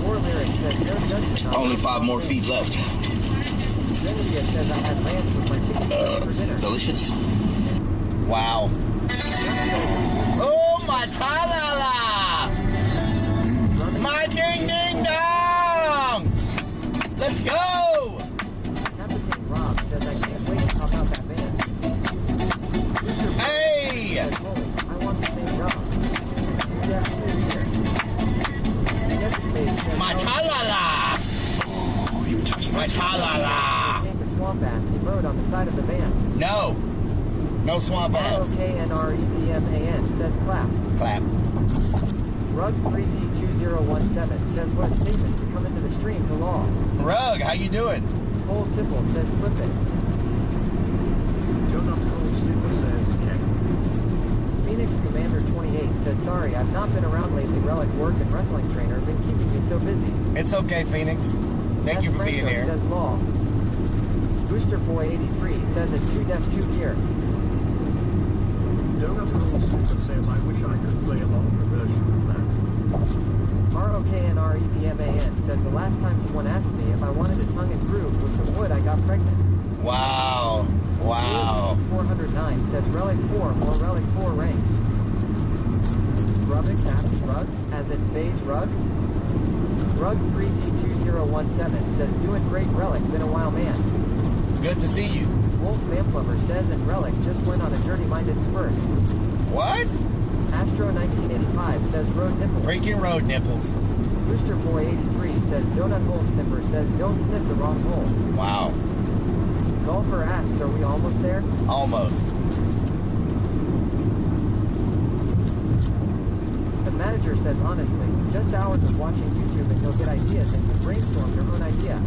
War Lyric says, no judgment. Only 5 more feet left. Genidia says, I had ranch with my chicken for dinner. Delicious. Wow. Oh, my ta-la-la! My ding-ding dong! Let's go! Captain Rob says, I can't wait to hop out that van. Hey! Says, I want the same job. My ta-la-la! My ta-la-la! The swamp ass he rode on the side of the van. No. No swamp ass. ROKNREPMAN says clap. Clap. Rug 3D2017 says what a statement to come into the stream to law. Rug, how you doing? Cole Tipple says flip it. Jonah Cole Snipper says check. Phoenix Commander 28 says sorry, I've not been around lately. Relic work and wrestling trainer been keeping me so busy. It's okay, Phoenix. Thank you for being here. Says law. Booster Boy 83 says it's 2 deaf 2 gear. Donut Cole Snipper says I wish I could play a longer version of that. ROKNREPMAN says the last time someone asked me if I wanted a tongue and groove with some wood, I got pregnant. Wow. Wow. 409 says Relic 4 more Relic 4 ranks. Rubix asks Rug, as in Phase Rug. Rug 3D2017 says doing great Relic, been a while man. Good to see you. Wolf Vamplover says and Relic just went on a dirty-minded spurt. What? Astro 1985 says road nipples. Freaking road nipples. Booster Boy 83 says donut hole sniffer says don't sniff the wrong hole. Wow. Golfer asks, are we almost there? Almost. The manager manager says honestly, just hours of watching YouTube and you'll get ideas and can brainstorm your own idea.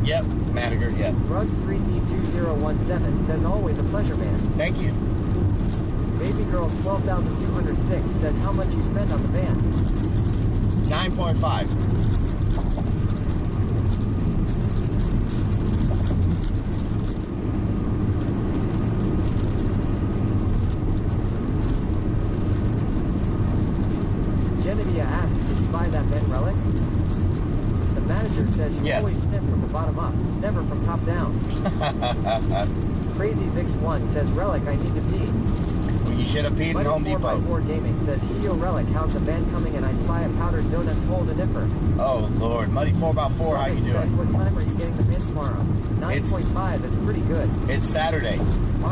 Yep, manager, yep. Rug3D2017 says always a pleasure, man. Thank you. Baby Girl 12,206 says how much you spend on the van. 9.5. Genevieve asks, did you buy that van Relic? The manager says you always snip from the bottom up, never from top down. Crazy Vix 1 says Relic, I need to pee. Well, you should have peed in Home Depot. 4x4 Gaming says Helio Relic, how's the van coming and I spy a powdered donut hole to nipper. Oh Lord, Muddy 4x4, how you doing? What time are you getting the van tomorrow? 9.5 is pretty good. It's Saturday.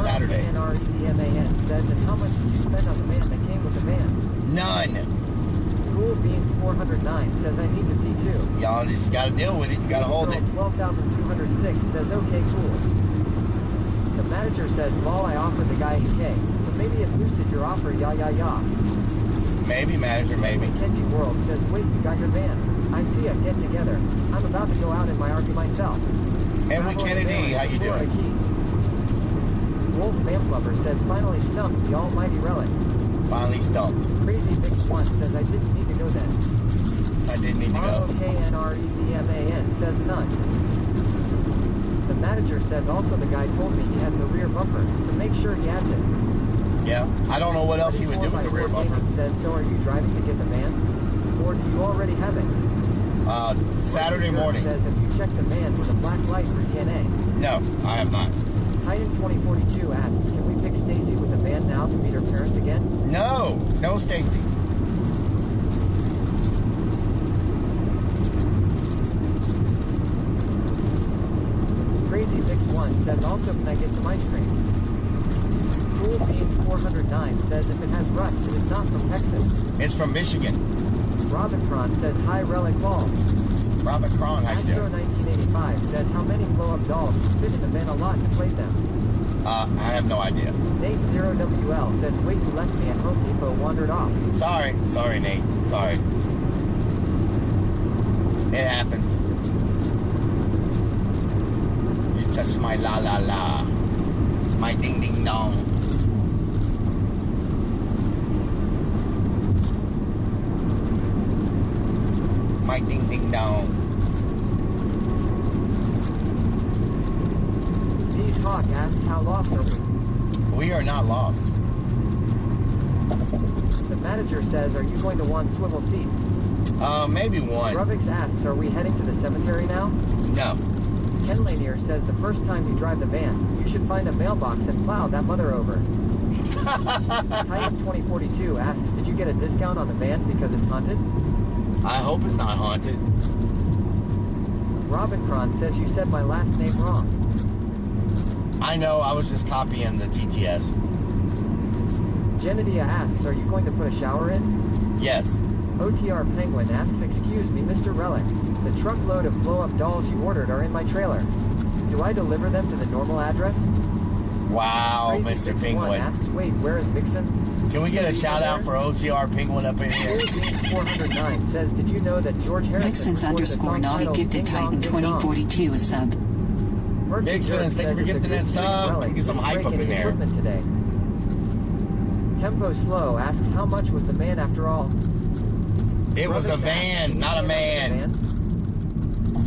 Saturday. RNREDMAN says, and how much did you spend on the van that came with the van? None. Cool Beans 409 says I need to pee too. Y'all just gotta deal with it. You gotta hold it. 12,206 says okay, cool. The manager says, lol, I offered the guy a K, so maybe it boosted your offer, yah yah yah. Maybe, manager, maybe. Kenji World says, wait, you got your van. I see a get together. I'm about to go out in my RV myself. Edwin Kennedy, how you doing? Wolf Vamp Lover says, finally stumped the almighty Relic. Finally stumped. Crazy Vix 1 says, I didn't need to go then. I didn't need to go. ROKNREDMAN says none. The manager says also the guy told me he has the rear bumper, so make sure he adds it. Yeah, I don't know what else he would do with the rear bumper. Says, so are you driving to get the van? Or do you already have it? Saturday morning. Says, have you checked the van with a black light for TNA? No, I have not. Titan 2042 asks, can we pick Stacy with the van now to meet her parents again? No, no Stacy. Crazy Vix 1 says, also can I get some ice cream? Cool Beans 409 says, if it has rust, it is not from Texas. It's from Michigan. Robin Cron says, hi Relic Ball. Robin Cron, how you doing? Astro 1985 says, how many blow-up dolls fit in the van a lot to play them? I have no idea. Nate 0WL says, wait, you left me at Home Depot, wandered off. Sorry, Nate. Sorry. It happens. You touched my la la la. My ding ding dong. My ding ding dong. Deez Hawk asks, how lost are we? We are not lost. The manager says, are you going to want swivel seats? Maybe one. Rubix asks, are we heading to the cemetery now? No. Ken Lanier says, the first time you drive the van, you should find a mailbox and plow that mother over. Titan 2042 asks, did you get a discount on the van because it's haunted? I hope it's not haunted. Robin Cron says, you said my last name wrong. I know, I was just copying the TTS. Genedia asks, are you going to put a shower in? Yes. OTR Penguin asks, excuse me, Mr. Relic. The truckload of blow-up dolls you ordered are in my trailer. Do I deliver them to the normal address? Wow, Crazy Mr. Penguin. Asks, wait, where is Vixen's? Can we get a shout out for OTR Penguin up in here? 409 says, did you know that George Harrison Vixens _ naughty gifted Titan 2042 a sub. Vixens, thank you for gifting that sub. Get some hype up in there. Today. Tempo Slow asks, how much was the man after all? It was a van, not a man.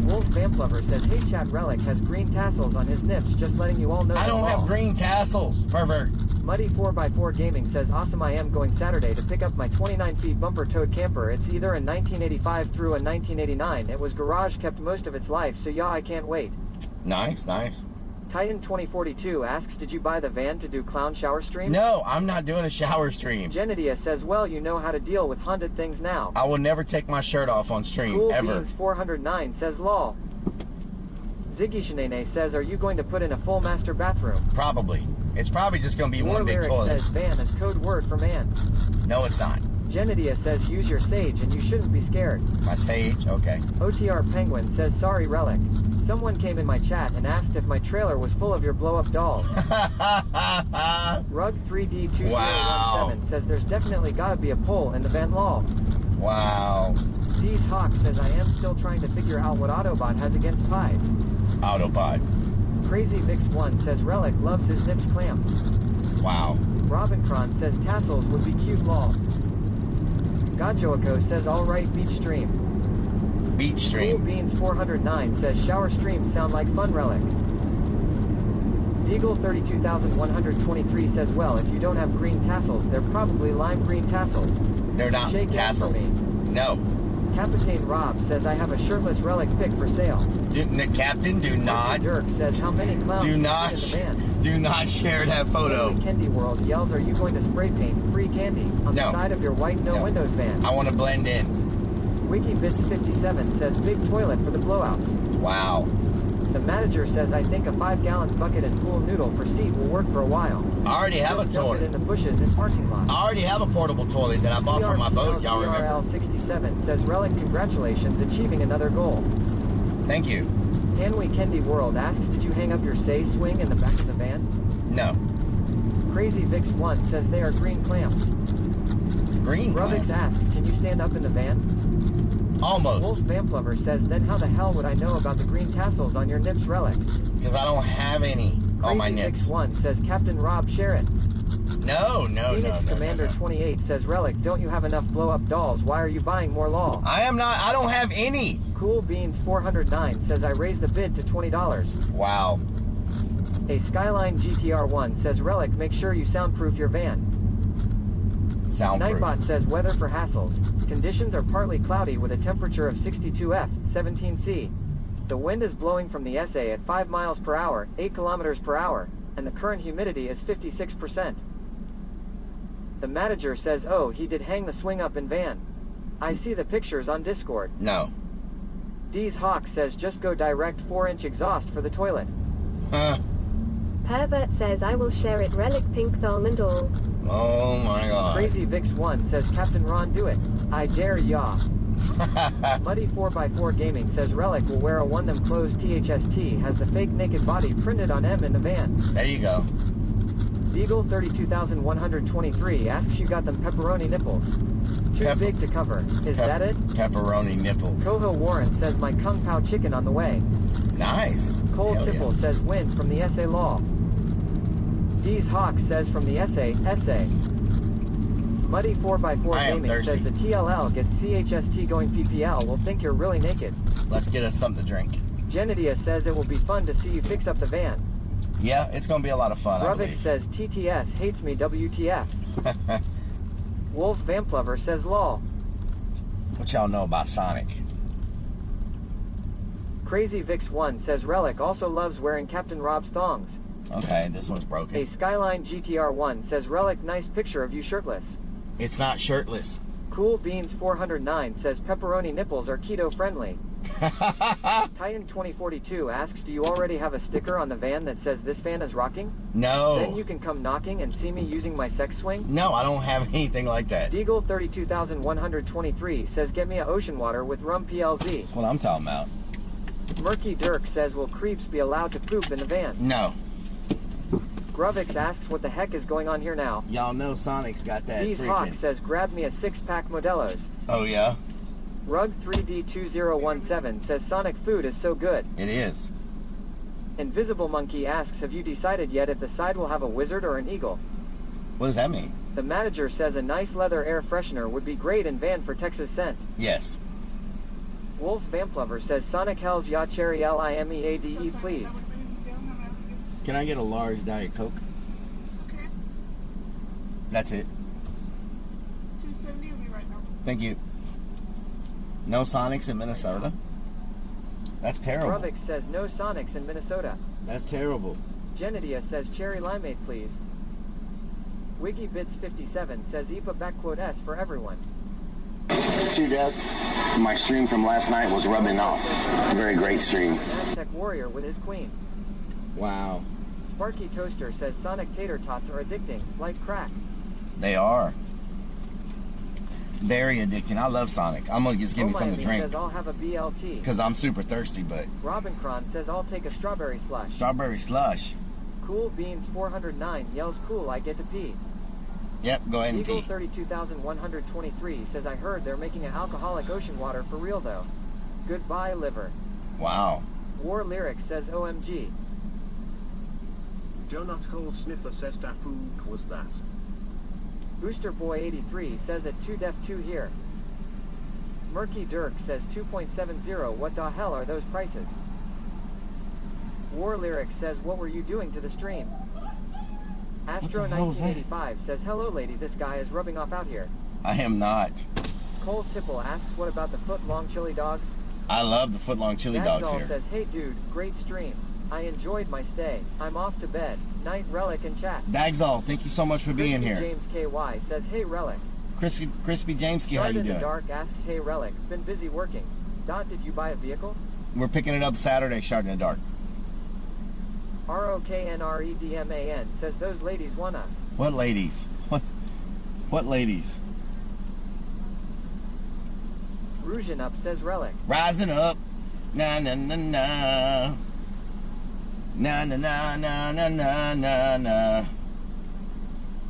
Wolf Vamp Lover says, hey Chad, Relic has green tassels on his nips, just letting you all know. I don't have green tassels. Pervert. Muddy 4x4 Gaming says, awesome, I am going Saturday to pick up my 29 feet bumper towed camper. It's either a 1985 through a 1989. It was garage kept most of its life, so yeah, I can't wait. Nice, nice. Titan 2042 asks, did you buy the van to do clown shower stream? No, I'm not doing a shower stream. Genedia says, well, you know how to deal with haunted things now. I will never take my shirt off on stream, cool ever. Beans 409 says, lol. Ziggy Shenane says, are you going to put in a full master bathroom? Probably. It's probably just going to be War one big Lyric toilet. says, van is code word for man. No, it's not. Genedia says, use your sage and you shouldn't be scared. My sage? Okay. OTR Penguin says, sorry, Relic. Someone came in my chat and asked if my trailer was full of your blow-up dolls. Rug3D2017 says, there's definitely gotta be a pole in the van lol. Wow. D's Hawk says I am still trying to figure out what Autobot has against pies. Autobot. Crazy Vix1 says Relic loves his nips clam. Wow. Robincron says tassels would be cute lol. Gajoako says alright beach stream. Beach stream. Cool Beans 409 says shower streams sound like fun Relic. Deagle 32123 says well if you don't have green tassels they're probably lime green tassels. They're not Shake tassels. hands for me. No. Captain Rob says I have a shirtless Relic pic for sale. Captain, do not. Dirk says how many clowns Do in not. the van? Do not share that photo. Candy World yells, are you going to spray paint free candy on the side of your white no windows van? I want to blend in. WikiBits57 says big toilet for the blowouts. Wow. The manager says I think a 5-gallon bucket and pool noodle for seat will work for a while. I already have a Just dump toilet. it in the bushes in parking lot. I already have a portable toilet that I bought for my boat, y'all remember. IRL 67 says Relic congratulations achieving another goal. Thank you. Can we Candy World asks did you hang up your say swing in the back of the van? No. Crazy Vix1 says they are green clamps. Green Rubix clamps? asks can you stand up in the van? Almost. Wolf Vamplover says then how the hell would I know about the green tassels on your nips Relic? Because I don't have any on my nips. Crazy Vix1 says Captain Rob share it. No. Phoenix Commander 28 says Relic don't you have enough blow up dolls why are you buying more LOL? I am not. I don't have any. Cool Beans 409 says I raised the bid to $20. Wow. A Skyline GTR1 says Relic make sure you soundproof your van. Soundproof. Nightbot says weather for hassles. Conditions are partly cloudy with a temperature of 62 F, 17 C. The wind is blowing from the SA at 5 miles per hour, 8 kilometers per hour, and the current humidity is 56%. The manager says oh he did hang the swing up in van. I see the pictures on Discord. No. D's Hawk says just go direct 4-inch exhaust for the toilet. Huh. Pervert says I will share it Relic pink thong and all. Oh my god. Crazy Vix1 says Captain Ron do it. I dare ya. Muddy 4x4 Gaming says Relic will wear a one them clothes THST has the fake naked body printed on M in the van. There you go. Deagle 32123 asks you got them pepperoni nipples. Too big to cover. Is that it? Pepperoni nipples. Coho Warren says my Kung Pao chicken on the way. Nice. Cole Hell Tipple yeah. says win from the SA Law. D's Hawk says from the SA. Muddy 4x4 I am Gaming thirsty. says the TLL gets CHST going PPL will think you're really naked. Let's get us something to drink. Genidia says it will be fun to see you fix up the van. Yeah, it's going to be a lot of fun, I Rubik believe. says TTS hates me WTF. Wolf Vamplover says lol. What y'all know about Sonic? Crazy Vix1 says Relic also loves wearing Captain Rob's thongs. Okay, this one's broken. A Skyline GTR1 says Relic nice picture of you shirtless. It's not shirtless. Cool Beans 409 says pepperoni nipples are keto friendly. Titan 2042 asks do you already have a sticker on the van that says this van is rocking? No. Then you can come knocking and see me using my sex swing? No, I don't have anything like that. Deagle 32123 says get me a ocean water with rum PLZ. That's what I'm talking about. Murky Dirk says will creeps be allowed to poop in the van? No. Gruvix asks what the heck is going on here now? Y'all know Sonic's got that D's Hawk says grab me a 6-pack Modelo's. Oh, yeah? Rug 3D2017 says Sonic food is so good. It is. Invisible Monkey asks have you decided yet if the side will have a wizard or an eagle? What does that mean? The manager says a nice leather air freshener would be great in van for Texas scent. Yes. Wolf Vamplover says Sonic Hell's Ya Cherry Limeade please. Can I get a large Diet Coke? Okay. That's it. $2.70 will be right now. Thank you. No Sonics in Minnesota? That's terrible. Rubik says no Sonics in Minnesota. That's terrible. Genidia says cherry limeade please. WikiBits57 says IPA backquote S for everyone. True Death, my stream from last night was rubbing off. Very great stream. Aztec Warrior with his queen. Wow. Sparky Toaster says Sonic tater tots are addicting, like crack. They are. Very addicting. I love Sonic. I'm going to just give me something to drink. Says I'll have a BLT. Because I'm super thirsty, but... Robincron says I'll take a strawberry slush. Strawberry slush. Cool Beans 409 yells cool I get to pee. Yep, go ahead and Eagle pee. 32123 says, I heard they're making an alcoholic ocean water for real though. Goodbye, liver. Wow. War Lyrics says, OMG. Donut Hole Sniffer says, "Da food was that?" Booster Boy 83 says at 2 def 2 here. Murky Dirk says 2.70. What the hell are those prices? War Lyrics says, what were you doing to the stream? Astro 1985 says, hello lady, this guy is rubbing off out here. I am not. Cole Tipple asks, what about the foot-long chili dogs? I love the foot-long chili dogs Dagdoll here. says, hey dude, great stream. I enjoyed my stay. I'm off to bed. Night, Relic and chat. Dagzall, thank you so much for being here. James KY says, hey Relic. Crispy Jamesky, how you in the doing? Dark asks, hey Relic, been busy working. Dot, did you buy a vehicle? We're picking it up Saturday, Shard in the Dark. ROKNREDMAN says, those ladies want us. What ladies? What ladies? Rougeing Up says, Relic. Rising up. Na na na na. Na na na na na na na na.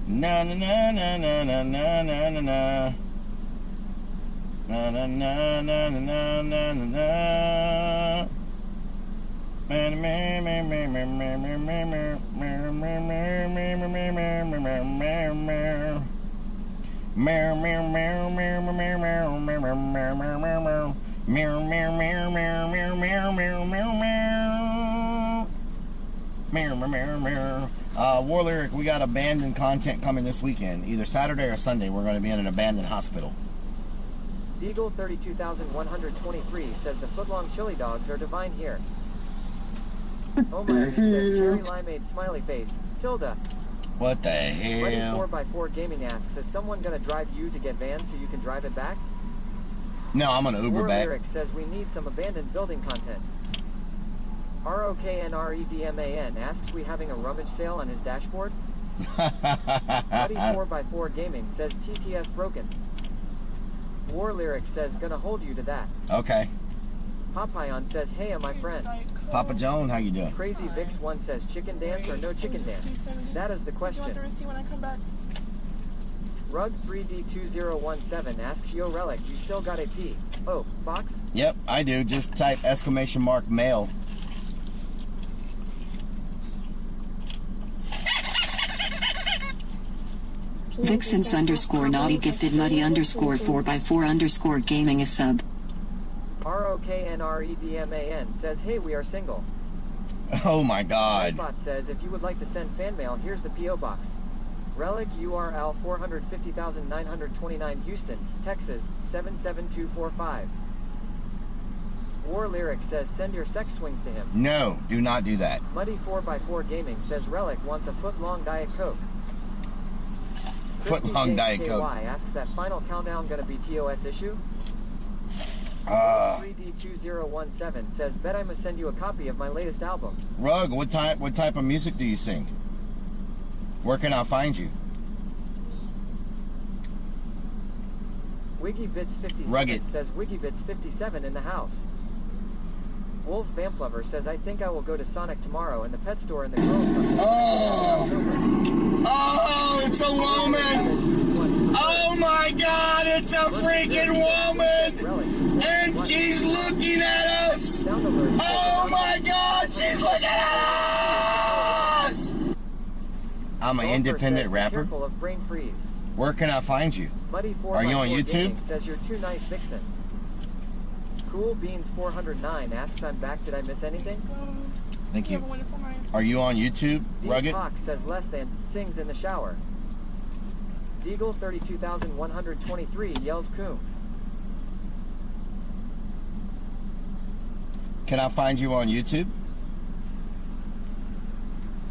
Na na na na na na na na na na. Na na na na na na na na. War Lyric, we got abandoned content coming this weekend. Either Saturday or Sunday, we're going to be in an abandoned hospital. Deagle 32123 says the footlong chili dogs are divine here. Oh my, says Cherry Limeade smiley face. Tilda. What the Ready hell? 4x4 Gaming asks, is someone going to drive you to get Van so you can drive it back? No, I'm going to Uber War back. Lyric says we need some abandoned building content. ROKNREDMAN asks, we having a rummage sale on his dashboard? Buddy 4x4 Gaming says TTS broken. War Lyric says gonna hold you to that. Okay. Papayon says, hey, my friend. Papa Joan, how you doing? Crazy Vix 1 says chicken dance or no chicken dance? That is the question. Do you want the receipt when I come back? Rug 3D2017 asks, yo Relic, you still got a P? Oh, box? Yep, I do. Just type !mail. Vixens _ naughty gifted muddy _ 4x4 _ gaming a sub. ROKNREDMAN says, hey, we are single. Oh my God. Bot says, if you would like to send fan mail, here's the P.O. Box. Relic URL 450,929 Houston, Texas 77245. War Lyric says, send your sex swings to him. No, do not do that. Muddy 4x4 Gaming says, Relic wants a foot-long Diet Coke. Foot-long Diet Coke. asks, that final countdown gonna be TOS issue? 3D2017 says, bet I must send you a copy of my latest album. Rug, what type of music do you sing? Where can I find you? WiggyBits 57 Rugged. says, WiggyBits 57 in the house. Wolf Vamp Lover says, I think I will go to Sonic tomorrow in the pet store in the girls' Oh, it's a woman! Oh my God, it's a freaking woman! And she's looking at us! Oh my God, she's looking at us! I'm an independent rapper. Careful of brain freeze. Where can I find you? Muddy 4 Are you on YouTube? Gaming says you're too nice, Vixen. Cool Beans 409 asks, I'm back. Did I miss anything? Thank you. Are you on YouTube, Rugged? Hawk says less than, sings in the shower. Deagle 32123 yells coom. Can I find you on YouTube?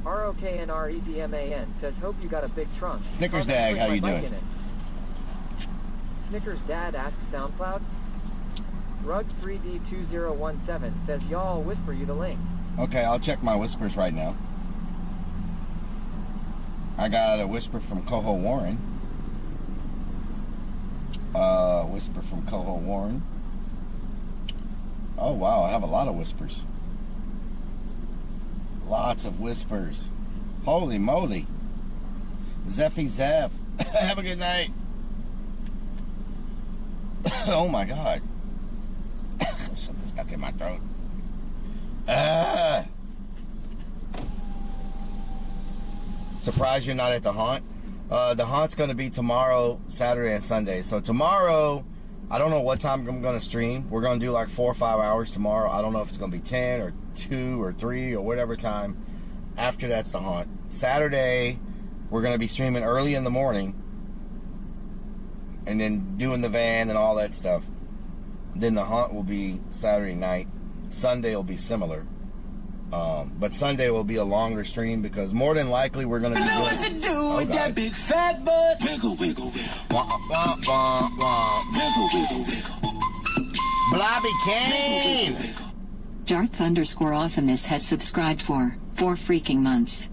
ROKNREDMAN says, hope you got a big trunk. Snickers Dad, how you doing? Snickers Dad asks SoundCloud. Rug 3D2017 says, y'all, I'll whisper you the link. Okay, I'll check my whispers right now. I got a whisper from Coho Warren. Whisper from Coho Warren. Oh wow, I have a lot of whispers. Lots of whispers. Holy moly. Zeffy Zeff, Have a good night. Oh my God. Something stuck in my throat. Surprised you're not at the haunt. The haunt's going to be tomorrow, Saturday and Sunday. So tomorrow, I don't know what time I'm going to stream. We're going to do like 4 or 5 hours tomorrow. I don't know if it's going to be 10 or 2 or 3 or whatever time. After that's the haunt. Saturday, we're going to be streaming early in the morning. And then doing the van and all that stuff. Then the haunt will be Saturday night. Sunday will be similar. But Sunday will be a longer stream because more than likely we're going to be doing... what to do with that big fat butt. Wiggle, wiggle, wiggle. Wiggle, wiggle, wiggle. Blobby Kane! Darth_awesomeness has subscribed for 4 freaking months.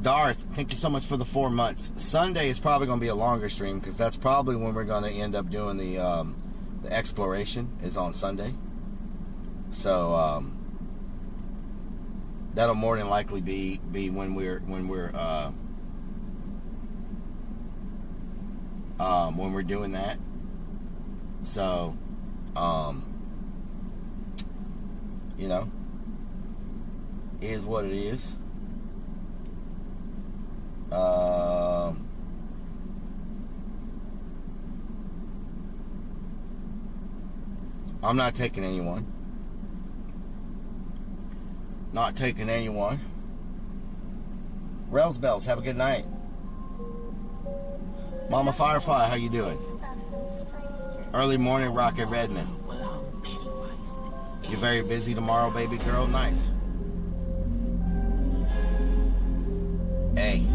Darth, thank you so much for the 4 months. Sunday is probably going to be a longer stream because that's probably when we're going to end up doing the exploration is on Sunday. So that'll more than likely be when we're doing that. So you know, is what it is. I'm not taking anyone. Not taking anyone. Rails Bells, have a good night. Mama Firefly, how you doing? Early morning Rocket Redmond. You're very busy tomorrow, baby girl. Nice. Hey.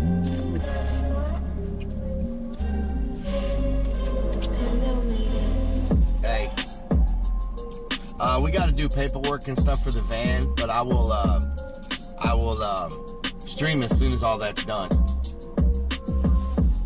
Hey. We got to do paperwork and stuff for the van, but I will stream as soon as all that's done.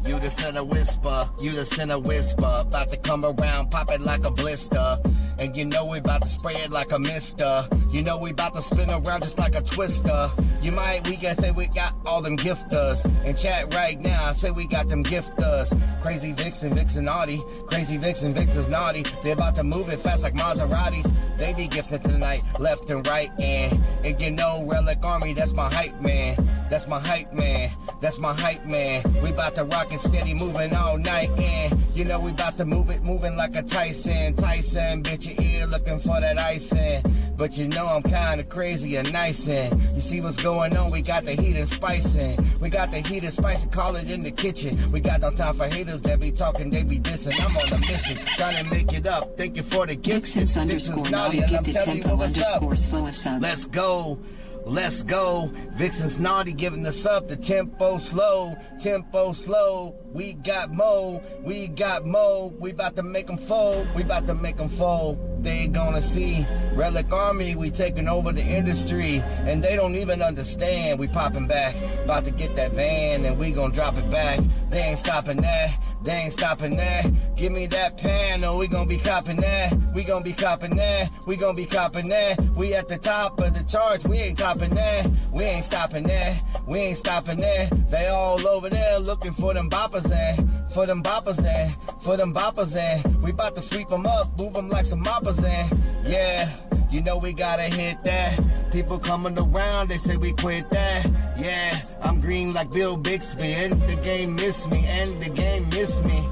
You just sent a whisper, you just sent a whisper. About to come around, pop it like a blister. And you know we about to spray it like a mister. You know we about to spin around just like a twister. We can say we got all them gifters. In chat right now, I say we got them gifters. Crazy Vixen, Vixen naughty. Crazy Vixen, Vixen's naughty. They about to move it fast like Maseratis. They be gifted tonight, left and right. And you know Relic Army, that's my hype man. That's my hype man. That's my hype man. We about to rock it steady, moving all night. And you know we about to move it, moving like a Tyson. Tyson, bitch, your ear looking for that icing. But you know I'm kinda crazy and nice. And you see what's going on, we got the heat and spicing. We got the heat and spicing, call it in the kitchen. We got no time for haters that be talking, they be dissing. I'm on a mission, trying to make it up. Thank you for the gift. Vixens _naughty gifted tempo _ slow sub. Let's go. Let's go. Vixen's naughty giving us up. The tempo slow. Tempo slow. We got Mo. We got Mo. We about to make them fold. We about to make them fold. They gonna see Relic Army. We taking over the industry. And they don't even understand. We popping back. About to get that van and we gonna drop it back. They ain't stopping that. They ain't stopping that. Give me that panel. We gonna be copping that. We gonna be copping that. We gonna be copping that. We at the top of the charts. We ain't stopping that. We ain't stopping that. We ain't stopping that. They all over there looking for them boppers and for them boppers and for them boppers and we about to sweep them up, move them like some moppers and yeah. You know we gotta hit that. People coming around, they say we quit that. Yeah, I'm green like Bill Bixby, and the game miss me, and the game miss me.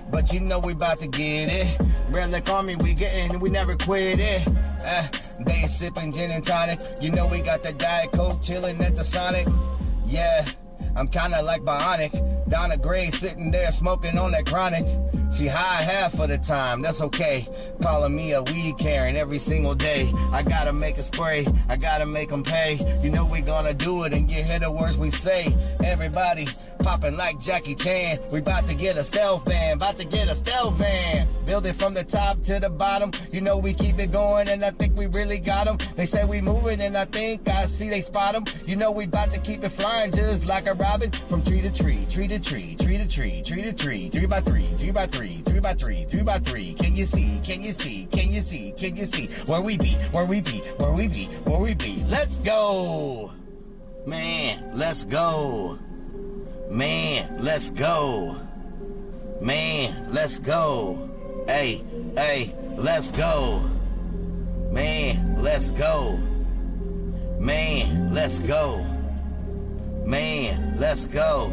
But you know we about to get it. Relic Army, we getting, we never quit it. They ain't sipping gin and tonic. You know we got the Diet Coke chilling at the Sonic. Yeah, I'm kinda like Bionic. Donna Gray sitting there smoking on that chronic. She high half of the time, that's okay. Calling me a weed carrying every single day. I gotta make a spray, I gotta make them pay. You know we gonna do it and you hear the words we say. Everybody popping like Jackie Chan. We about to get a stealth van, about to get a stealth van. Build it from the top to the bottom. You know we keep it going and I think we really got them. They say we moving and I think I see they spot them. You know we about to keep it flying just like a robin. From tree to tree, tree to tree, tree to tree, tree to tree, 3 by 3, 3 by 3. 3 by 3, 3 by 3. Can you see? Can you see? Can you see? Can you see? Where we be? Where we be? Where we be? Where we be? Let's go, man. Let's go. Man, let's go. Man, let's go. Hey, let's go. Man, let's go. Man, let's go. Man, let's go.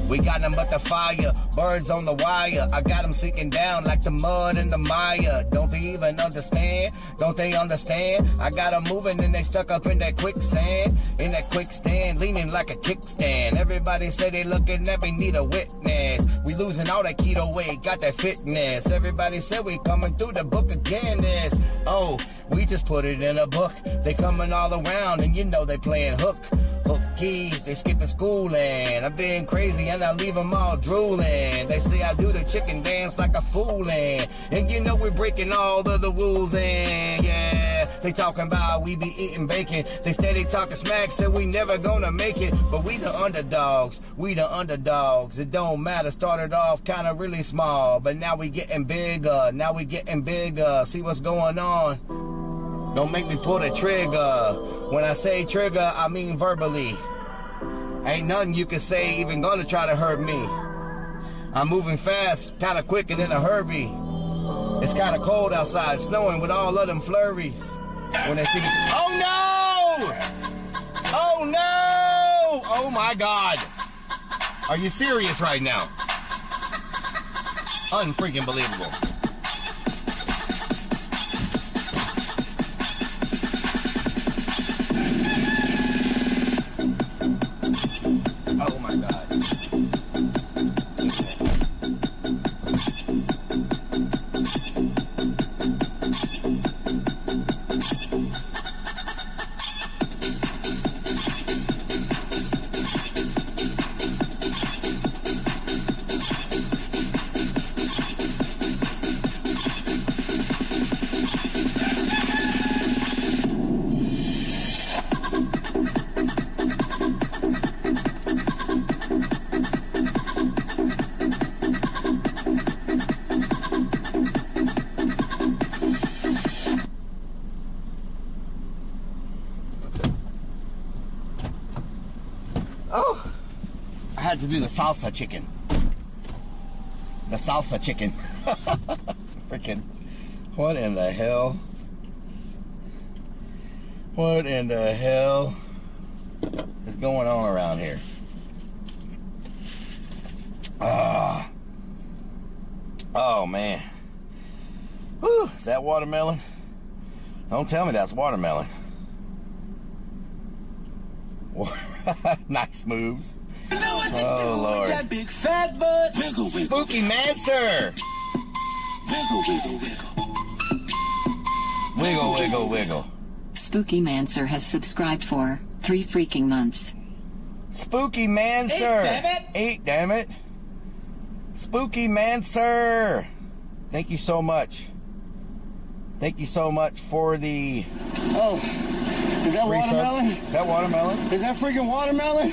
We got them but the fire, birds on the wire. I got them sinking down like the mud in the mire. Don't they even understand? Don't they understand? I got them moving and they stuck up in that quicksand. In that quicksand, leaning like a kickstand. Everybody say they looking at me, need a witness. We losing all that keto weight, got that fitness. Everybody say we coming through the book again. We just put it in a book. They coming all around and you know they playing hook keys, they skipping schooling. I've been crazy and I leave them all drooling. They say I do the chicken dance like a foolin'. And you know we're breaking all of the rules and yeah. They talking about we be eating bacon. They steady talking smack, said we never gonna make it. But we the underdogs, It don't matter, started off kinda really small. But now we getting bigger, See what's going on? Don't make me pull the trigger. When I say trigger, I mean verbally. Ain't nothing you can say even gonna try to hurt me. I'm moving fast, kinda quicker than a Herbie. It's kinda cold outside, snowing with all of them flurries. When they see me, oh no! Oh no! Oh my God! Are you serious right now? Unfreaking believable. Oh my God. To do the salsa chicken. Freaking, what in the hell? What in the hell is going on around here? Oh man. Whew, is that watermelon? Don't tell me that's watermelon. Nice moves. Oh Lord. That big fat butt. Wiggle, wiggle. Spooky Mancer. Wiggle, wiggle, wiggle. Wiggle, wiggle, wiggle. Spooky Mancer has subscribed for 3 freaking months. Spooky Mancer. 8, damn it. Spooky Mancer. Thank you so much. Thank you so much for the... Oh, is that watermelon? Is that watermelon? Is that freaking watermelon?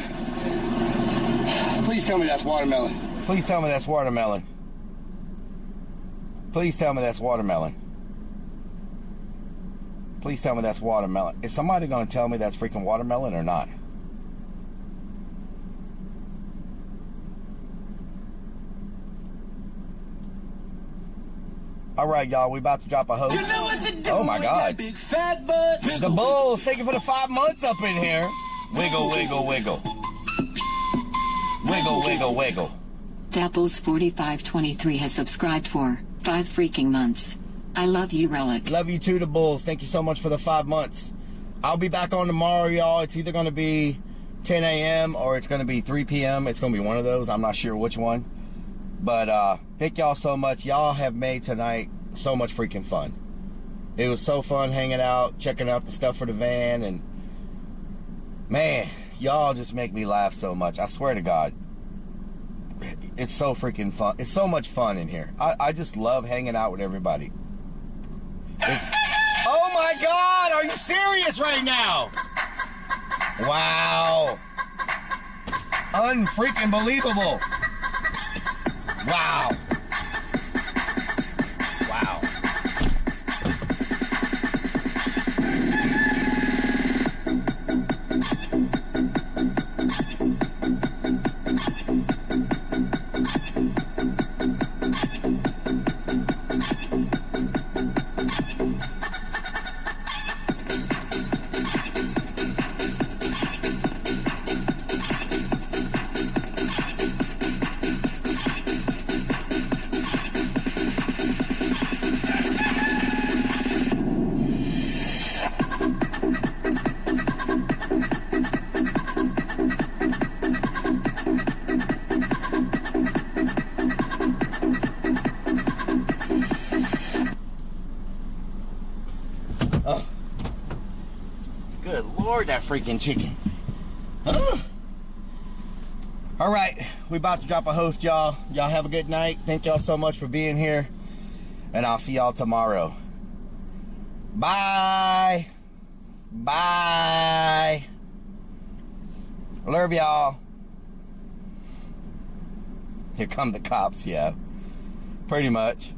Please tell me that's watermelon. Please tell me that's watermelon. Please tell me that's watermelon. Please tell me that's watermelon. Is somebody going to tell me that's freaking watermelon or not? All right, y'all, we about to drop a host. You know what to do. Oh my God. Big fat butt. The Bulls, thank you for the 5 months up in here. Wiggle, wiggle, wiggle. Wiggle, wiggle, wiggle. Dapples4523 has subscribed for 5 freaking months. I love you, Rellik. Love you too, the Bulls. Thank you so much for the 5 months. I'll be back on tomorrow, y'all. It's either going to be 10 a.m. or it's going to be 3 p.m. It's going to be one of those. I'm not sure which one. But thank y'all so much. Y'all have made tonight so much freaking fun. It was so fun hanging out, checking out the stuff for the van, and man, y'all just make me laugh so much. I swear to God. It's so freaking fun. It's so much fun in here. I just love hanging out with everybody. It's... Oh my God! Are you serious right now? Wow. Unfreaking believable. Wow. Wow. freaking chicken. All right, we about to drop a host, y'all. Y'all have a good night. Thank y'all so much for being here, and I'll see y'all tomorrow. Bye. Bye. Love y'all. Here come the cops, yeah. Pretty much.